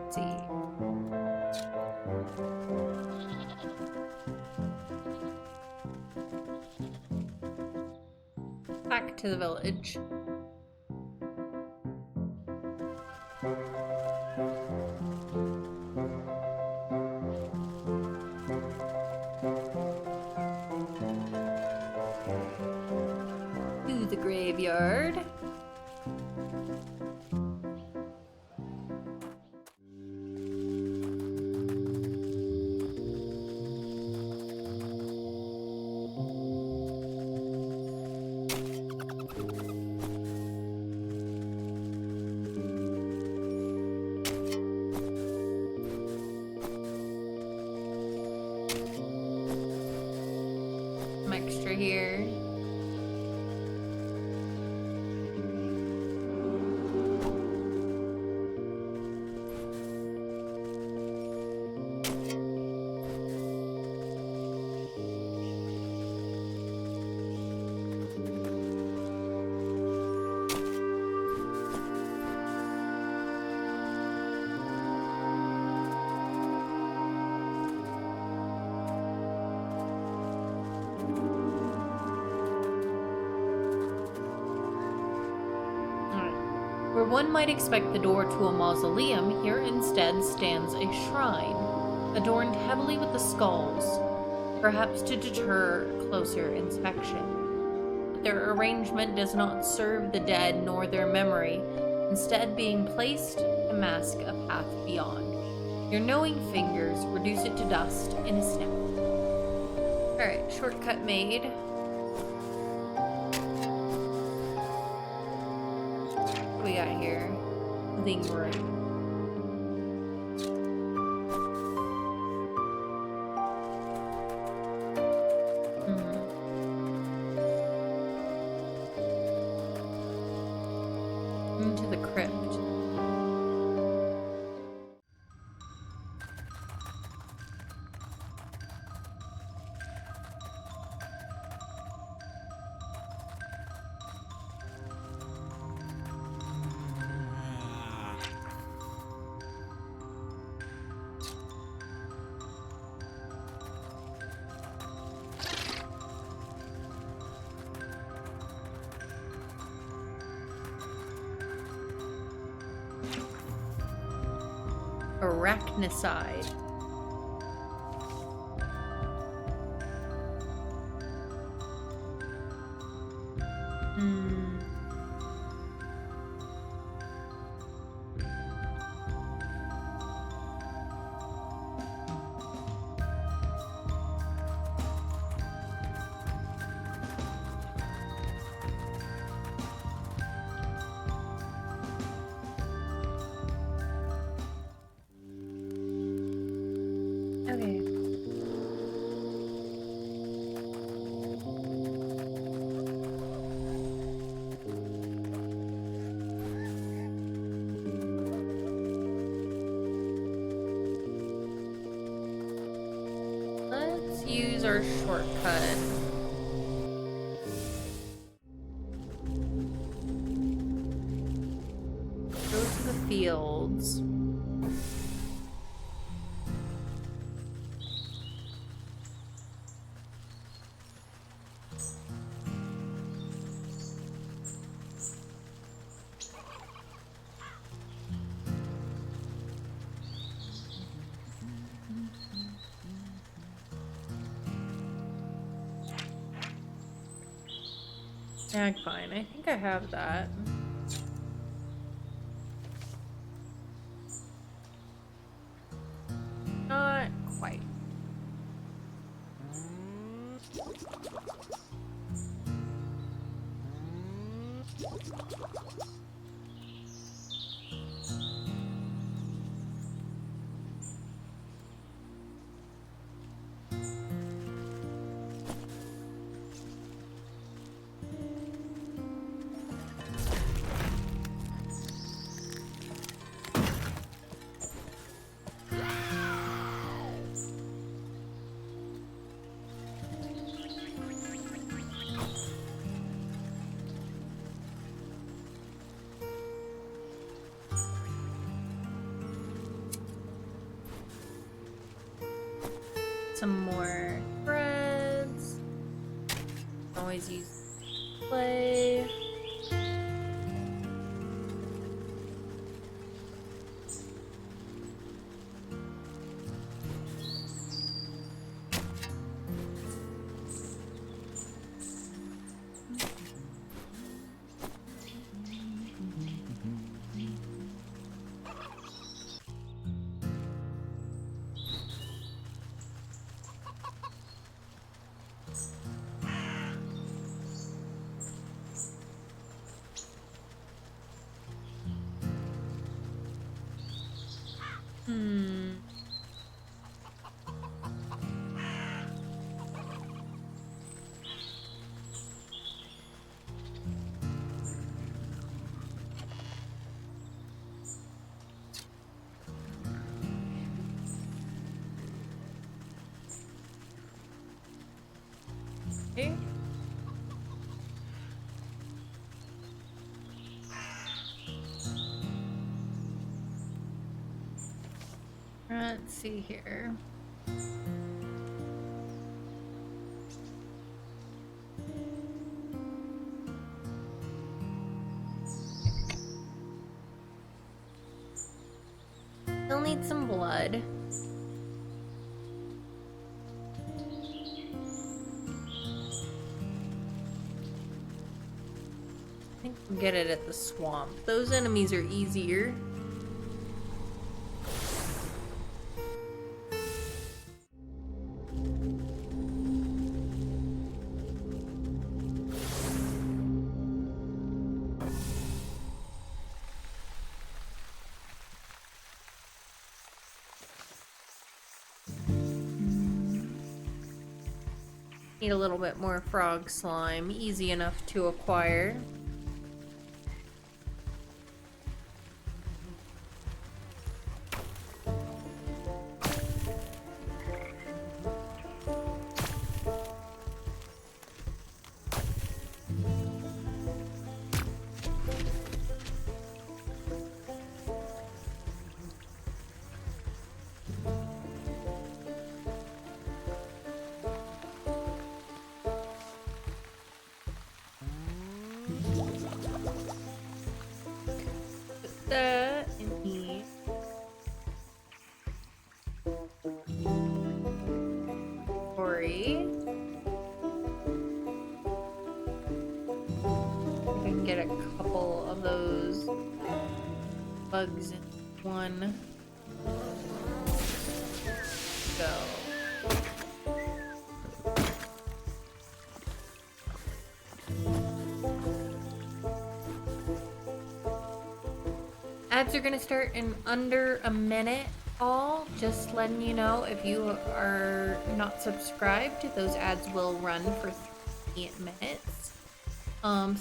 Let's see. Back to the village. To the graveyard. Where one might expect the door to a mausoleum, here instead stands a shrine, adorned heavily with the skulls, perhaps to deter closer inspection. But their arrangement does not serve the dead nor their memory, instead being placed to mask a path beyond. Your knowing fingers reduce it to dust in a snap. Alright, shortcut made. What we got here? Living room. Into the crypt. Arachnicide. Okay. Let's use our shortcut. Go to the fields. Fine. I think I have that. Not quite. Some more threads. Always use clay. Okay. Let's see here. mud. I think we'll get it at the swamp. Those enemies are easier. Need a little bit more frog slime. Easy enough to acquire. That in here. Sorry. I can get a couple of those bugs in one go. Ads are gonna start in under a minute. All just letting you know, if you are not subscribed, those ads will run for 3 minutes.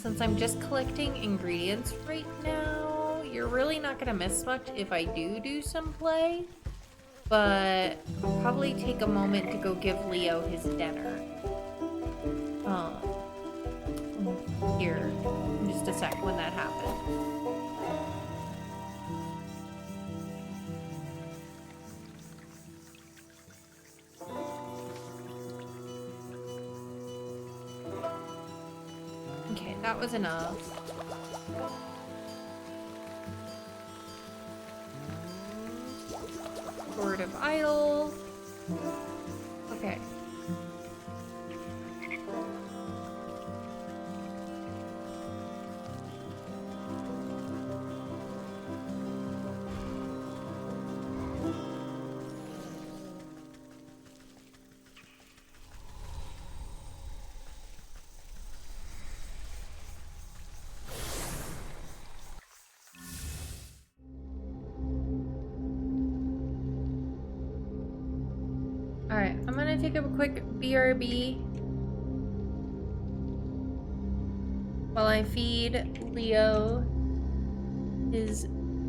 Since I'm just collecting ingredients right now, you're really not gonna miss much if I do some play. But I'll probably take a moment to go give Leo his dinner. Here, in just a sec when that happens. Okay, that was enough. Sword of Idol. Okay. Alright, I'm gonna take a quick BRB while I feed Leo his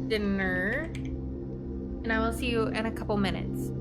dinner, and I will see you in a couple minutes.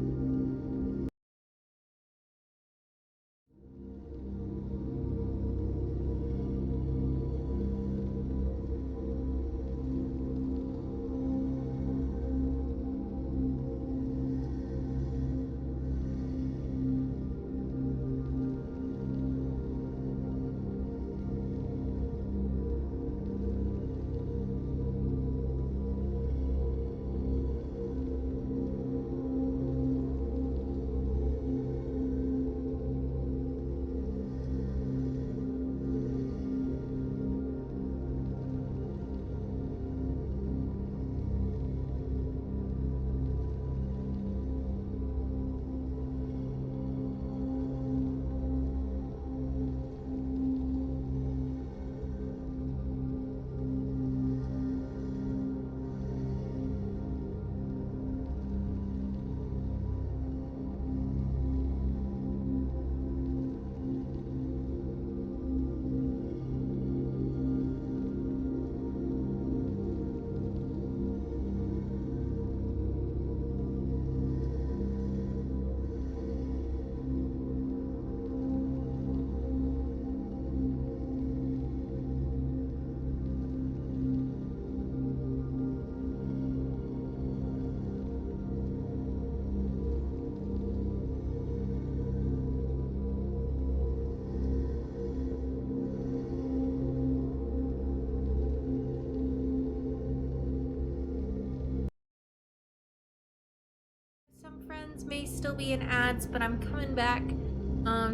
may still be in ads, but I'm coming back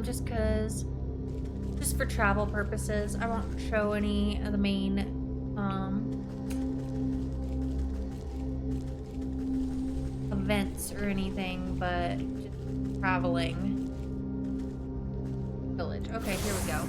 just for travel purposes. I won't show any of the main events or anything, but just traveling. Village. Okay, here we go.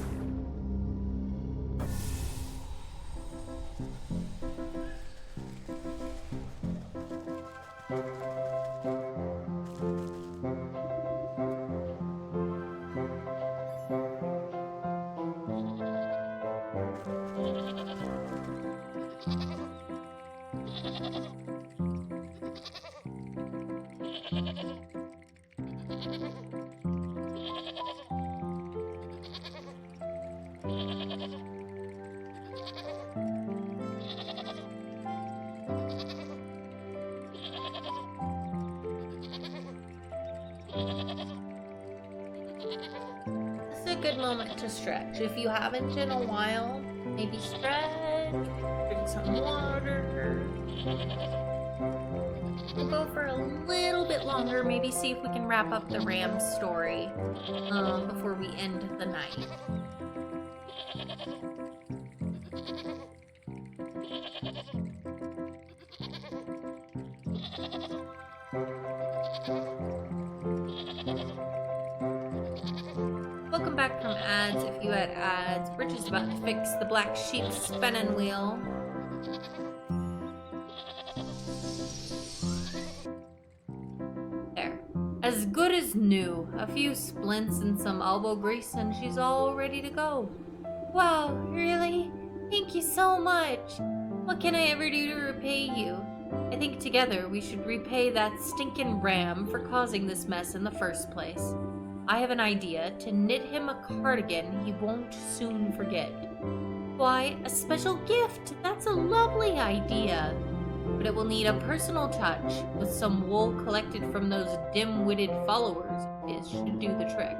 This is a good moment to stretch. If you haven't in a while, maybe stretch, drink some water. We'll go for a little bit longer, maybe see if we can wrap up the Ram story before we end the night. Welcome back from ads if you had ads. Rich is about to fix the black sheep spinning wheel. There. As good as new. A few splints and some elbow grease and she's all ready to go. Wow, really? Thank you so much. What can I ever do to repay you? I think together we should repay that stinking Ram for causing this mess in the first place. I have an idea to knit him a cardigan he won't soon forget. Why, a special gift! That's a lovely idea! But it will need a personal touch, with some wool collected from those dim-witted followers of his should do the trick.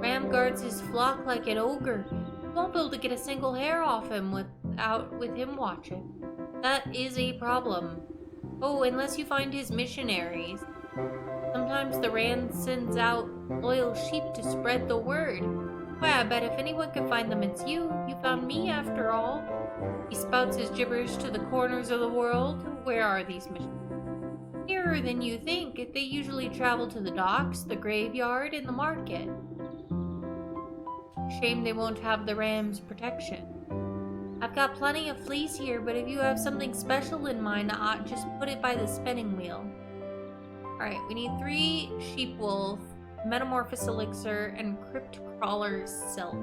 Ram guards his flock like an ogre. You won't be able to get a single hair off him with him watching. That is a problem. Oh, unless you find his missionaries. Sometimes the Ram sends out loyal sheep to spread the word. Why, I bet if anyone can find them, it's you. You found me, after all. He spouts his gibberish to the corners of the world. Where are these missionaries? Nearer than you think. They usually travel to the docks, the graveyard, and the market. Shame they won't have the Ram's protection. I've got plenty of fleece here, but if you have something special in mind, I'll just put it by the spinning wheel. Alright, we need 3 sheep wool, metamorphosis elixir, and crypt crawler silk.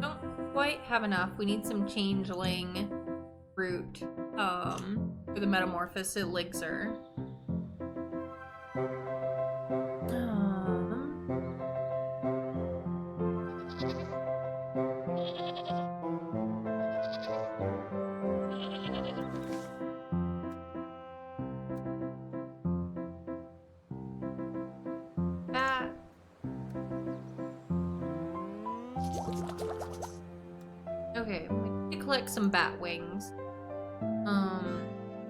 Don't quite have enough. We need some changeling root for the metamorphosis elixir. Okay, we need to collect some bat wings.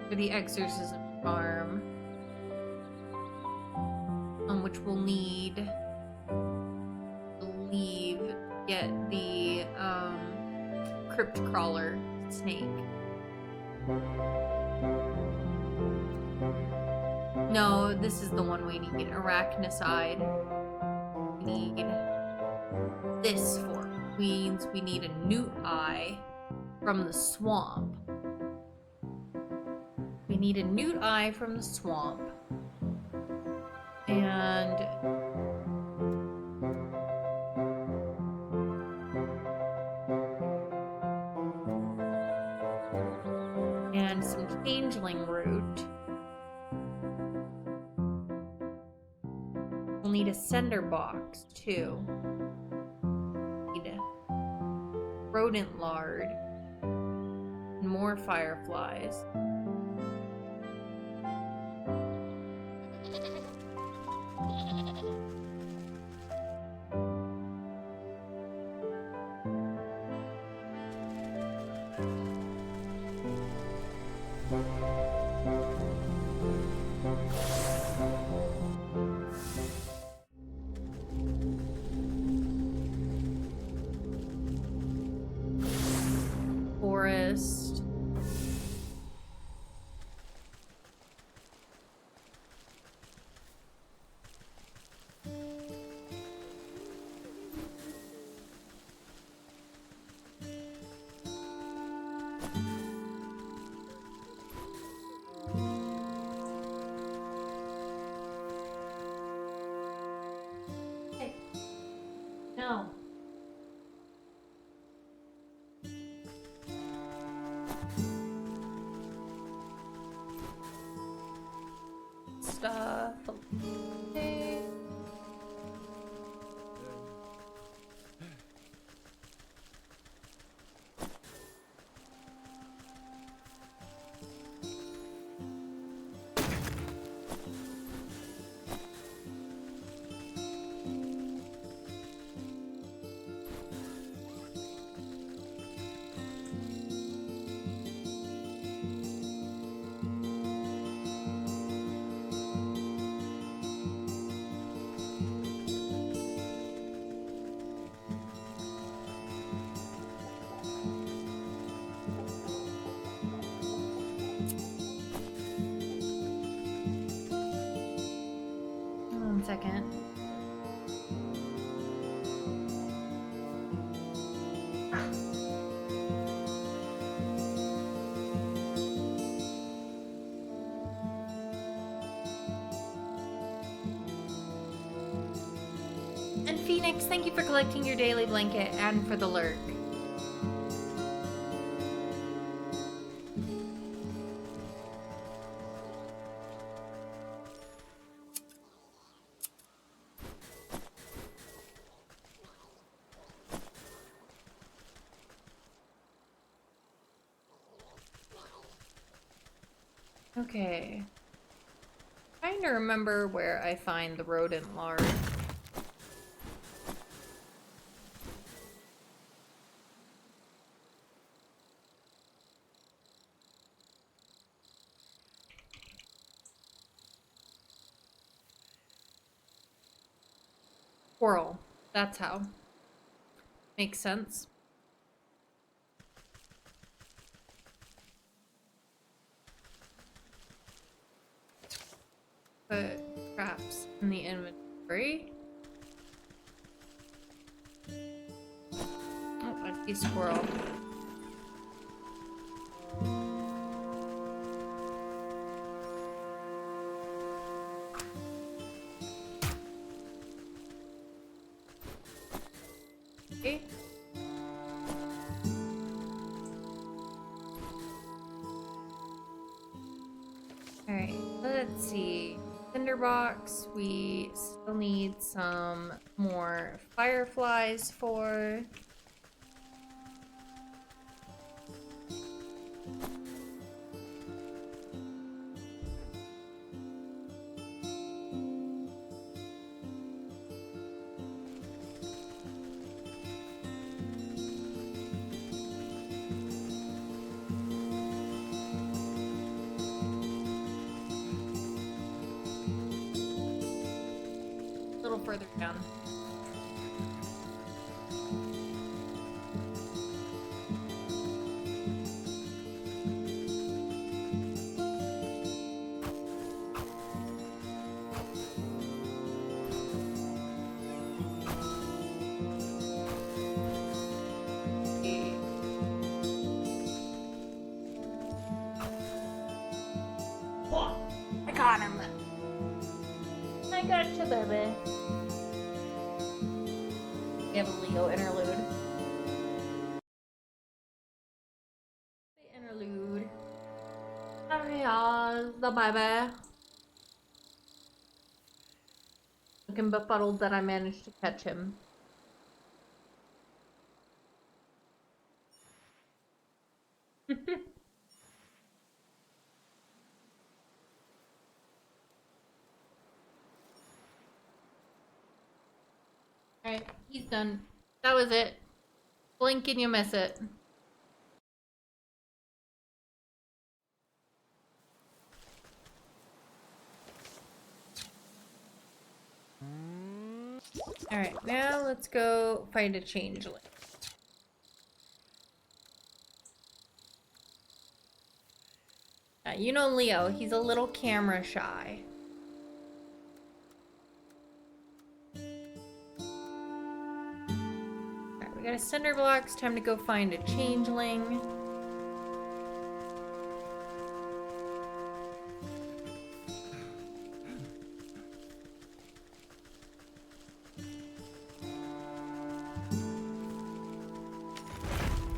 For the exorcism farm. Which we'll need to leave to get the crypt crawler snake. No, this is the one we need. Arachnicide. We need this for queens. We need a newt eye from the swamp. We need a newt eye from the swamp. And some changeling root. We'll need a cinder box too. Need rodent lard and more fireflies. Forest. Hey. No. Stuff. Okay. One second. And Phoenix, thank you for collecting your daily blanket and for the lurk. Okay. Trying to remember where I find the rodent large. Squirrel. That's how. Makes sense. Put traps in the inventory. Oh, I see squirrel. Okay. Alright, let's see. Tinderbox, we still need some more fireflies for. A little further down. Okay. Oh, I got him. I got you, baby. We have a Leo interlude. The interlude. Oh yeah, the baby. Looking befuddled that I managed to catch him. Alright, he's done. That was it. Blink and you miss it. Alright, now let's go find a changeling. You know Leo, he's a little camera shy. Alright, we got a cinder blocks. Time to go find a changeling.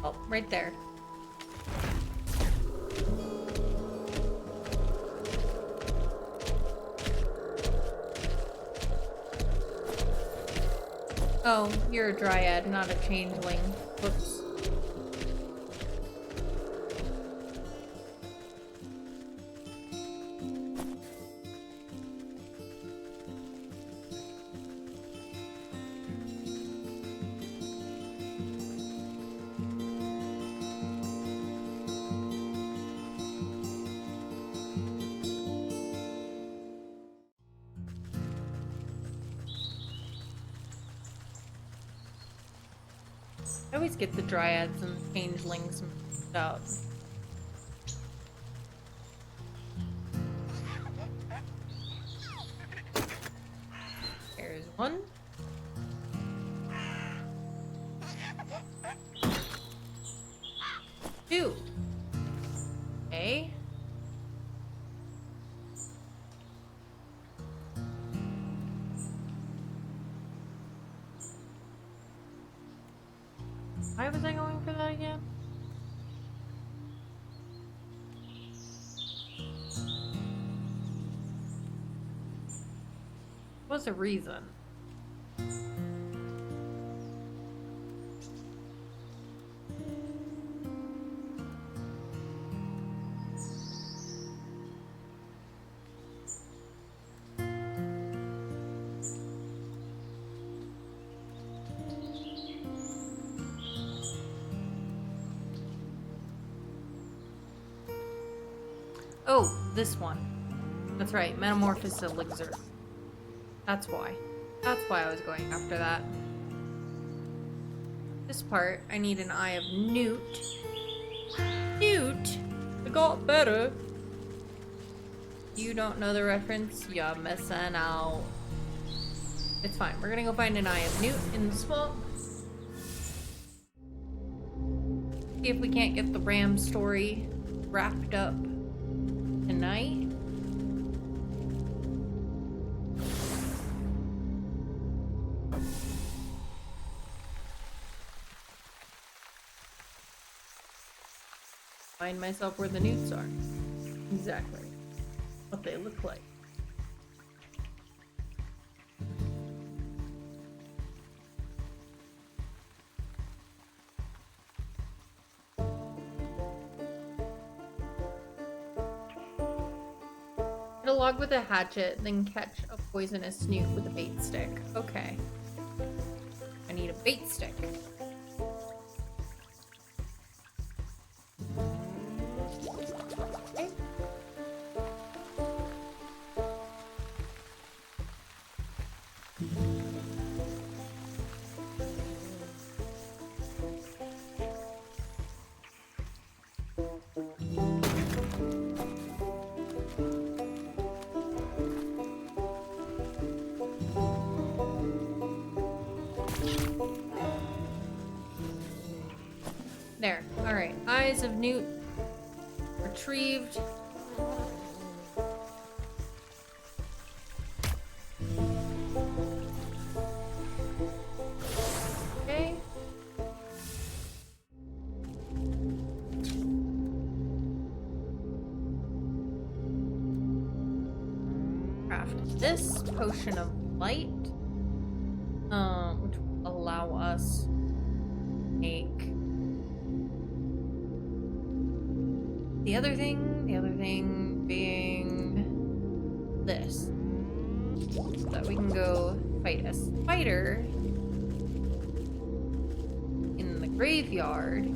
Oh, right there. Oh, you're a dryad, not a changeling. Whoops. I always get the dryads and changelings mixed up. There's one. Two. Okay. Why was I going for that again? What's the reason? Oh, this one. That's right, Metamorphosis Elixir. That's why. That's why I was going after that. This part, I need an Eye of Newt. Newt? It got better. You don't know the reference? You're missing out. It's fine. We're gonna go find an Eye of Newt in the swamp. See if we can't get the Ram story wrapped up tonight. Find myself where the newts are. Exactly. What they look like. Hit a log with a hatchet, then catch a poisonous newt with a bait stick. Okay. I need a bait stick. Okay. There. Alright. Eyes of Newt retrieved. Okay. Craft this potion of light, which will allow us to make the other thing being this, so that we can go fight a spider Graveyard.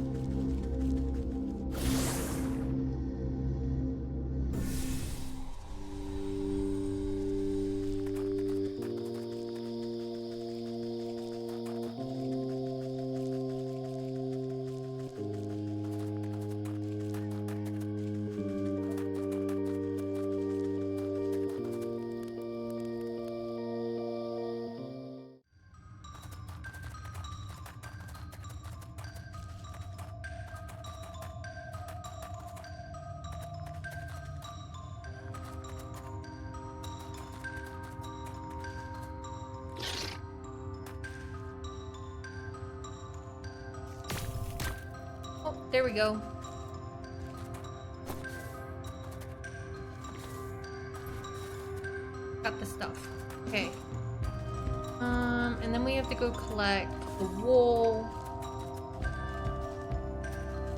Oh, there we go. Got the stuff. Okay. And then we have to go collect the wool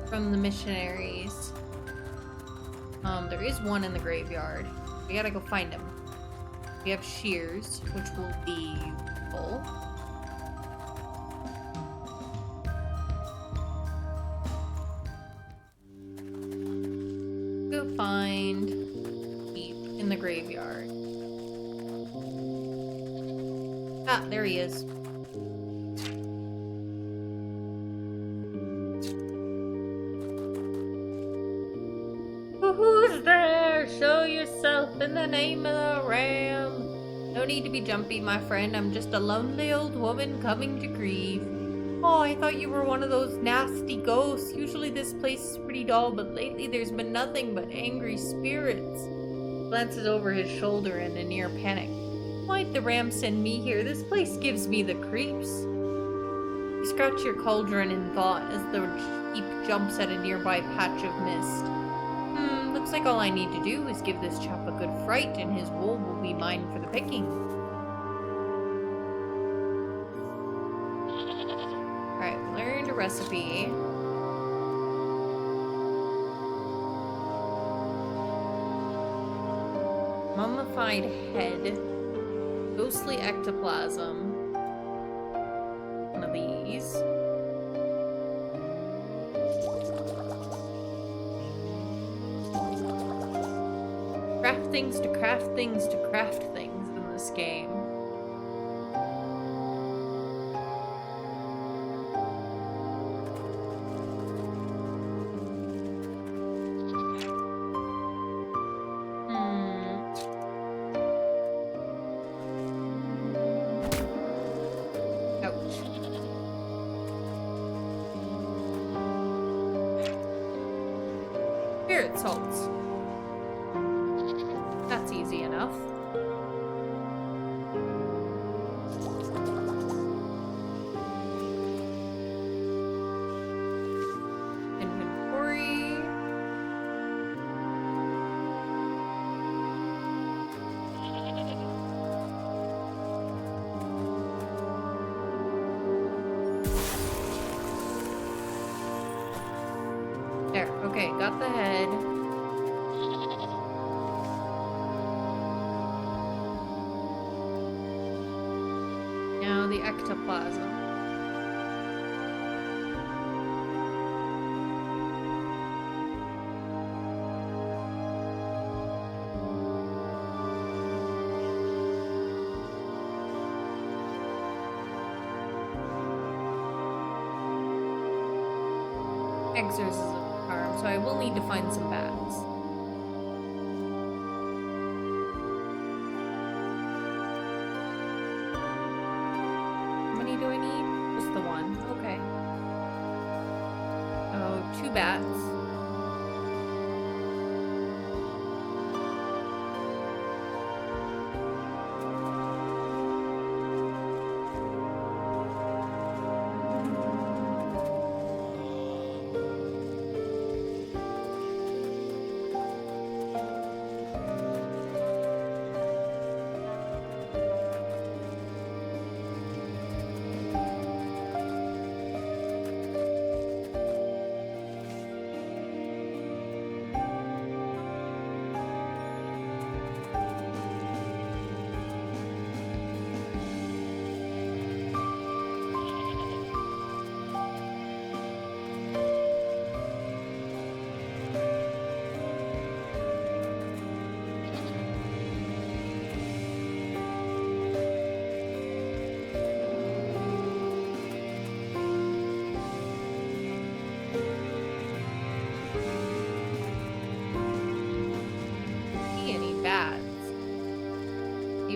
from the missionaries. There is one in the graveyard. We gotta go find him. We have shears, which will be useful. Go find Deep in the graveyard. Ah, there he is. Who's there? Show yourself in the name of the Ram. No need to be jumpy, my friend. I'm just a lonely old woman coming to grieve. Oh, I thought you were one of those nasty ghosts. Usually this place is pretty dull, but lately there's been nothing but angry spirits. Glances over his shoulder in a near panic. Why'd the Ram send me here? This place gives me the creeps. You scratch your cauldron in thought as the jeep jumps at a nearby patch of mist. Looks like all I need to do is give this chap a good fright and his wool will be mine for the picking. Alright, learned a recipe. Mummified head. Ghostly ectoplasm. One of these. Craft things to craft things to craft things in this game. Ouch. Spirit salts. That's easy enough. Inventory. There, okay, got the head. Now the ectoplasm. Exorcism charm, so I will need to find some bats. Do I need? Just the one. Okay. Oh, 2 bats.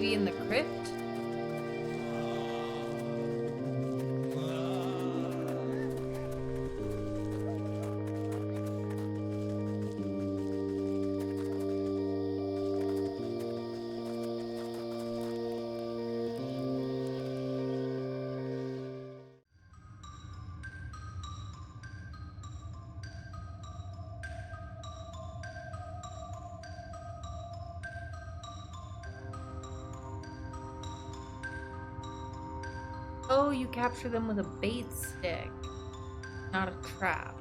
Maybe in the crypt? Oh, you capture them with a bait stick, not a trap.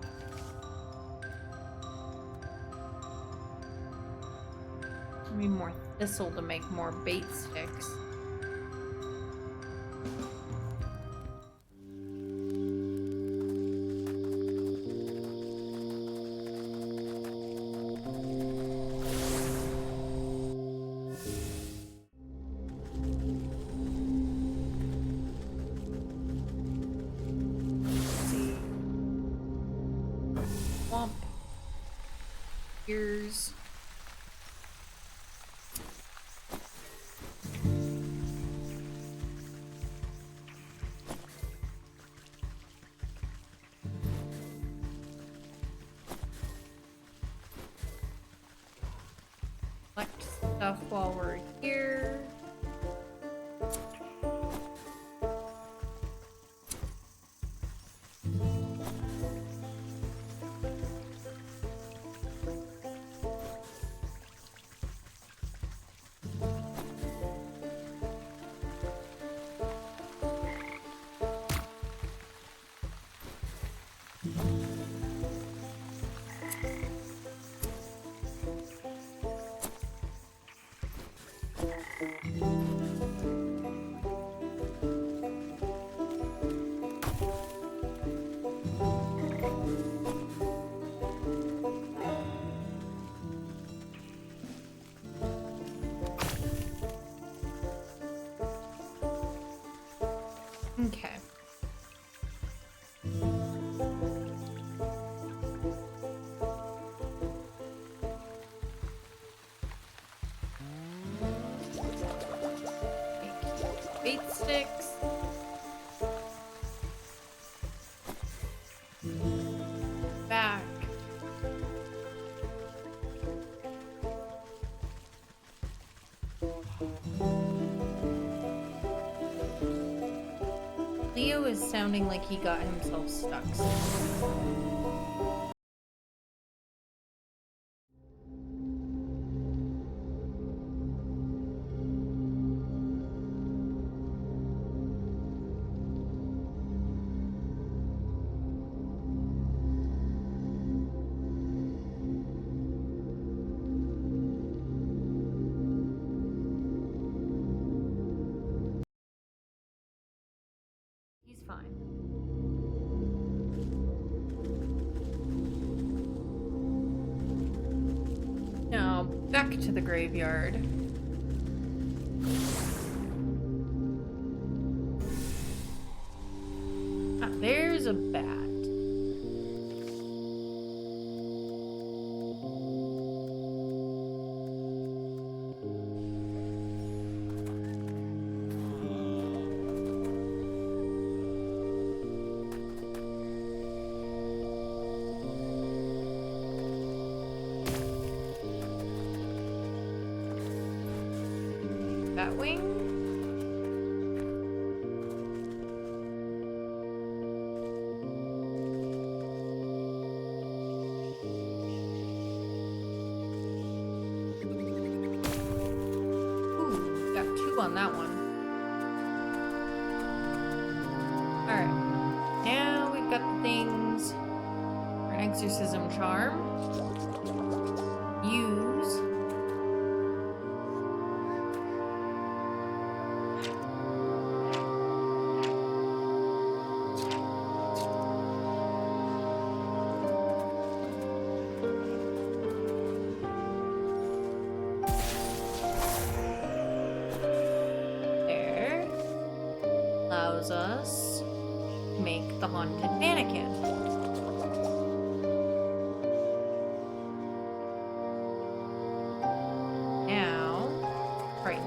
I need more thistle to make more bait sticks. Swamp. Ears. Collect stuff while we're here. Okay. Bait sticks. Back. Leo is sounding like he got himself stuck somewhere. He's fine. Now, back to the graveyard. Ah, there's a bat. Batwing? Ooh, got 2 on that one. Alright. Now we've got the things for an exorcism charm. Use. Us make the haunted mannequin. Now, frighten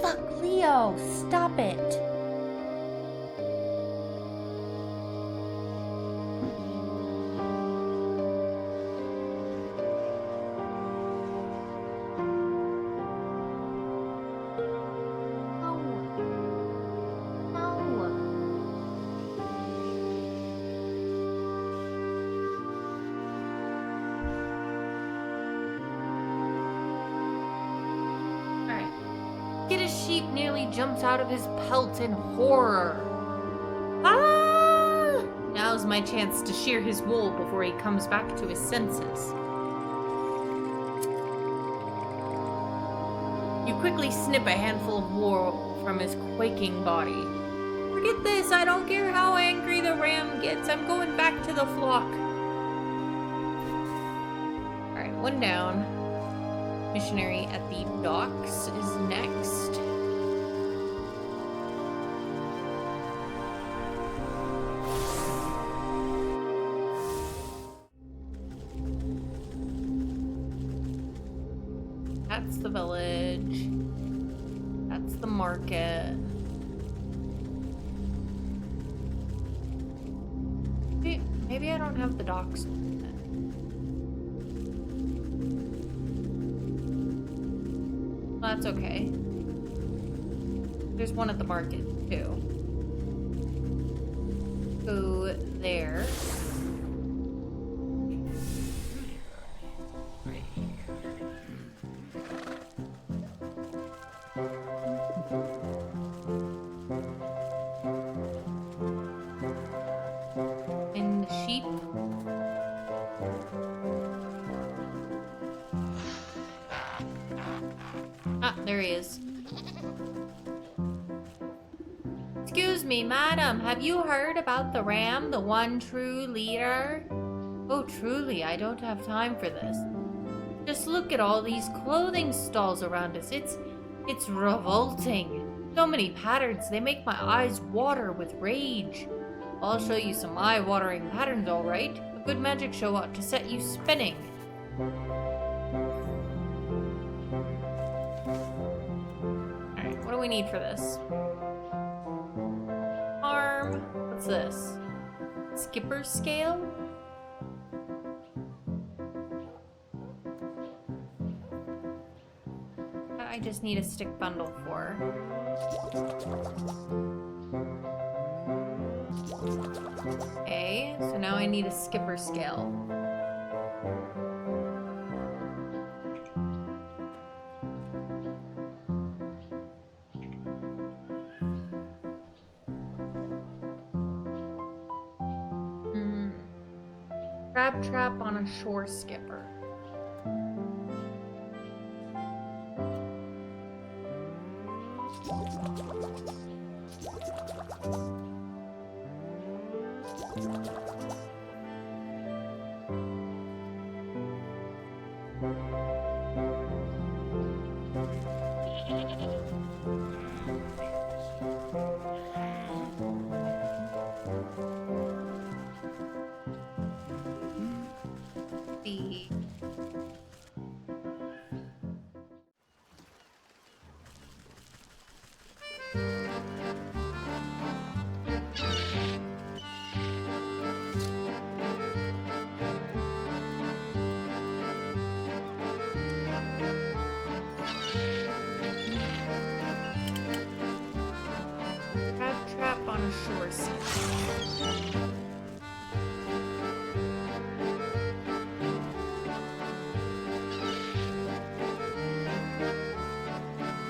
Fuck, Leo, stop it. Sheep nearly jumps out of his pelt in horror. Ah! Now's my chance to shear his wool before he comes back to his senses. You quickly snip a handful of wool from his quaking body. Forget this, I don't care how angry the ram gets. I'm going back to the flock. Alright, one down. Missionary at the docks is next. That's the village. That's the market. Maybe I don't have the docks. That's okay. There's one at the market, too. Go there. And the sheep. Ah, there he is. Excuse me, madam, have you heard about the ram, the one true leader? Oh, truly, I don't have time for this. Just look at all these clothing stalls around us. It's revolting. So many patterns, they make my eyes water with rage. I'll show you some eye-watering patterns, all right. A good magic show ought to set you spinning. Alright, what do we need for this? Arm. What's this? Skipper scale? I just need a stick bundle for. Okay, so now I need a skipper scale. Crab trap on a shore skipper.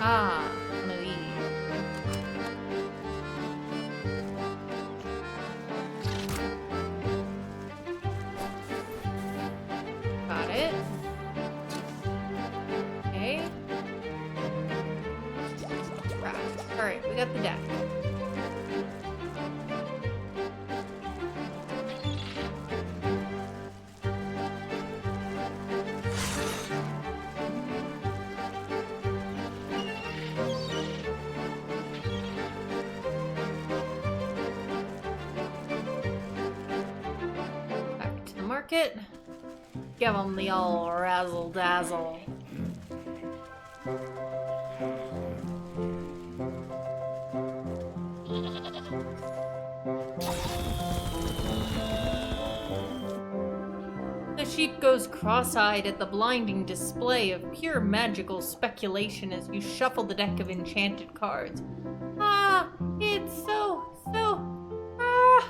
Ah, one of these. Got it. Okay. Right. Alright, we got the deck. Market. Give them the old razzle dazzle. sheep goes cross-eyed at the blinding display of pure magical speculation as you shuffle the deck of enchanted cards. Ah, it's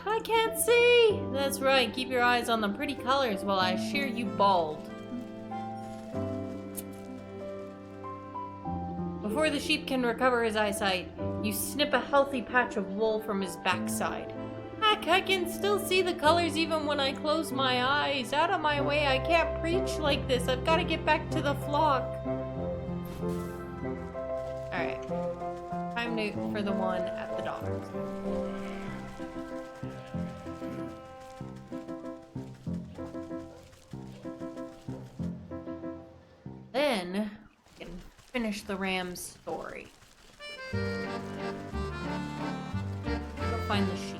I can't see! That's right, keep your eyes on the pretty colors while I shear you bald. Before the sheep can recover his eyesight, you snip a healthy patch of wool from his backside. Heck, I can still see the colors even when I close my eyes. Out of my way, I can't preach like this. I've got to get back to the flock. Alright. Time for the one at the doctor's. Then, we can finish the ram's story. Go find the sheep.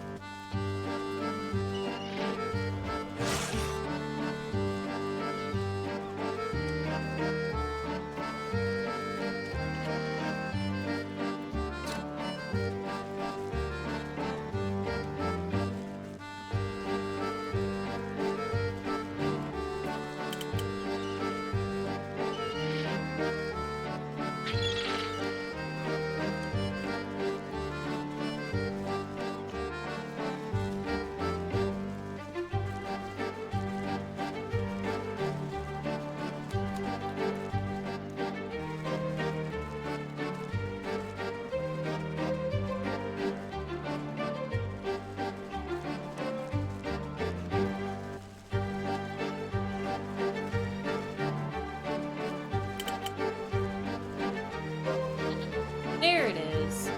There it is.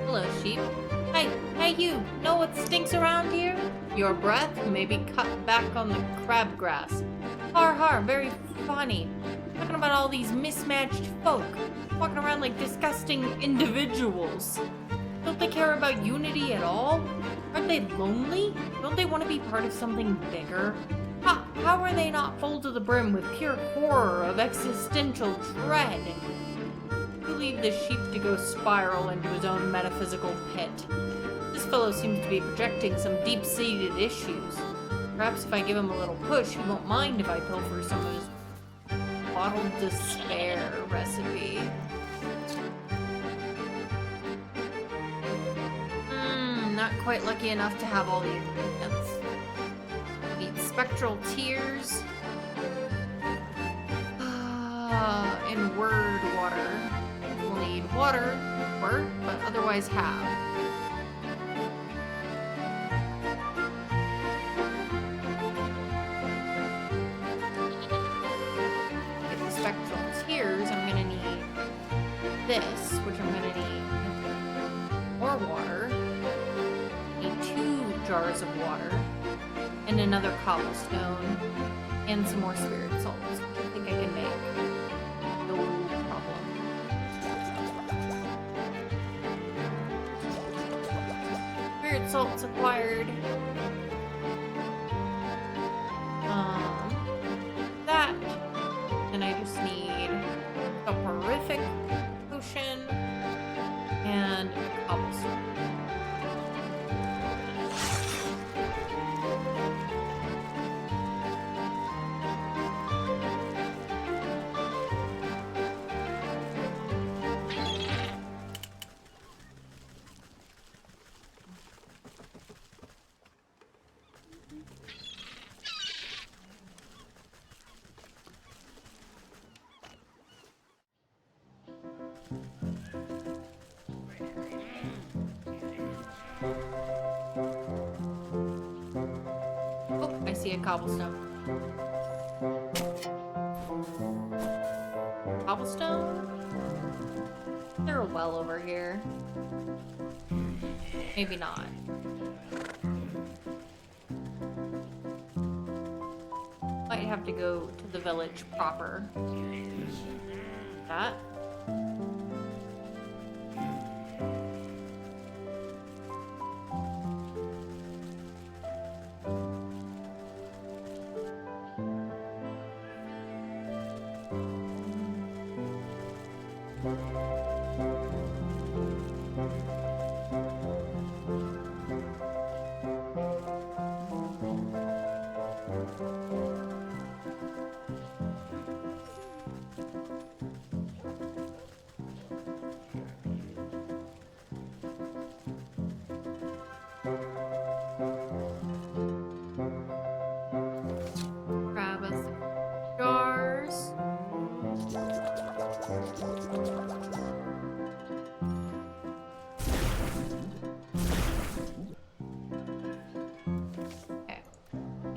Hello, sheep. Hey you, know what stinks around here? Your breath may be cut back on the crabgrass. Har, very funny. Talking about all these mismatched folk, walking around like disgusting individuals. Don't they care about unity at all? Aren't they lonely? Don't they want to be part of something bigger? How are they not full to the brim with pure horror of existential dread? You leave the sheep to go spiral into his own metaphysical pit. This fellow seems to be projecting some deep-seated issues. Perhaps if I give him a little push, he won't mind if I pilfer some of his bottled despair recipe. Not quite lucky enough to have all the ingredients. Need spectral tears. And word water. We'll need water, but otherwise have. Get the spectral tears, I'm gonna need this, which I'm gonna need more water. Need 2 jars of water, and another cobblestone, and some more spirit salts, which I think I can make. No problem. Spirit salts acquired. That. And I just need a horrific potion and cobblestone. Oh, I see a cobblestone. Cobblestone? There a well over here? Maybe not. Might have to go to the village proper. That.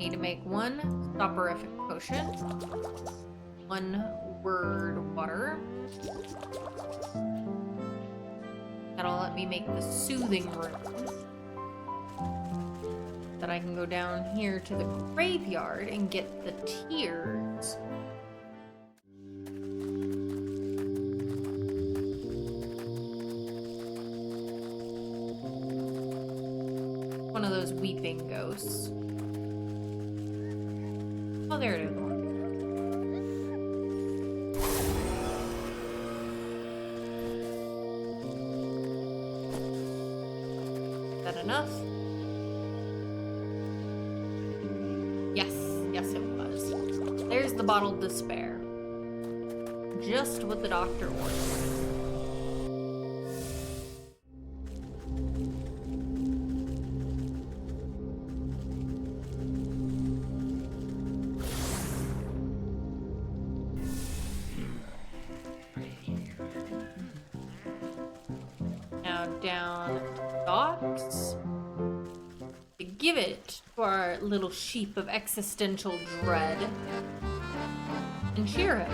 Need to make one soporific potion. One word water. That'll let me make the soothing room. That I can go down here to the graveyard and get the tears. One of those weeping ghosts. Oh, there it is. Is that enough? Yes it was. There's the bottled despair. Just what the doctor ordered. Now down the docks. To give it to our little sheep of existential dread. And cheer him.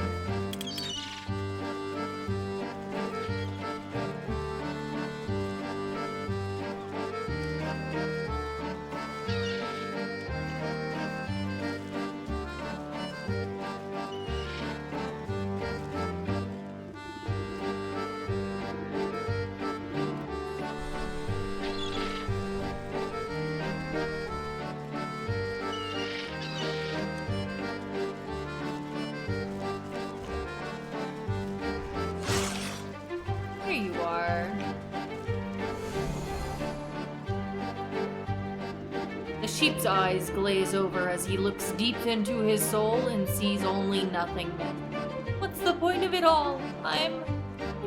The sheep's eyes glaze over as he looks deep into his soul and sees only nothingness. What's the point of it all? I'm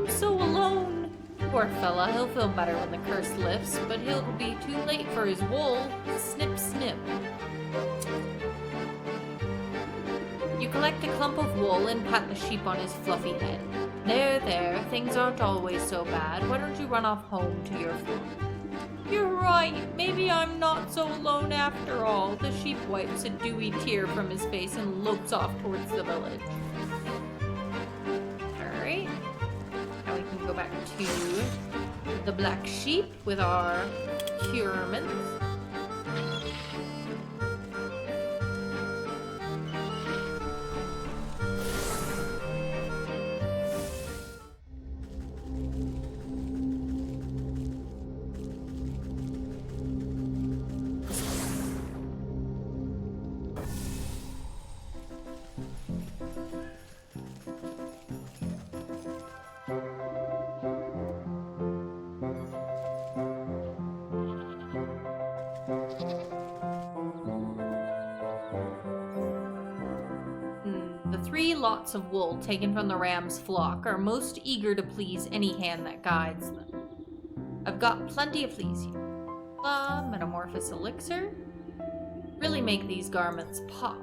so alone. Poor fella, he'll feel better when the curse lifts, but he'll be too late for his wool. Snip, snip. You collect a clump of wool and pat the sheep on his fluffy head. There, things aren't always so bad. Why don't you run off home to your food? You're right. Maybe I'm not so alone after all. The sheep wipes a dewy tear from his face and lopes off towards the village. Alright. Now we can go back to the black sheep with our curements. Lots of wool taken from the ram's flock are most eager to please any hand that guides them. I've got plenty of fleece here. Metamorphosis elixir. Really make these garments pop.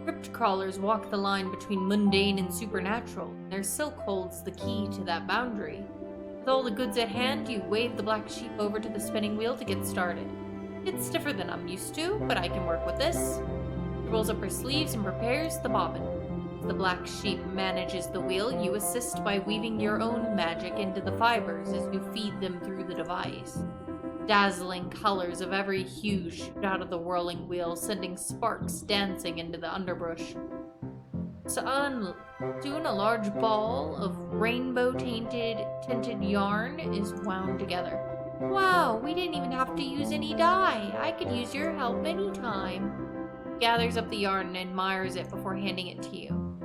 Crypt crawlers walk the line between mundane and supernatural. Their silk holds the key to that boundary. With all the goods at hand, you wave the black sheep over to the spinning wheel to get started. It's stiffer than I'm used to, but I can work with this. She rolls up her sleeves and prepares the bobbin. As the black sheep manages the wheel, you assist by weaving your own magic into the fibers as you feed them through the device. Dazzling colors of every hue shoot out of the whirling wheel, sending sparks dancing into the underbrush. Soon a large ball of rainbow-tinted yarn is wound together. Wow, we didn't even have to use any dye. I could use your help anytime. Gathers up the yarn and admires it before handing it to you.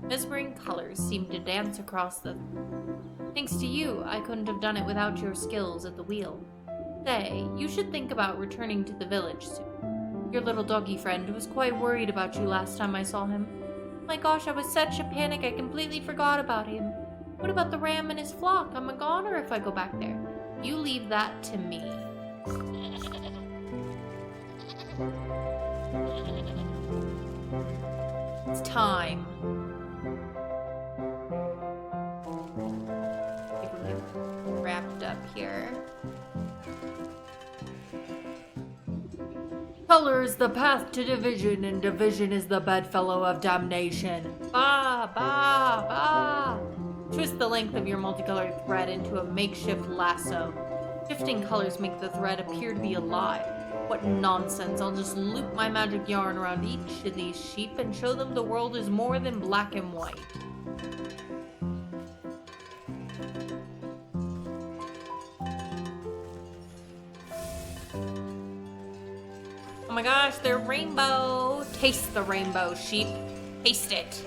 Mesmering colors seem to dance across the... Thanks to you, I couldn't have done it without your skills at the wheel. Say, you should think about returning to the village soon. Your little doggy friend was quite worried about you last time I saw him. My gosh, I was such a panic I completely forgot about him. What about the ram and his flock? I'm a goner if I go back there. You leave that to me. It's time. Wrapped up here. Color is the path to division, and division is the bedfellow of damnation. Ba, ba, ba. Twist the length of your multicolored thread into a makeshift lasso. Shifting colors make the thread appear to be alive. What nonsense. I'll just loop my magic yarn around each of these sheep and show them the world is more than black and white. Oh my gosh, they're rainbow. Taste the rainbow, sheep. Taste it.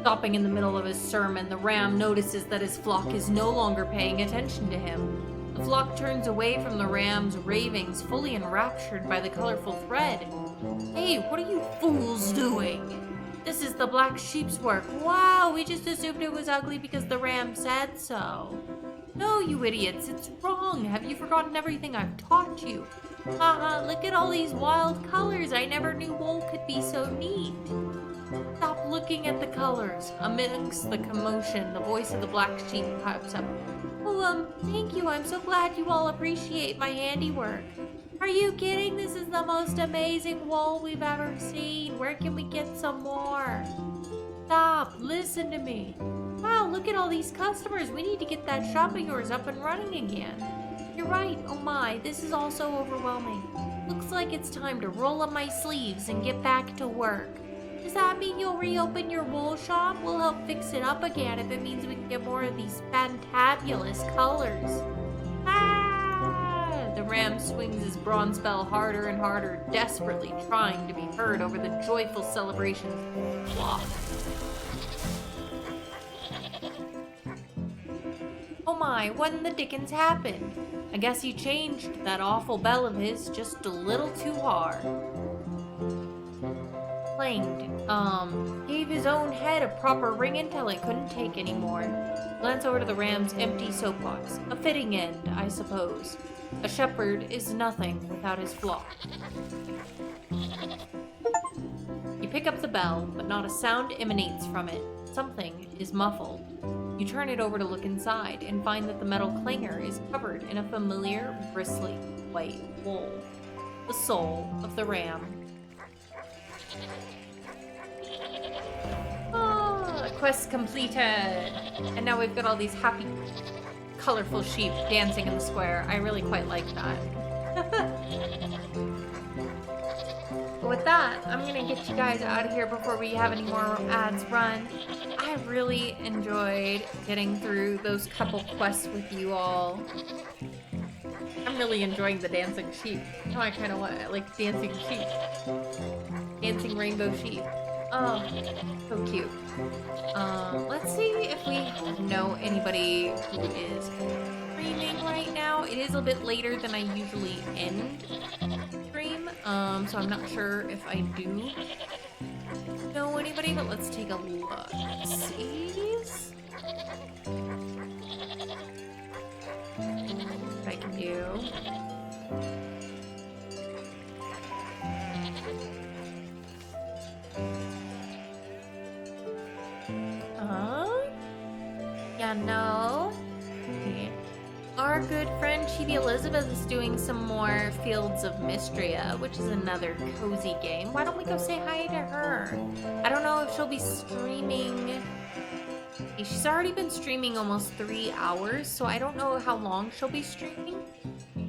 Stopping in the middle of his sermon, the ram notices that his flock is no longer paying attention to him. The flock turns away from the ram's ravings, fully enraptured by the colorful thread. Hey, what are you fools doing? This is the black sheep's work. Wow, we just assumed it was ugly because the ram said so. No, you idiots, it's wrong. Have you forgotten everything I've taught you? Haha, look at all these wild colors. I never knew wool could be so neat. Stop looking at the colors. Amidst the commotion, the voice of the black sheep pipes up. Oh, thank you. I'm so glad you all appreciate my handiwork. Are you kidding? This is the most amazing wool we've ever seen. Where can we get some more? Stop. Listen to me. Wow, look at all these customers. We need to get that shop of yours up and running again. You're right. Oh my, this is all so overwhelming. Looks like it's time to roll up my sleeves and get back to work. Does that mean you'll reopen your wool shop? We'll help fix it up again if it means we can get more of these fantabulous colors. Ah! The ram swings his bronze bell harder and harder, desperately trying to be heard over the joyful celebrations. Blah. Oh my, what in the dickens happened? I guess he changed that awful bell of his just a little too hard. Clanged. Gave his own head a proper ring until it couldn't take anymore. Glance over to the ram's empty soapbox. A fitting end, I suppose. A shepherd is nothing without his flock. You pick up the bell, but not a sound emanates from it. Something is muffled. You turn it over to look inside and find that the metal clanger is covered in a familiar, bristly, white wool. The soul of the ram. Quest completed! And now we've got all these happy, colorful sheep dancing in the square. I really quite like that. But with that, I'm gonna get you guys out of here before we have any more ads run. I really enjoyed getting through those couple quests with you all. I'm really enjoying the dancing sheep. Now I kind of want, like, dancing sheep. Dancing rainbow sheep. Oh, so cute. Let's see if we know anybody who is streaming right now. It is a bit later than I usually end stream, so I'm not sure if I do know anybody, but let's take a look. See? What I can do. Yeah, no. Okay. Our good friend Chibi Elizabeth is doing some more Fields of Mystria, which is another cozy game. Why don't we go say hi to her? I don't know if she'll be streaming. She's already been streaming almost 3 hours, so I don't know how long she'll be streaming.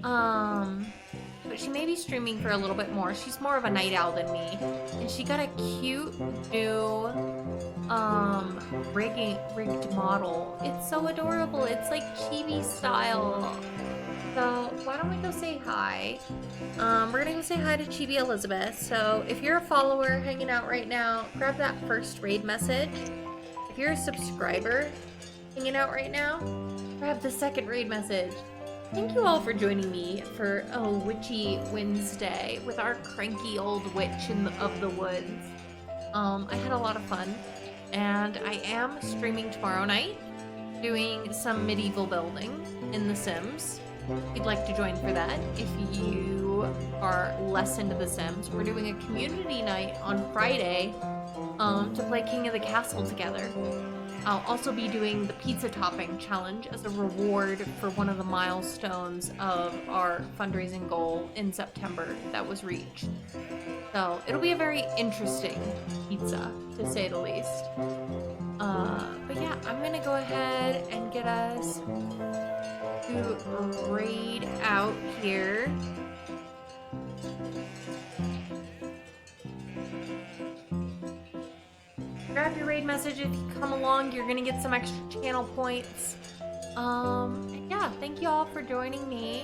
But she may be streaming for a little bit more. She's more of a night owl than me. And she got a cute new rigged model. It's so adorable. It's like chibi style. So why don't we go say hi? We're gonna go say hi to Chibi Elizabeth. So if you're a follower hanging out right now, grab that first raid message. If you're a subscriber hanging out right now, grab the second raid message. Thank you all for joining me for Witchy Wednesday with our cranky old witch of the woods. I had a lot of fun, and I am streaming tomorrow night, doing some medieval building in The Sims. If you'd like to join for that, if you are less into The Sims, we're doing a community night on Friday to play King of the Castle together. I'll also be doing the pizza topping challenge as a reward for one of the milestones of our fundraising goal in September that was reached. So it'll be a very interesting pizza, to say the least. But yeah, I'm gonna go ahead and get us to raid out here. Grab your raid message if you come along. You're gonna get some extra channel points. And yeah, thank you all for joining me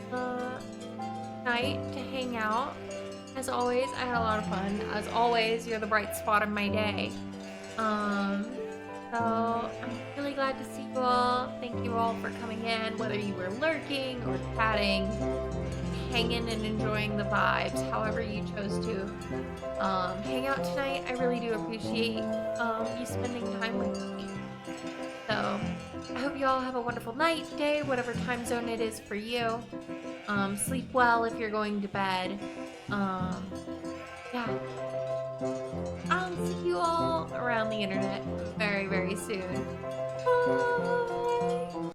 tonight to hang out. As always, I had a lot of fun. As always, you're the bright spot of my day. So I'm really glad to see you all. Thank you all for coming in, whether you were lurking or chatting, hanging and enjoying the vibes, however you chose to hang out tonight. I really do appreciate you spending time with me. So I hope you all have a wonderful night, day, whatever time zone it is for you. Sleep well if you're going to bed. Yeah. I'll see you all around the internet very, very soon. Bye!